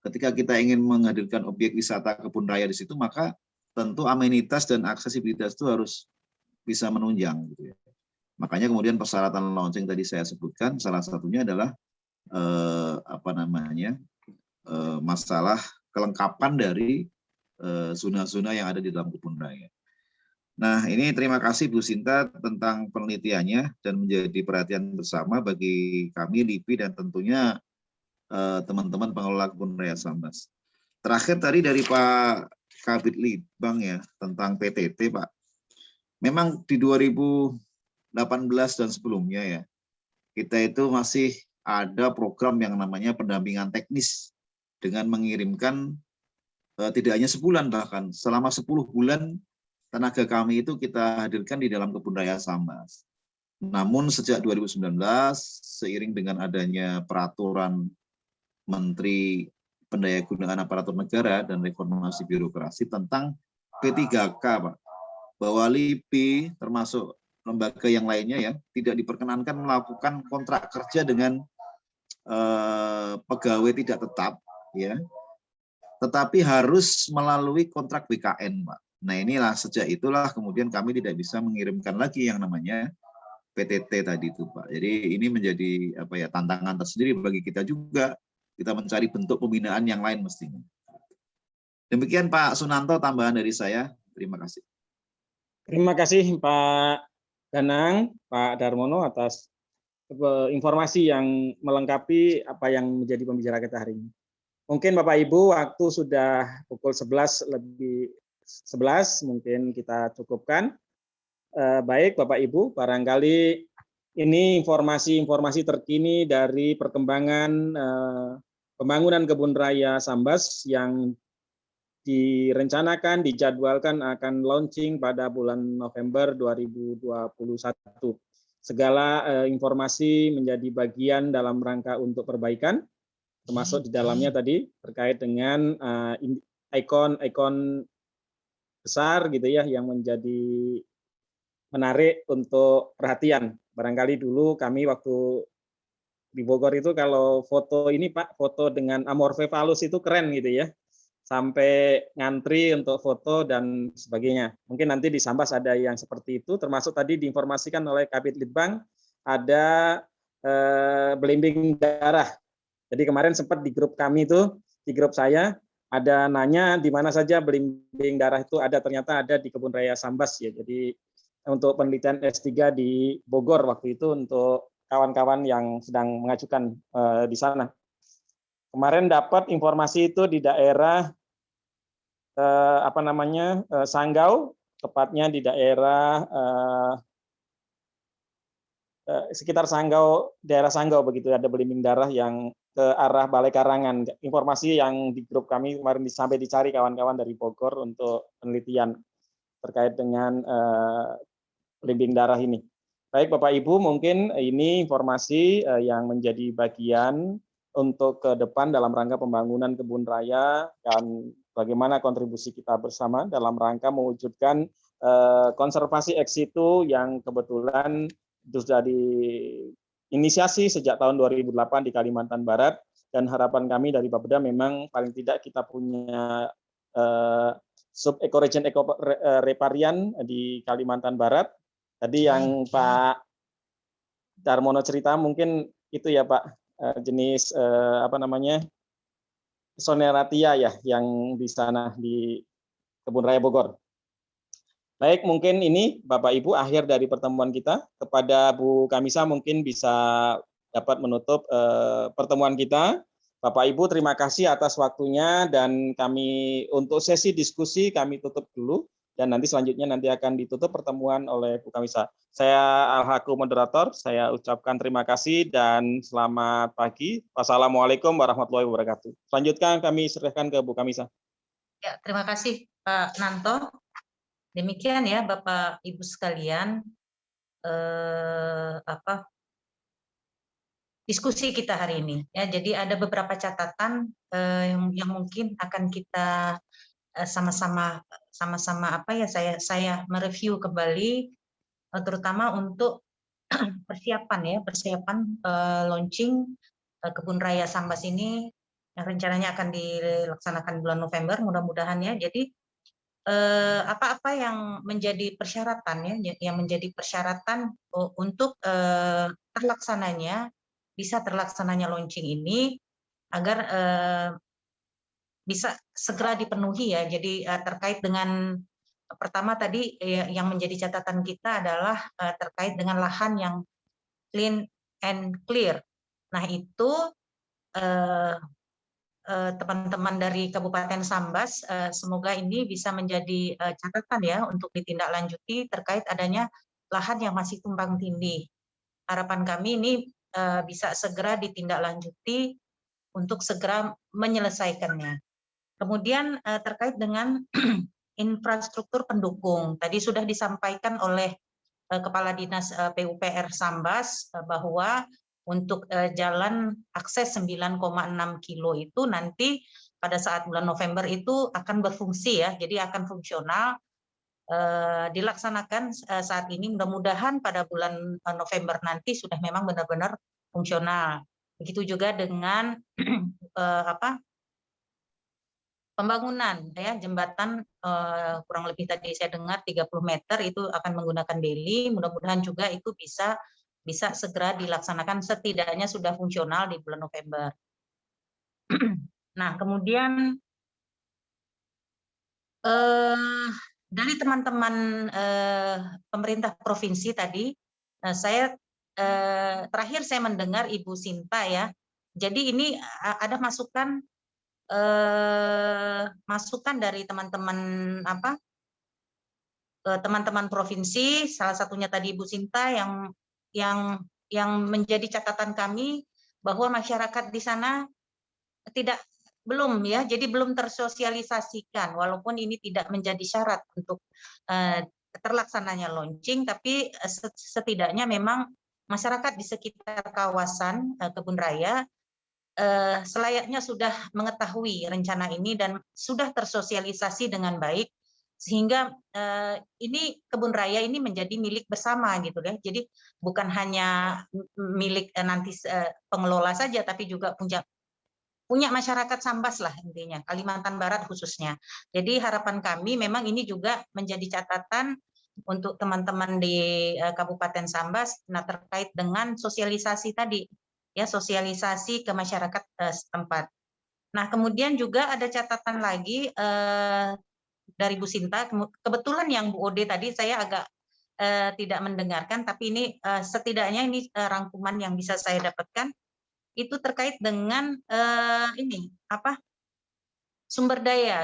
Ketika kita ingin menghadirkan objek wisata Kebun Raya di situ, maka tentu amenitas dan aksesibilitas itu harus bisa menunjang gitu ya. Makanya kemudian persyaratan launching tadi saya sebutkan, salah satunya adalah masalah kelengkapan dari zona-zona yang ada di dalam Kebun Raya. Nah, ini terima kasih Bu Sinta tentang penelitiannya dan menjadi perhatian bersama bagi kami LIPI dan tentunya teman-teman pengelola Kebun Raya Sambas. Terakhir tadi dari Pak Kabid Litbang ya tentang PTT Pak. Memang di 2018 dan sebelumnya ya kita itu masih ada program yang namanya pendampingan teknis dengan mengirimkan tidak hanya sebulan, bahkan selama 10 bulan tenaga kami itu kita hadirkan di dalam Kebun Raya Sambas. Namun sejak 2019 seiring dengan adanya peraturan Menteri Pendayagunaan Aparatur Negara dan Reformasi Birokrasi tentang P3K, Pak, bahwa LIPI termasuk lembaga yang lainnya ya tidak diperkenankan melakukan kontrak kerja dengan pegawai tidak tetap, ya, tetapi harus melalui kontrak BKN, Pak. Nah, inilah sejak itulah kemudian kami tidak bisa mengirimkan lagi yang namanya PTT tadi itu, Pak. Jadi ini menjadi apa ya, tantangan tersendiri bagi kita juga. Kita mencari bentuk pembinaan yang lain mestinya. Demikian Pak Sunanto, tambahan dari saya. Terima kasih. Terima kasih Pak Danang, Pak Darmono atas informasi yang melengkapi apa yang menjadi pembicara kita hari ini. Mungkin Bapak Ibu, waktu sudah pukul 11 lebih 11, mungkin kita cukupkan. Baik Bapak Ibu, barangkali ini informasi-informasi terkini dari perkembangan pembangunan Kebun Raya Sambas yang direncanakan, dijadwalkan akan launching pada bulan November 2021. Segala informasi menjadi bagian dalam rangka untuk perbaikan, termasuk di dalamnya tadi terkait dengan ikon-ikon besar gitu ya yang menjadi menarik untuk perhatian. Barangkali dulu kami waktu di Bogor itu kalau foto ini Pak, foto dengan Amorphephallus itu keren gitu ya. Sampai ngantri untuk foto dan sebagainya. Mungkin nanti di Sambas ada yang seperti itu, termasuk tadi diinformasikan oleh Kabid Litbang ada belimbing darah. Jadi kemarin sempat di grup kami itu, di grup saya ada nanya di mana saja belimbing darah itu ada, ternyata ada di Kebun Raya Sambas ya. Jadi untuk penelitian S3 di Bogor waktu itu untuk kawan-kawan yang sedang mengajukan di sana. Kemarin dapat informasi itu di daerah Sanggau, tepatnya di daerah sekitar Sanggau, daerah Sanggau begitu, ada belimbing darah yang ke arah Balai Karangan. Informasi yang di grup kami kemarin sampai dicari kawan-kawan dari Bogor untuk penelitian terkait dengan belimbing darah ini. Baik Bapak Ibu, mungkin ini informasi yang menjadi bagian untuk ke depan dalam rangka pembangunan kebun raya dan bagaimana kontribusi kita bersama dalam rangka mewujudkan konservasi ex situ yang kebetulan sudah diinisiasi sejak tahun 2008 di Kalimantan Barat, dan harapan kami dari Bapeda memang paling tidak kita punya sub ecoregion riparian di Kalimantan Barat. Tadi yang Pak Darmono cerita mungkin itu ya Pak, jenis Soneratia ya yang di sana di Kebun Raya Bogor. Baik, mungkin ini Bapak Ibu akhir dari pertemuan kita. Kepada Bu Kamisa mungkin bisa dapat menutup pertemuan kita. Bapak Ibu terima kasih atas waktunya, dan kami untuk sesi diskusi kami tutup dulu. Dan nanti selanjutnya akan ditutup pertemuan oleh Bu Kamisa. Saya Al-Haku moderator, saya ucapkan terima kasih dan selamat pagi. Wassalamualaikum warahmatullahi wabarakatuh. Selanjutnya kami serahkan ke Bu Kamisa. Ya, terima kasih Pak Nanto. Demikian ya Bapak Ibu sekalian, diskusi kita hari ini. Ya, jadi ada beberapa catatan yang mungkin akan kita sama-sama saya mereview kembali, terutama untuk persiapan launching Kebun Raya Sambas ini yang rencananya akan dilaksanakan bulan November, mudah-mudahan ya. Jadi apa-apa yang menjadi persyaratan ya, yang menjadi persyaratan untuk bisa terlaksananya launching ini agar bisa segera dipenuhi ya. Jadi terkait dengan pertama tadi yang menjadi catatan kita adalah terkait dengan lahan yang clean and clear. Nah itu teman-teman dari Kabupaten Sambas semoga ini bisa menjadi catatan ya untuk ditindaklanjuti terkait adanya lahan yang masih tumpang tindih. Harapan kami ini bisa segera ditindaklanjuti untuk segera menyelesaikannya. Kemudian terkait dengan infrastruktur pendukung, tadi sudah disampaikan oleh Kepala Dinas PUPR Sambas bahwa untuk jalan akses 9,6 kilo itu nanti pada saat bulan November itu akan berfungsi ya, jadi akan fungsional, dilaksanakan saat ini, mudah-mudahan pada bulan November nanti sudah memang benar-benar fungsional. Begitu juga dengan pembangunan ya jembatan, kurang lebih tadi saya dengar 30 meter itu akan menggunakan beli, mudah-mudahan juga itu bisa segera dilaksanakan, setidaknya sudah fungsional di bulan November. Nah, kemudian dari teman-teman pemerintah provinsi tadi, saya terakhir saya mendengar Ibu Sinta ya. Jadi ini ada masukan dari teman-teman teman-teman provinsi, salah satunya tadi Ibu Sinta yang menjadi catatan kami bahwa masyarakat di sana belum ya, jadi belum tersosialisasikan, walaupun ini tidak menjadi syarat untuk terlaksananya launching, tapi setidaknya memang masyarakat di sekitar kawasan Kebun Raya selayaknya sudah mengetahui rencana ini dan sudah tersosialisasi dengan baik, sehingga ini Kebun Raya ini menjadi milik bersama gitu ya. Jadi bukan hanya milik nanti pengelola saja, tapi juga punya masyarakat Sambas lah intinya, Kalimantan Barat khususnya. Jadi harapan kami memang ini juga menjadi catatan untuk teman-teman di Kabupaten Sambas, nah terkait dengan sosialisasi tadi, ya sosialisasi ke masyarakat setempat. Nah kemudian juga ada catatan lagi dari Bu Sinta, kebetulan yang Bu Ode tadi saya agak tidak mendengarkan, tapi ini setidaknya ini rangkuman yang bisa saya dapatkan, itu terkait dengan sumber daya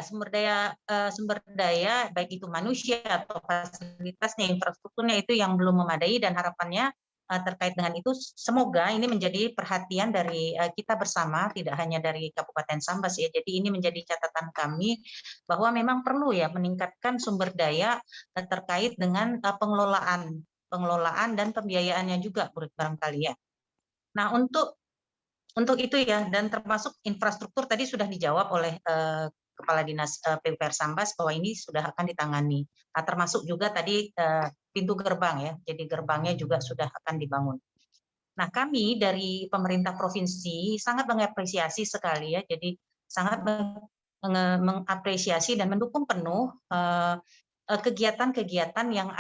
baik itu manusia atau fasilitasnya, infrastrukturnya itu yang belum memadai, dan harapannya terkait dengan itu semoga ini menjadi perhatian dari kita bersama, tidak hanya dari Kabupaten Sambas ya. Jadi ini menjadi catatan kami bahwa memang perlu ya meningkatkan sumber daya terkait dengan pengelolaan dan pembiayaannya juga barangkali ya. Nah untuk itu ya, dan termasuk infrastruktur tadi sudah dijawab oleh Kepala Dinas PUPR Sambas bahwa ini sudah akan ditangani. Nah, termasuk juga tadi pintu gerbang ya, jadi gerbangnya juga sudah akan dibangun. Nah, kami dari pemerintah provinsi sangat mengapresiasi sekali ya, jadi sangat mengapresiasi dan mendukung penuh kegiatan-kegiatan yang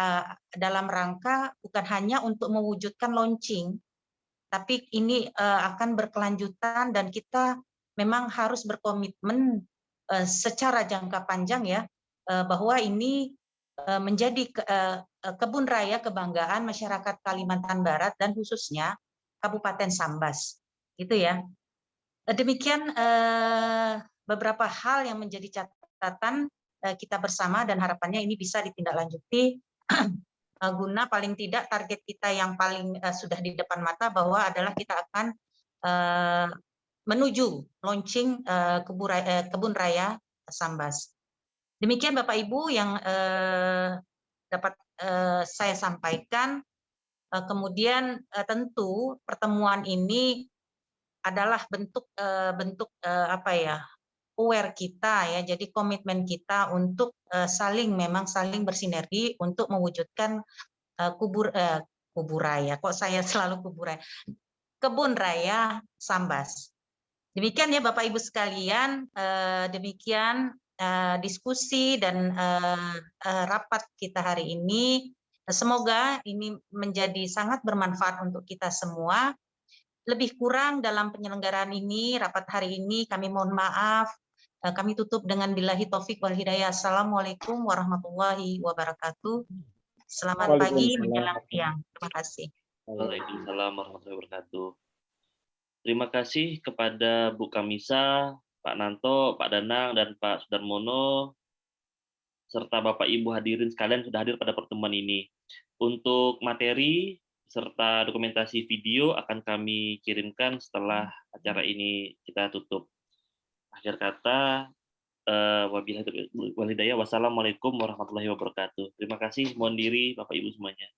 dalam rangka bukan hanya untuk mewujudkan launching, tapi ini akan berkelanjutan dan kita memang harus berkomitmen secara jangka panjang ya, bahwa ini menjadi kebun raya kebanggaan masyarakat Kalimantan Barat dan khususnya Kabupaten Sambas, gitu ya. Demikian beberapa hal yang menjadi catatan kita bersama, dan harapannya ini bisa ditindaklanjuti guna paling tidak target kita yang paling sudah di depan mata, bahwa adalah kita akan menuju launching Kebun Raya Sambas. Demikian Bapak Ibu yang dapat saya sampaikan. Kemudian tentu pertemuan ini adalah bentuk aware kita ya, jadi komitmen kita untuk saling bersinergi untuk mewujudkan Kebun Raya Sambas. Demikian ya Bapak Ibu sekalian, demikian diskusi dan rapat kita hari ini. Semoga ini menjadi sangat bermanfaat untuk kita semua. Lebih kurang dalam penyelenggaraan ini, rapat hari ini, kami mohon maaf. Kami tutup dengan billahi taufik wal hidayah. Assalamualaikum warahmatullahi wabarakatuh. Selamat pagi menjelang siang. Terima kasih. Waalaikumsalam warahmatullahi wabarakatuh. Terima kasih kepada Bu Kamisa, Pak Nanto, Pak Danang, dan Pak Sudarmono, serta Bapak Ibu hadirin sekalian sudah hadir pada pertemuan ini. Untuk materi serta dokumentasi video akan kami kirimkan setelah acara ini kita tutup. Akhir kata, wabillahi taufiq wal hidayah. Wassalamualaikum warahmatullahi wabarakatuh. Terima kasih, mohon diri Bapak Ibu semuanya.